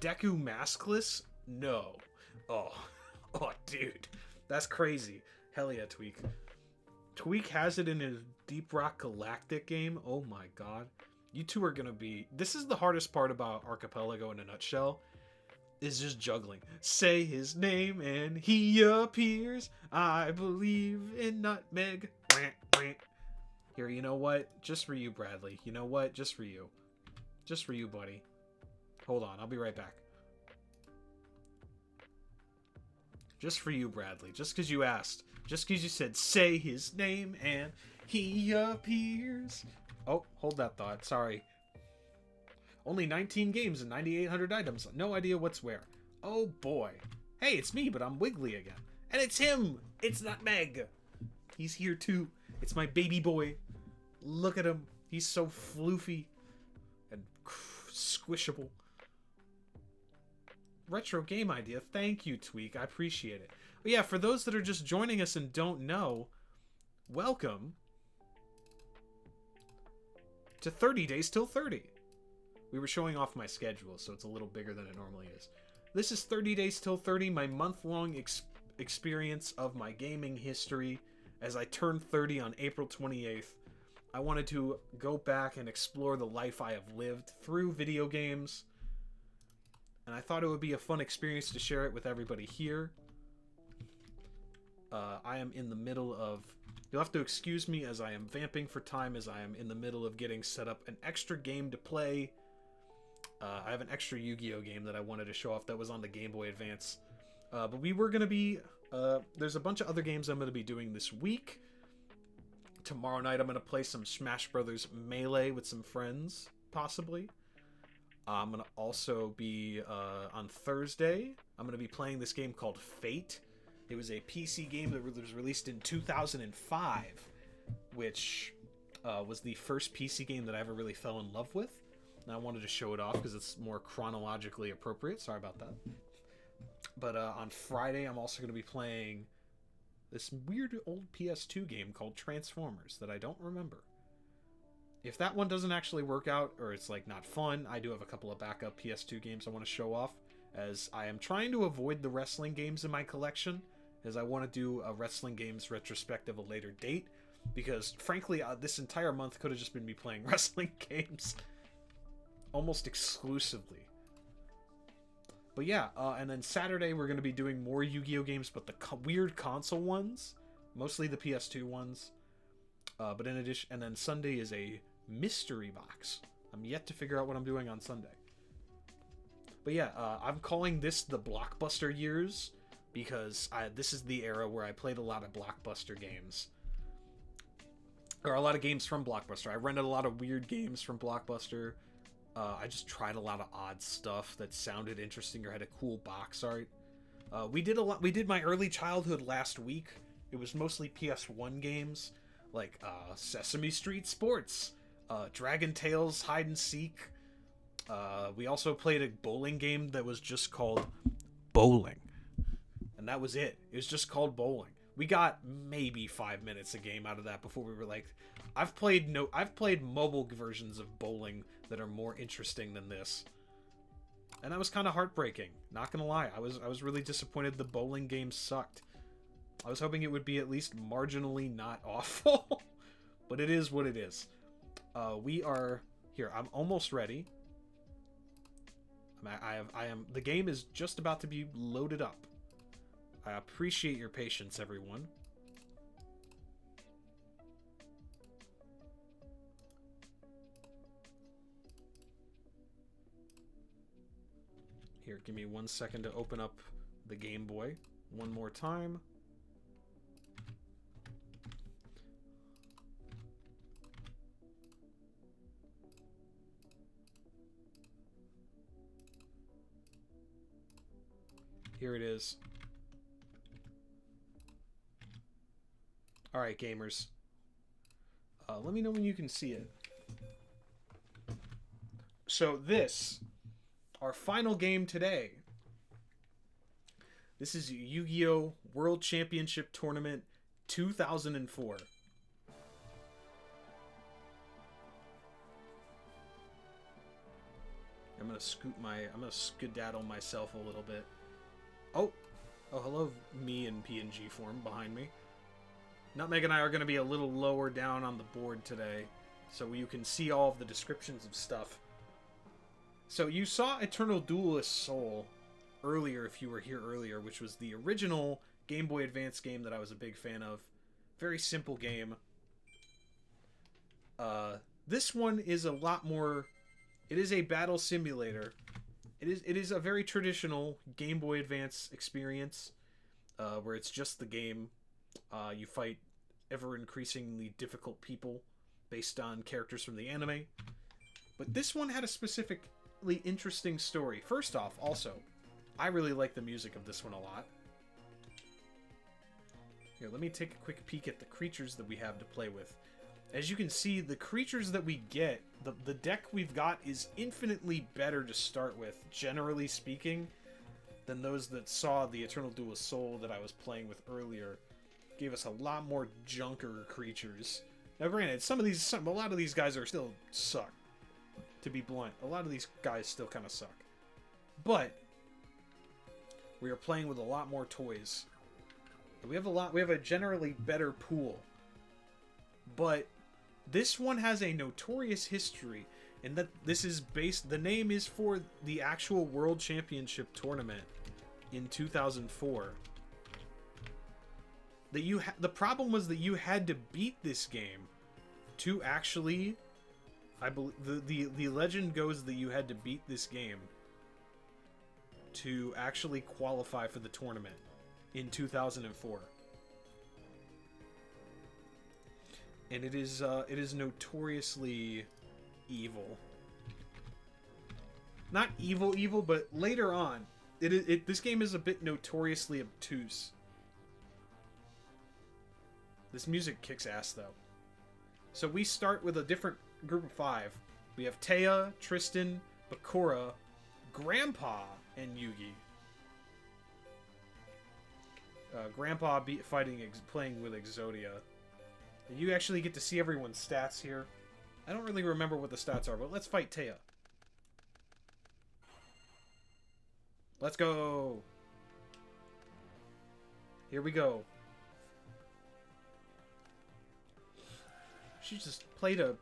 Deku Maskless? No. Oh. Oh, dude. That's crazy. Hell yeah, Tweak. Tweak has it in his Deep Rock Galactic game. Oh my god. You two are gonna be... This is the hardest part about Archipelago in a nutshell. Is just juggling. Say his name and he appears. I believe in Nutmeg. Here, you know what? Just for you, Bradley. You know what? Just for you. Just for you, buddy. Hold on. I'll be right back. Just for you, Bradley. Just because you asked. Just because you said, say his name and he appears. Oh, hold that thought. Sorry. Only 19 games and 9,800 items. No idea what's where. Oh, boy. Hey, it's me, but I'm Wiggly again. And it's him. It's Nutmeg. He's here, too. It's my baby boy. Look at him. He's so floofy and squishable. Retro game idea. Thank you, Tweak. I appreciate it. But yeah, for those that are just joining us and don't know, welcome to 30 Days Till 30. We were showing off my schedule, so it's a little bigger than it normally is. This is 30 Days Till 30, my month-long experience of my gaming history. As I turned 30 on April 28th, I wanted to go back and explore the life I have lived through video games. And I thought it would be a fun experience to share it with everybody here. I am in the middle of... You'll have to excuse me as I am vamping for time, as I am in the middle of getting set up an extra game to play. I have an extra Yu-Gi-Oh game that I wanted to show off that was on the Game Boy Advance. But we were going to be... there's a bunch of other games I'm going to be doing this week. Tomorrow night I'm going to play some Smash Brothers Melee with some friends, possibly. I'm going to also be, on Thursday, I'm going to be playing this game called Fate. It was a PC game that was released in 2005, which was the first PC game that I ever really fell in love with. And I wanted to show it off because it's more chronologically appropriate. Sorry about that. But on Friday, I'm also going to be playing this weird old PS2 game called Transformers that I don't remember. If that one doesn't actually work out, or it's like not fun, I do have a couple of backup PS2 games I want to show off, as I am trying to avoid the wrestling games in my collection, as I want to do a wrestling games retrospective at a later date, because frankly, this entire month could have just been me playing wrestling games almost exclusively. But yeah, and then Saturday we're going to be doing more Yu-Gi-Oh games, but the weird console ones, mostly the PS2 ones. But in addition, and then Sunday is a mystery box. I'm yet to figure out what I'm doing on Sunday. But yeah, I'm calling this the Blockbuster years because this is the era where I played a lot of Blockbuster games. Or a lot of games from Blockbuster. I rented a lot of weird games from Blockbuster. I just tried a lot of odd stuff that sounded interesting or had a cool box art. We did my early childhood last week. It was mostly PS1 games, like Sesame Street Sports, Dragon Tales Hide and Seek. We also played a bowling game that was just called Bowling. And that was it. It was just called Bowling. We got maybe 5 minutes a game out of that before we were like, I've played mobile versions of Bowling that are more interesting than this. And that was kind of heartbreaking. Not gonna lie, I was really disappointed the bowling game sucked. I was hoping it would be at least marginally not awful, but it is what it is. We are here. I'm almost ready. The game is just about to be loaded up. I appreciate your patience, everyone. Here, give me 1 second to open up the Game Boy one more time. Here it is. Alright, gamers. Let me know when you can see it. So this our final game today. This is Yu-Gi-Oh! World Championship Tournament 2004. I'm gonna skedaddle myself a little bit. Oh, hello, me in PNG form behind me. Nutmeg and I are gonna be a little lower down on the board today, so you can see all of the descriptions of stuff. So you saw Eternal Duelist Soul earlier, if you were here earlier, which was the original Game Boy Advance game that I was a big fan of. Very simple game. This one is a lot more... It is a battle simulator. It is a very traditional Game Boy Advance experience, where it's just the game. You fight ever-increasingly difficult people based on characters from the anime. But this one had a specifically interesting story. First off, also, I really like the music of this one a lot. Here, let me take a quick peek at the creatures that we have to play with. As you can see, the creatures that we get, the deck we've got is infinitely better to start with, generally speaking, than those that saw the Eternal Duelist Soul that I was playing with earlier. Gave us a lot more junker creatures. Now granted, a lot of these guys are still suck. To be blunt, a lot of these guys still kind of suck. But we are playing with a lot more toys. We have a generally better pool. But this one has a notorious history, and that this is based... The name is for the actual World Championship Tournament in 2004. The problem was that you had to beat this game to actually... I believe the legend goes that you had to beat this game to actually qualify for the tournament in 2004. And it is notoriously evil. Not evil, but later on, this game is a bit notoriously obtuse. This music kicks ass, though. So we start with a different group of 5. We have Taya, Tristan, Bakura, Grandpa, and Yugi. Grandpa playing with Exodia. You actually get to see everyone's stats here. I don't really remember what the stats are, but let's fight Taya. Let's go! Here we go. She just played a...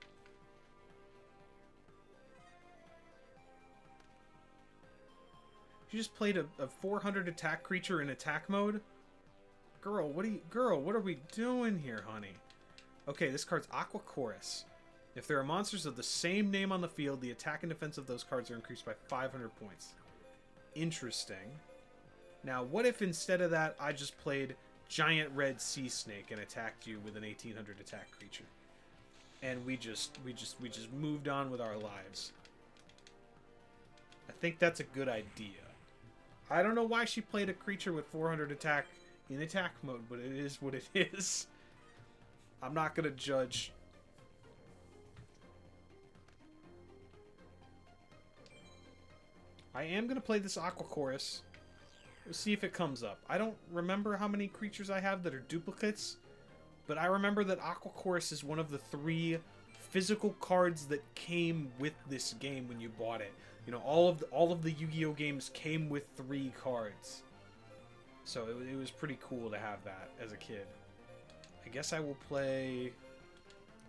She just played a 400 attack creature in attack mode? Girl, what are we doing here, honey? Okay, this card's Aqua Chorus. If there are monsters of the same name on the field, the attack and defense of those cards are increased by 500 points. Interesting. Now, what if instead of that, I just played Giant Red Sea Snake and attacked you with an 1800 attack creature? And we just moved on with our lives. I think that's a good idea. I don't know why she played a creature with 400 attack in attack mode, but it is what it is. I'm not gonna judge. I am gonna play this Aqua Chorus. We'll see if it comes up. I don't remember how many creatures I have that are duplicates, but I remember that Aqua Chorus is one of the 3 physical cards that came with this game when you bought it. You know, all of the Yu-Gi-Oh games came with 3 cards. So it was pretty cool to have that as a kid. I guess I will play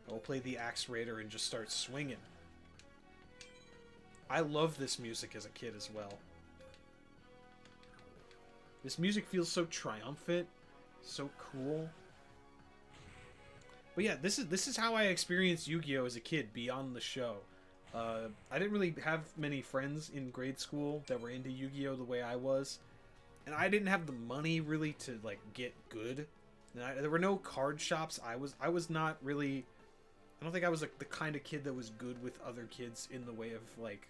the Axe Raider and just start swinging. I love this music as a kid as well. This music feels so triumphant, so cool. But yeah, this is how I experienced Yu-Gi-Oh as a kid beyond the show. I didn't really have many friends in grade school that were into Yu-Gi-Oh the way I was, and I didn't have the money really to like get good. There were no card shops. I was not really... I don't think I was like the kind of kid that was good with other kids in the way of like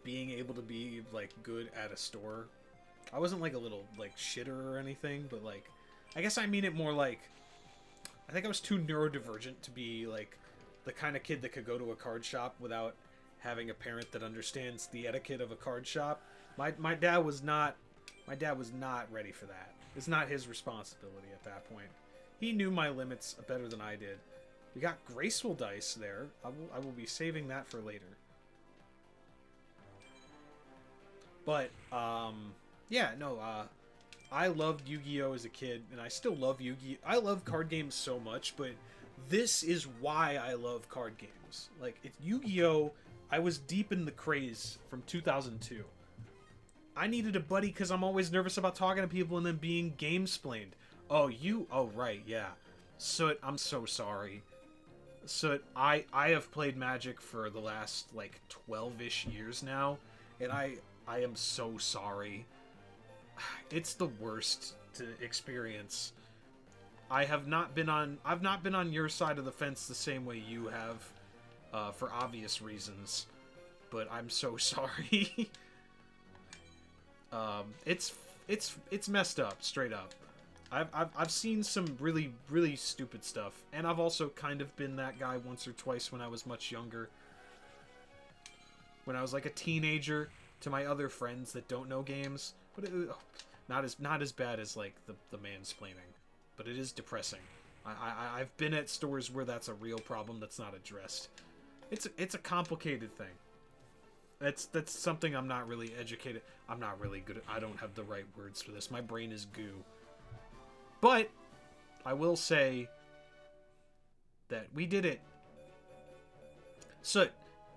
being able to be like good at a store. I wasn't like a little like shitter or anything, but like I guess I mean it more like I think I was too neurodivergent to be like the kind of kid that could go to a card shop without having a parent that understands the etiquette of a card shop. My dad was not ready for that. It's not his responsibility at that point. He knew my limits better than I did. We got graceful dice there. I will be saving that for later. But yeah, no, I loved Yu-Gi-Oh as a kid, and I still love Yu-Gi-Oh. I love card games so much, but this is why I love card games. Like, it's Yu-Gi-Oh! I was deep in the craze from 2002. I needed a buddy because I'm always nervous about talking to people and then being game-splained. Oh, right, yeah. Soot, I'm so sorry. Soot, I have played Magic for the last, like, 12-ish years now, and I am so sorry. It's the worst to experience. I've not been on your side of the fence the same way you have, for obvious reasons, but I'm so sorry. It's messed up, straight up. I've seen some really stupid stuff, and I've also kind of been that guy once or twice when I was much younger. When I was like a teenager, to my other friends that don't know games, but not as bad as like the mansplaining, but it is depressing. I've been at stores where that's a real problem that's not addressed. It's a complicated thing. That's something I'm not really educated. I'm not really good at. I don't have the right words for this. My brain is goo. But I will say that we did it. So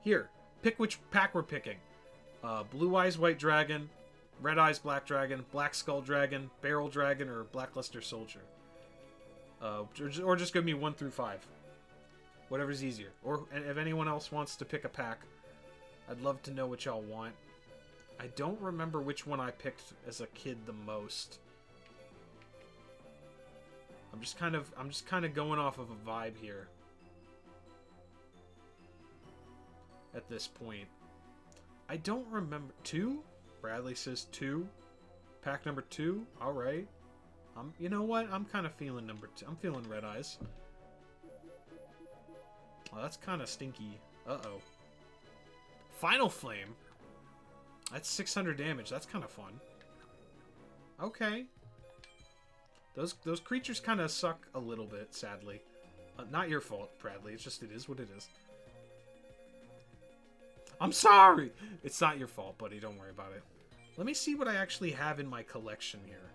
here, pick which pack we're picking. Blue Eyes White Dragon, Red Eyes Black Dragon, Black Skull Dragon, Barrel Dragon, or Blackluster Soldier. Or just give me 1 through 5. Whatever's easier. Or if anyone else wants to pick a pack, I'd love to know what y'all want. I don't remember which one I picked as a kid the most. I'm just kind of going off of a vibe here. At this point. I don't remember. 2? Bradley says 2. Pack number 2. Alright. You know what? I'm kind of feeling number 2. I'm feeling Red Eyes. Oh, that's kind of stinky. Uh-oh. Final Flame? That's 600 damage. That's kind of fun. Okay. Those creatures kind of suck a little bit, sadly. Not your fault, Bradley. It's just, it is what it is. I'm sorry! It's not your fault, buddy. Don't worry about it. Let me see what I actually have in my collection here.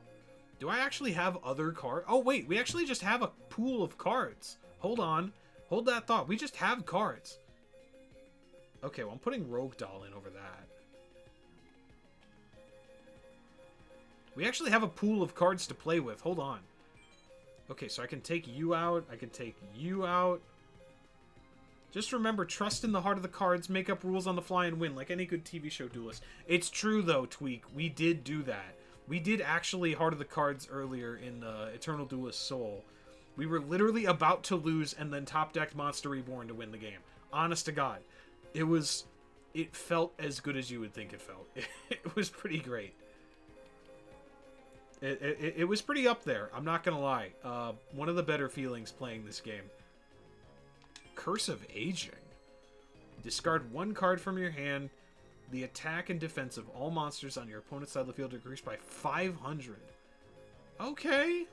Do I actually have other cards? Oh, wait. We actually just have a pool of cards. Hold on. Hold that thought. We just have cards. Okay, well, I'm putting Rogue Doll in over that. We actually have a pool of cards to play with. Hold on. Okay, so I can take you out. I can take you out. Just remember, trust in the heart of the cards, make up rules on the fly, and win, like any good TV show duelist. It's true, though, Tweak. We did do that. We did actually Heart of the Cards earlier in Eternal Duelist Soul. We were literally about to lose and then top-decked Monster Reborn to win the game. Honest to God. It felt as good as you would think it felt. It was pretty great. It was pretty up there, I'm not gonna lie. One of the better feelings playing this game. Curse of Aging. Discard 1 card from your hand. The attack and defense of all monsters on your opponent's side of the field increased by 500. Okay.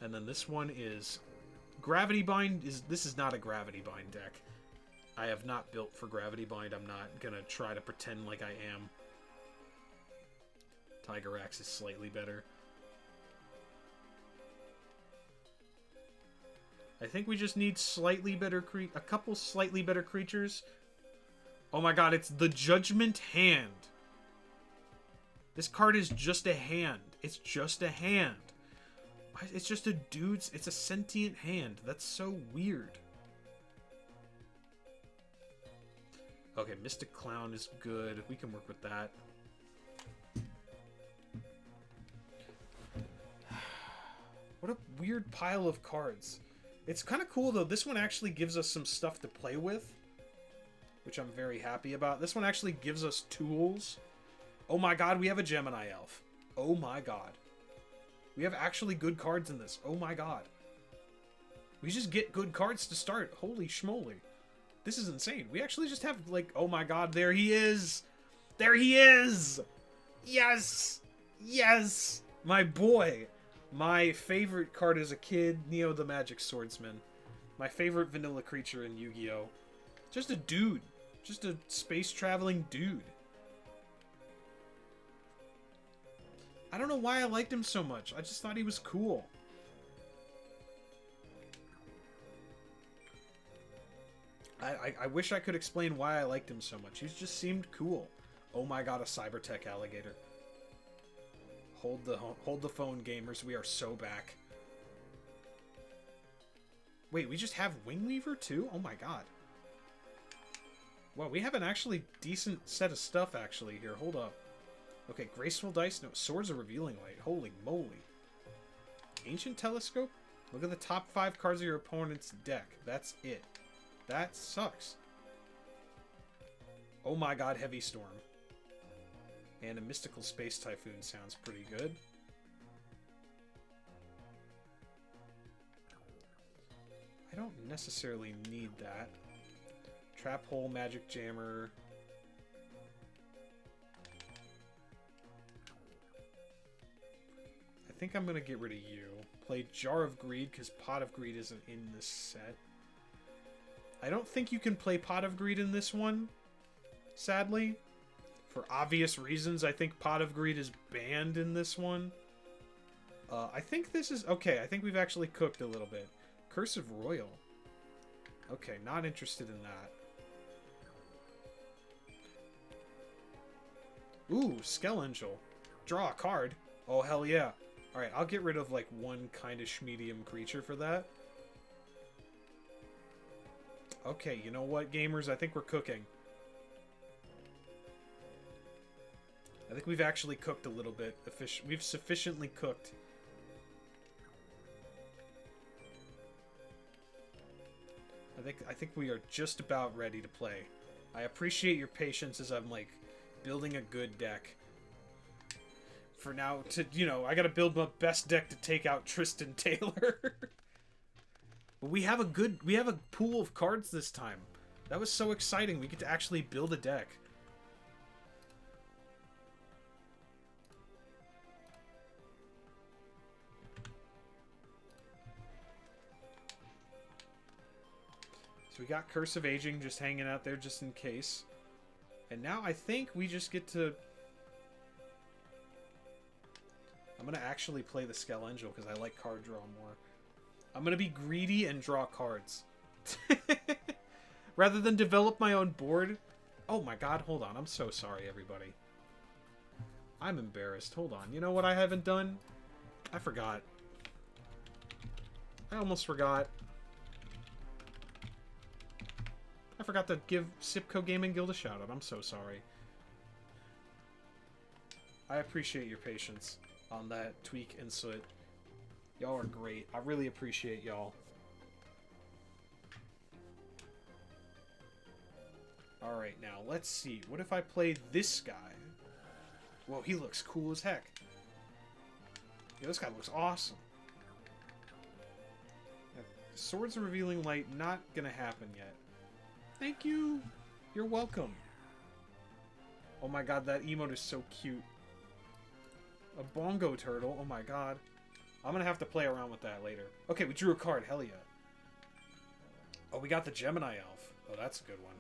And then this one is Gravity Bind. This is not a Gravity Bind deck. I have not built for Gravity Bind. I'm not gonna try to pretend like I am. Tiger Axe is slightly better. I think we just need slightly better a couple slightly better creatures. Oh my god, it's the Judgment Hand. This card is just a hand. It's just a hand. It's just a dude's... It's a sentient hand. That's so weird. Okay, Mystic Clown is good. We can work with that. What a weird pile of cards. It's kind of cool, though. This one actually gives us some stuff to play with, which I'm very happy about. This one actually gives us tools. Oh my god, we have a Gemini Elf. Oh my god. We have actually good cards in this. Oh my god. We just get good cards to start. Holy schmoly. This is insane. We actually just have, like, oh my god, there he is! There he is! Yes! Yes! My boy! My favorite card as a kid, Neo the Magic Swordsman. My favorite vanilla creature in Yu-Gi-Oh! Just a dude. Just a space-traveling dude. I don't know why I liked him so much. I just thought he was cool. I wish I could explain why I liked him so much. He just seemed cool. Oh my god, a Cybertech alligator. Hold the phone, gamers. We are so back. Wait, we just have Wingweaver too? Oh my god. Well, we have an actually decent set of stuff actually here. Hold up. Okay, Graceful Dice. No, Swords of Revealing Light. Holy moly. Ancient Telescope? Look at the top 5 cards of your opponent's deck. That's it. That sucks. Oh my god, Heavy Storm. And a Mystical Space Typhoon sounds pretty good. I don't necessarily need that. Trap Hole, Magic Jammer. I think I'm going to get rid of you. Play Jar of Greed, because Pot of Greed isn't in this set. I don't think you can play Pot of Greed in this one, sadly. For obvious reasons, I think Pot of Greed is banned in this one. I think this is... Okay, I think we've actually cooked a little bit. Curse of Royal. Okay, not interested in that. Ooh, Skelangel. Draw a card. Oh, hell yeah. Alright, I'll get rid of, like, one kind-ish medium creature for that. Okay, you know what, gamers? I think we're cooking. I think we've actually cooked a little bit. We've sufficiently cooked. I think we are just about ready to play. I appreciate your patience as I'm, like, building a good deck. For now, you know, I gotta build my best deck to take out Tristan Taylor. But we have a pool of cards this time. That was so exciting. We get to actually build a deck. So we got Curse of Aging just hanging out there just in case. And now I think we just get to... I'm going to actually play the Skelangel because I like card draw more. I'm going to be greedy and draw cards. Rather than develop my own board. Oh my god, hold on. I'm so sorry, everybody. I'm embarrassed. Hold on. You know what I haven't done? I forgot. I almost forgot. I forgot to give Sipco Gaming Guild a shout out. I'm so sorry. I appreciate your patience on that, Tweak and Soot. Y'all are great. I really appreciate y'all. Alright, now, let's see. What if I play this guy? Whoa, he looks cool as heck. Yeah, this guy looks awesome. Swords of Revealing Light, not gonna happen yet. Thank you! You're welcome. Oh my god, that emote is so cute. A bongo turtle, oh my god. I'm gonna have to play around with that later. Okay, we drew a card, hell yeah. Oh, we got the Gemini Elf. Oh, that's a good one.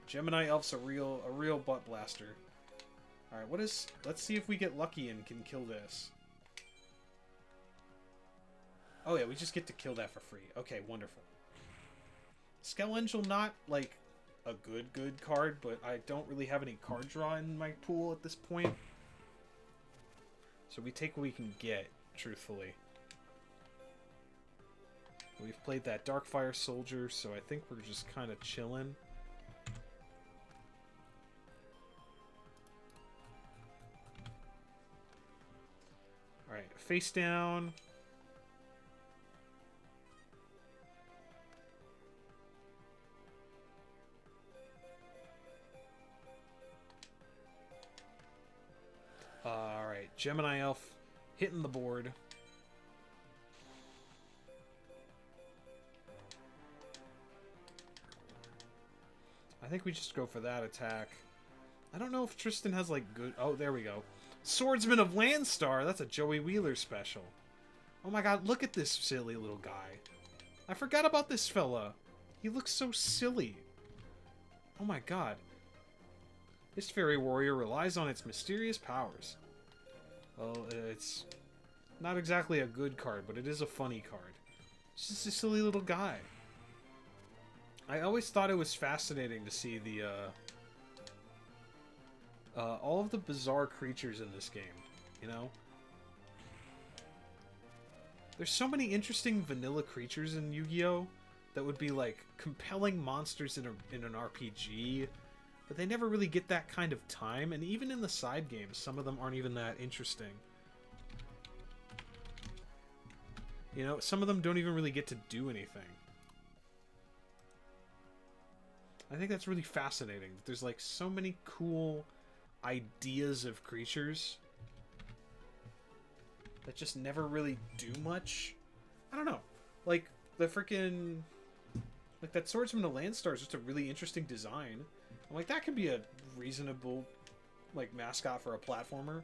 Gemini Elf's a real butt blaster. Alright, what is... Let's see if we get lucky and can kill this. Oh yeah, we just get to kill that for free. Okay, wonderful. Skelangel, not, like, a good card, but I don't really have any card draw in my pool at this point. So we take what we can get, truthfully. We've played that Darkfire Soldier, so I think we're just kind of chilling. Alright, face down. Alright, Gemini Elf hitting the board. I think we just go for that attack. I don't know if Tristan has, like, good... Oh, there we go. Swordsman of Landstar! That's a Joey Wheeler special. Oh my god, look at this silly little guy. I forgot about this fella. He looks so silly. Oh my god. This fairy warrior relies on its mysterious powers. Well, it's not exactly a good card, but it is a funny card. It's just a silly little guy. I always thought it was fascinating to see the, all of the bizarre creatures in this game, you know? There's so many interesting vanilla creatures in Yu-Gi-Oh! That would be, like, compelling monsters in an RPG, but they never really get that kind of time, and even in the side games, some of them aren't even that interesting. You know, some of them don't even really get to do anything. I think that's really fascinating. There's, like, so many cool ideas of creatures that just never really do much. I don't know. Like, the freaking... Like, that Swordsman of Landstar is just a really interesting design. I'm like, that could be a reasonable, like, mascot for a platformer.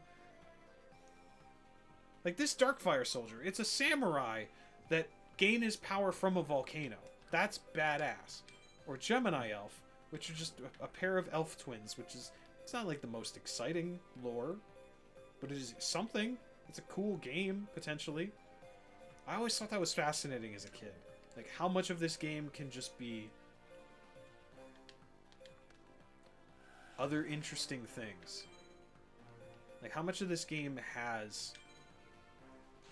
Like, this Darkfire Soldier, it's a samurai that gain his power from a volcano. That's badass. Or Gemini Elf, which are just a pair of elf twins, which is... It's not, like, the most exciting lore, but it is something. It's a cool game, potentially. I always thought that was fascinating as a kid. Like, how much of this game can just be other interesting things? Like, how much of this game has,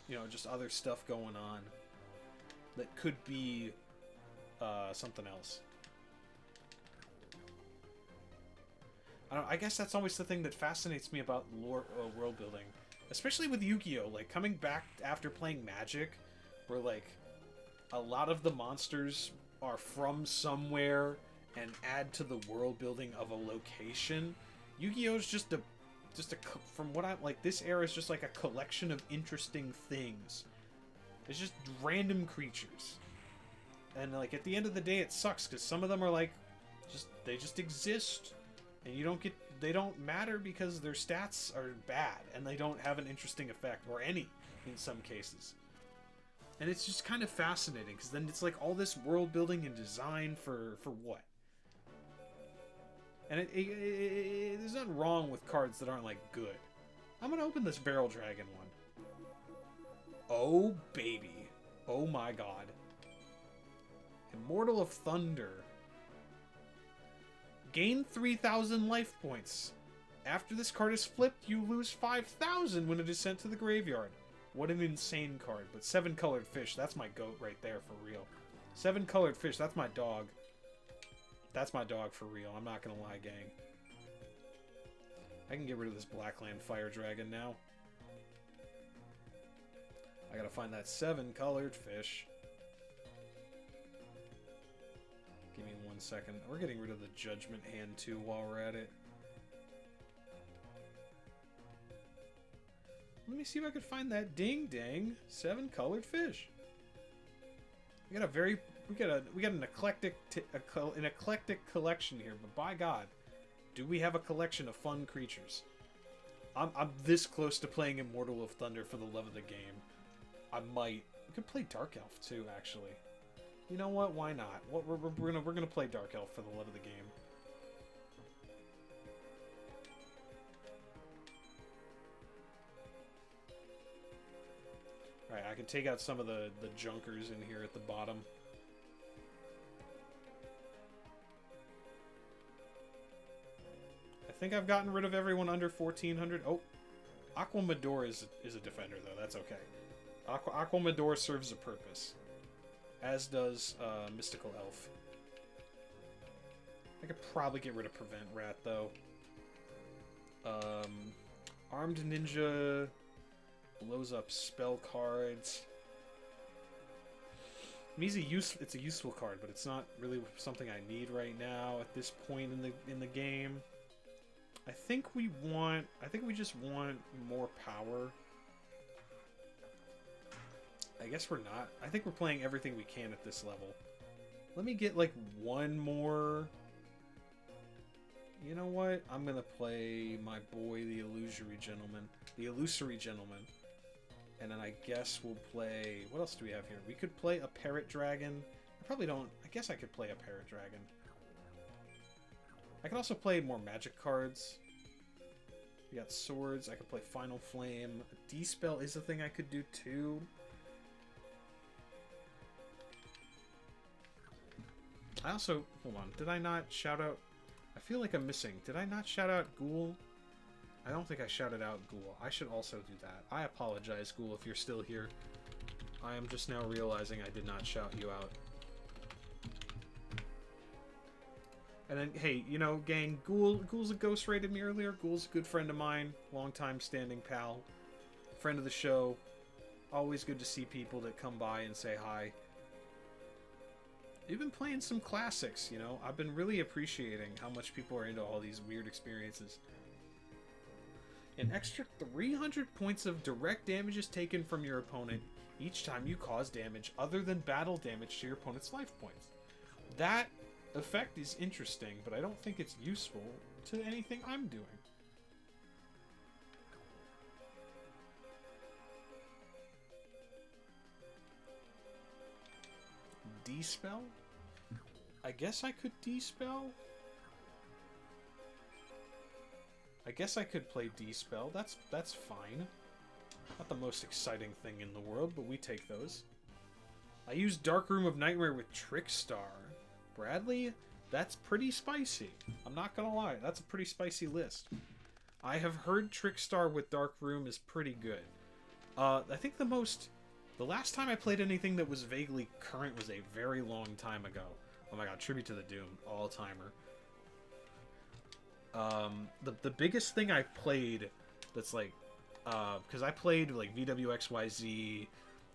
you know, just other stuff going on that could be something else? I guess that's always the thing that fascinates me about lore, world building. Especially with Yu-Gi-Oh! Like, coming back after playing Magic, where, like, a lot of the monsters are from somewhere and add to the world building of a location. Yu-Gi-Oh! Is just a from what I like, this era is just like a collection of interesting things. It's just random creatures. And, like, at the end of the day, it sucks, because some of them are, like, they just exist. And you don't get, they don't matter because their stats are bad, and they don't have an interesting effect, or any, in some cases. And it's just kind of fascinating, because then it's like all this world building and design for what? And there's nothing wrong with cards that aren't, like, good. I'm gonna open this Barrel Dragon one. Oh, baby. Oh my god. Immortal of Thunder. Gain 3,000 life points. After this card is flipped, you lose 5,000 when it is sent to the graveyard. What an insane card. But 7 colored fish, that's my goat right there for real. 7 colored fish, that's my dog. That's my dog for real, I'm not gonna lie, gang. I can get rid of this Blackland Fire Dragon now. I gotta find that 7 colored fish. Give me 1 second. We're getting rid of the Judgment Hand too while we're at it. Let me see if I could find that ding dang 7 colored fish. We got an eclectic collection here, but by God, do we have a collection of fun creatures? I'm this close to playing Immortal of Thunder for the love of the game. I might. We could play Dark Elf too, actually. You know what? Why not? We're gonna play Dark Elf for the love of the game. All right, I can take out some of the junkers in here at the bottom. I think I've gotten rid of everyone under 1,400. Oh, Aquamador is a defender though. That's okay. Aquamador serves a purpose. As does Mystical Elf. I could probably get rid of Prevent Rat, though. Armed Ninja blows up spell cards. I mean, it's a useful card, but it's not really something I need right now at this point in the game. I think we just want more power. I guess we're not. I think we're playing everything we can at this level. Let me get, like, one more what? I'm gonna play my boy, the Illusory Gentleman. The Illusory Gentleman. And then I guess we'll play... What else do we have here? We could play a Parrot Dragon. I probably don't... I guess I could play a Parrot Dragon. I could also play more magic cards. We got swords. I could play Final Flame. A D-Spell is a thing I could do too. I also... Hold on. Did I not shout out... I feel like I'm missing. Did I not shout out Ghoul? I don't think I shouted out Ghoul. I should also do that. I apologize, Ghoul, if you're still here. I am just now realizing I did not shout you out. And then, hey, you know, gang, Ghoul's a ghost rated me earlier. Ghoul's a good friend of mine. Long-time standing pal. Friend of the show. Always good to see people that come by and say hi. You've been playing some classics, you know? I've been really appreciating how much people are into all these weird experiences. An extra 300 points of direct damage is taken from your opponent each time you cause damage other than battle damage to your opponent's life points. That effect is interesting, but I don't think it's useful to anything I'm doing. D-Spell? I guess I could D-Spell? I guess I could play D-Spell. That's fine. Not the most exciting thing in the world, but we take those. I use Dark Room of Nightmare with Trickstar. Bradley, that's pretty spicy. I'm not gonna lie, that's a pretty spicy list. I have heard Trickstar with Dark Room is pretty good. I think the last time I played anything that was vaguely current was a very long time ago. Oh my god, Tribute to the Doom, all-timer. The biggest thing I played that's like, because I played like VWXYZ,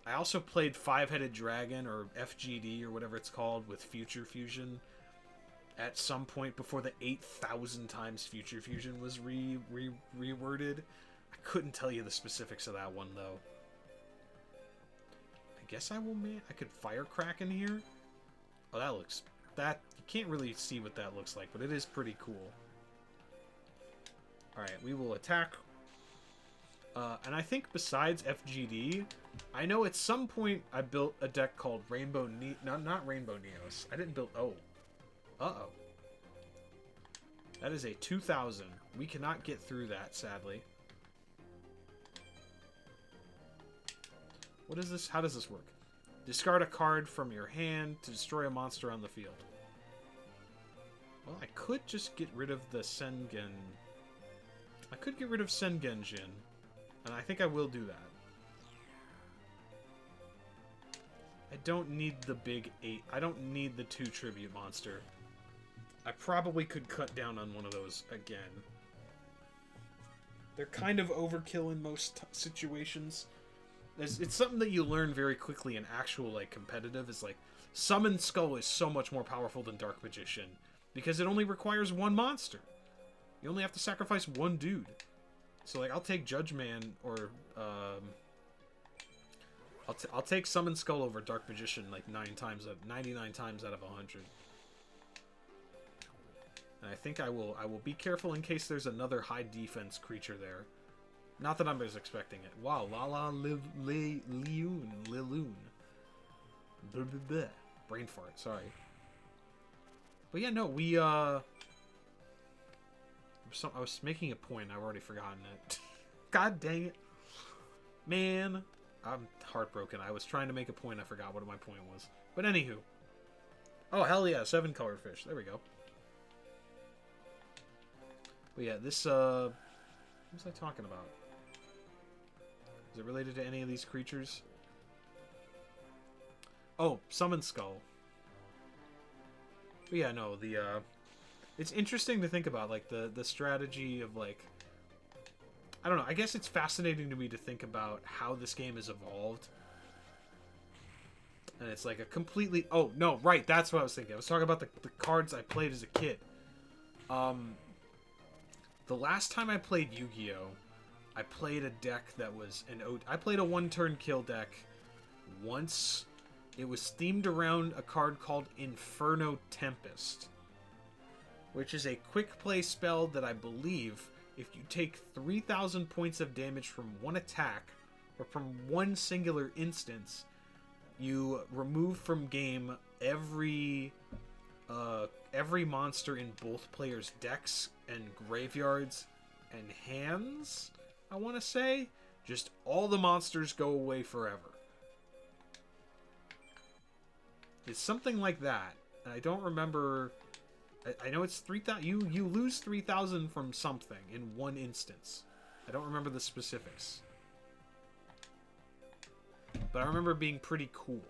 I also played Five-Headed Dragon, or FGD, or whatever it's called, with Future Fusion at some point before the 8,000 times Future Fusion was reworded. I couldn't tell you the specifics of that one, though. I guess I will, man. I could Firecrack in here. Oh, that looks... That... You can't really see what that looks like, but it is pretty cool. Alright, we will attack. And I think besides FGD, I know at some point I built a deck called Rainbow not Rainbow Neos. I didn't build... Oh. Uh-oh. That is a 2,000. We cannot get through that, sadly. What is this? How does this work? Discard a card from your hand to destroy a monster on the field. Well, I could just get rid of the Sengen. I could get rid of Sengenjin. And I think I will do that. I don't need the big 8. I don't need the 2 tribute monster. I probably could cut down on one of those again. They're kind of overkill in most situations. It's something that you learn very quickly in actual, like, competitive. Is like, Summon Skull is so much more powerful than Dark Magician. Because it only requires 1 monster. You only have to sacrifice 1 dude. So, like, I'll take Judge Man, or, I'll take Summon Skull over Dark Magician, like, 99 times out of 100. And I think I will be careful in case there's another high defense creature there. Not that I was expecting it. Wow, Liloon. Brain fart, sorry. But yeah, no, we, I was making a point, I've already forgotten it. God dang it. Man, I'm heartbroken. I was trying to make a point, I forgot what my point was. But anywho. Oh, hell yeah, 7 colored fish. There we go. But yeah, this, what was I talking about? Is it related to any of these creatures? Oh, Summon Skull. But yeah, no, it's interesting to think about, like, the strategy of, like, I don't know, I guess it's fascinating to me to think about how this game has evolved. And it's like a completely, oh, no, right, that's what I was thinking. I was talking about the cards I played as a kid. The last time I played Yu-Gi-Oh, I played a deck that was I played a 1-turn kill deck once. It was themed around a card called Inferno Tempest. which is a quick play spell that I believe if you take 3,000 points of damage from one attack or from one singular instance, you remove from game every monster in both players' decks and graveyards and hands, I want to say. Just all the monsters go away forever. It's something like that. I don't remember. I know it's 3,000. You lose 3,000 from something in one instance. I don't remember the specifics, but I remember it being pretty cool.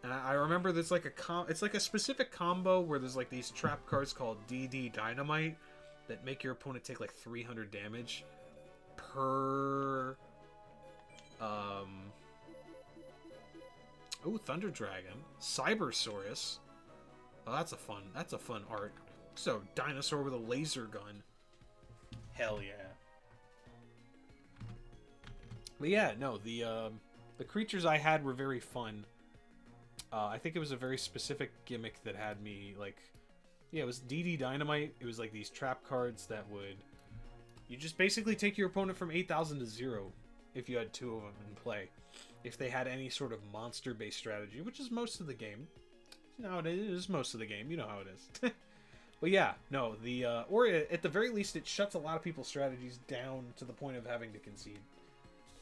And I remember there's like it's like a specific combo where there's like these trap cards called DD Dynamite that make your opponent take like 300 damage per. Oh, Thunder Dragon, Cybersaurus. Oh, that's a fun art. So, dinosaur with a laser gun. Hell yeah. But yeah, no, the creatures I had were very fun. I think it was a very specific gimmick that had me, like... Yeah, it was DD Dynamite. It was like these trap cards that would... You just basically take your opponent from 8,000 to 0 if you had 2 of them in play. If they had any sort of monster-based strategy, which is most of the game. No, it is most of the game. You know how it is. But yeah, no, or at the very least, it shuts a lot of people's strategies down to the point of having to concede.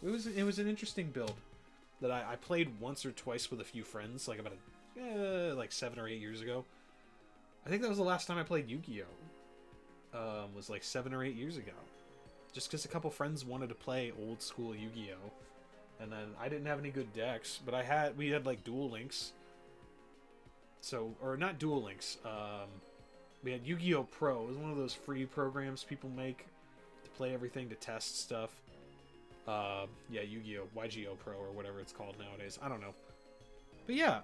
It was an interesting build that I played once or twice with a few friends, like about like 7 or 8 years ago. I think that was the last time I played Yu-Gi-Oh. Was like 7 or 8 years ago. Just because a couple friends wanted to play old school Yu-Gi-Oh. And then I didn't have any good decks, but we had like Duel Links. So, or not Duel Links. We had Yu-Gi-Oh! Pro. It was one of those free programs people make to play everything, to test stuff. Yeah, Yu-Gi-Oh! YGO Pro or whatever it's called nowadays. I don't know. But yeah,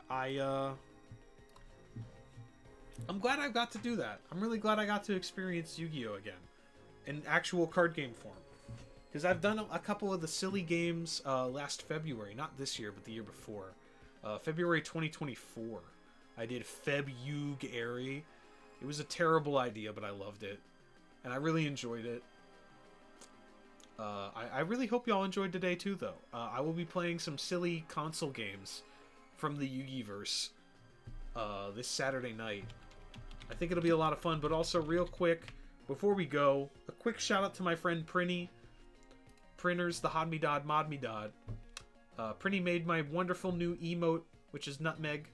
I'm glad I got to do that. I'm really glad I got to experience Yu-Gi-Oh! Again. In actual card game form. Because I've done a couple of the silly games last February. Not this year, but the year before. February 2024. I did FebYuGiOh. It was a terrible idea, but I loved it. And I really enjoyed it. I really hope y'all enjoyed today, too, though. I will be playing some silly console games from the Yugiverse this Saturday night. I think it'll be a lot of fun, but also real quick, before we go, a quick shout out to my friend Prinny. Printers, the Hod Me Dod, Mod Me Dod. Prinny made my wonderful new emote, which is Nutmeg.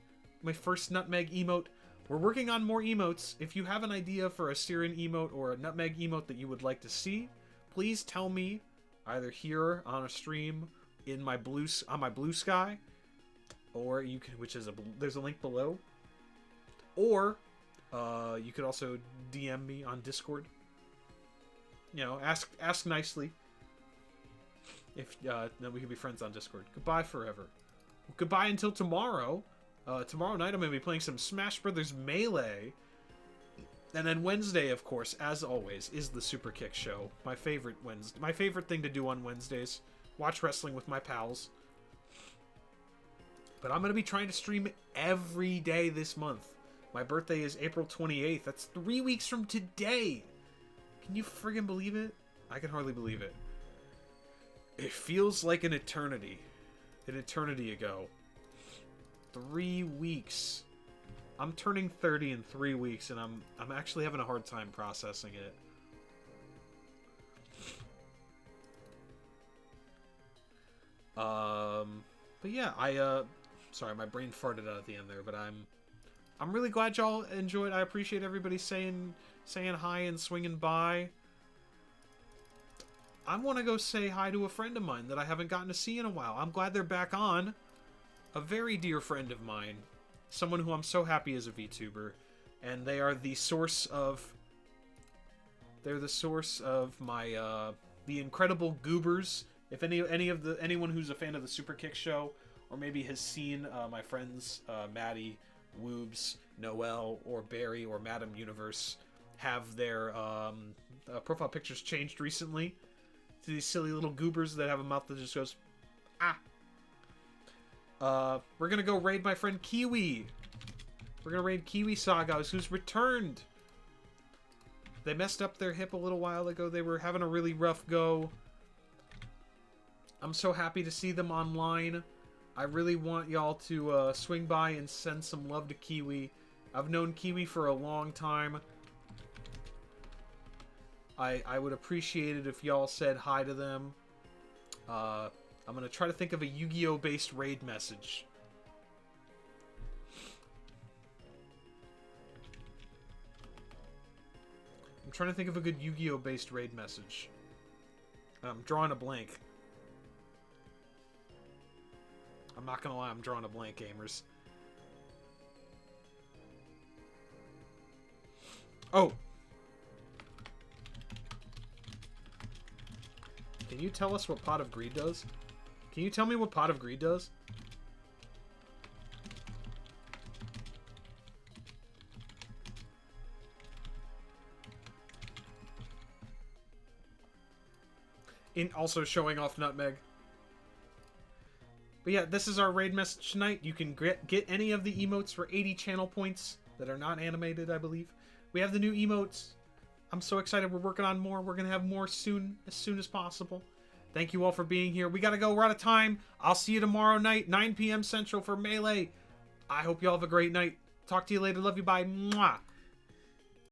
My first Nutmeg emote. We're working on more emotes. If you have an idea for a Siren emote or a Nutmeg emote that you would like to see, please tell me, either here on a stream on my Blue Sky, or you can, there's a link below, or you could also DM me on Discord. You know, ask nicely. If then we can be friends on Discord. Goodbye forever. Goodbye until tomorrow. Tomorrow night I'm going to be playing some Smash Brothers Melee. And then Wednesday, of course, as always, is the Super Kick Show. My favorite thing to do on Wednesdays. Watch wrestling with my pals. But I'm going to be trying to stream every day this month. My birthday is April 28th. That's 3 weeks from today. Can you friggin' believe it? I can hardly believe it. It feels like an eternity. An eternity ago. 3 weeks. I'm turning 30 in 3 weeks, and I'm actually having a hard time processing it. But yeah, sorry, my brain farted out at the end there, but I'm really glad y'all enjoyed. I appreciate everybody saying hi and swinging by. I want to go say hi to a friend of mine that I haven't gotten to see in a while. I'm glad they're back on. A very dear friend of mine. Someone who I'm so happy is a VTuber. And they are the source of... They're the source of my, the incredible goobers. If anyone who's a fan of the Super Kick Show, or maybe has seen my friends, Maddie, Woobs, Noel, or Barry, or Madam Universe, have their profile pictures changed recently. To these silly little goobers that have a mouth that just goes, ah. We're gonna go raid my friend Kiwi. We're gonna raid Kiwi Saga, who's returned They messed up their hip a little while ago. They were having a really rough go. I'm so happy to see them online. I really want y'all to swing by and send some love to Kiwi. I've known Kiwi for a long time. I would appreciate it if y'all said hi to them. I'm going to try to think of a Yu-Gi-Oh! Based raid message. I'm trying to think of a good Yu-Gi-Oh! Based raid message. I'm drawing a blank. I'm not gonna lie, I'm drawing a blank, gamers. Oh! Can you tell us what Pot of Greed does? Can you tell me what Pot of Greed does? In also showing off Nutmeg. But yeah, this is our raid message tonight. You can get any of the emotes for 80 channel points that are not animated, I believe. We have the new emotes. I'm so excited. We're working on more. We're going to have more soon as possible. Thank you all for being here. We got to go. We're out of time. I'll see you tomorrow night, 9 p.m. Central for Melee. I hope you all have a great night. Talk to you later. Love you. Bye. Mwah.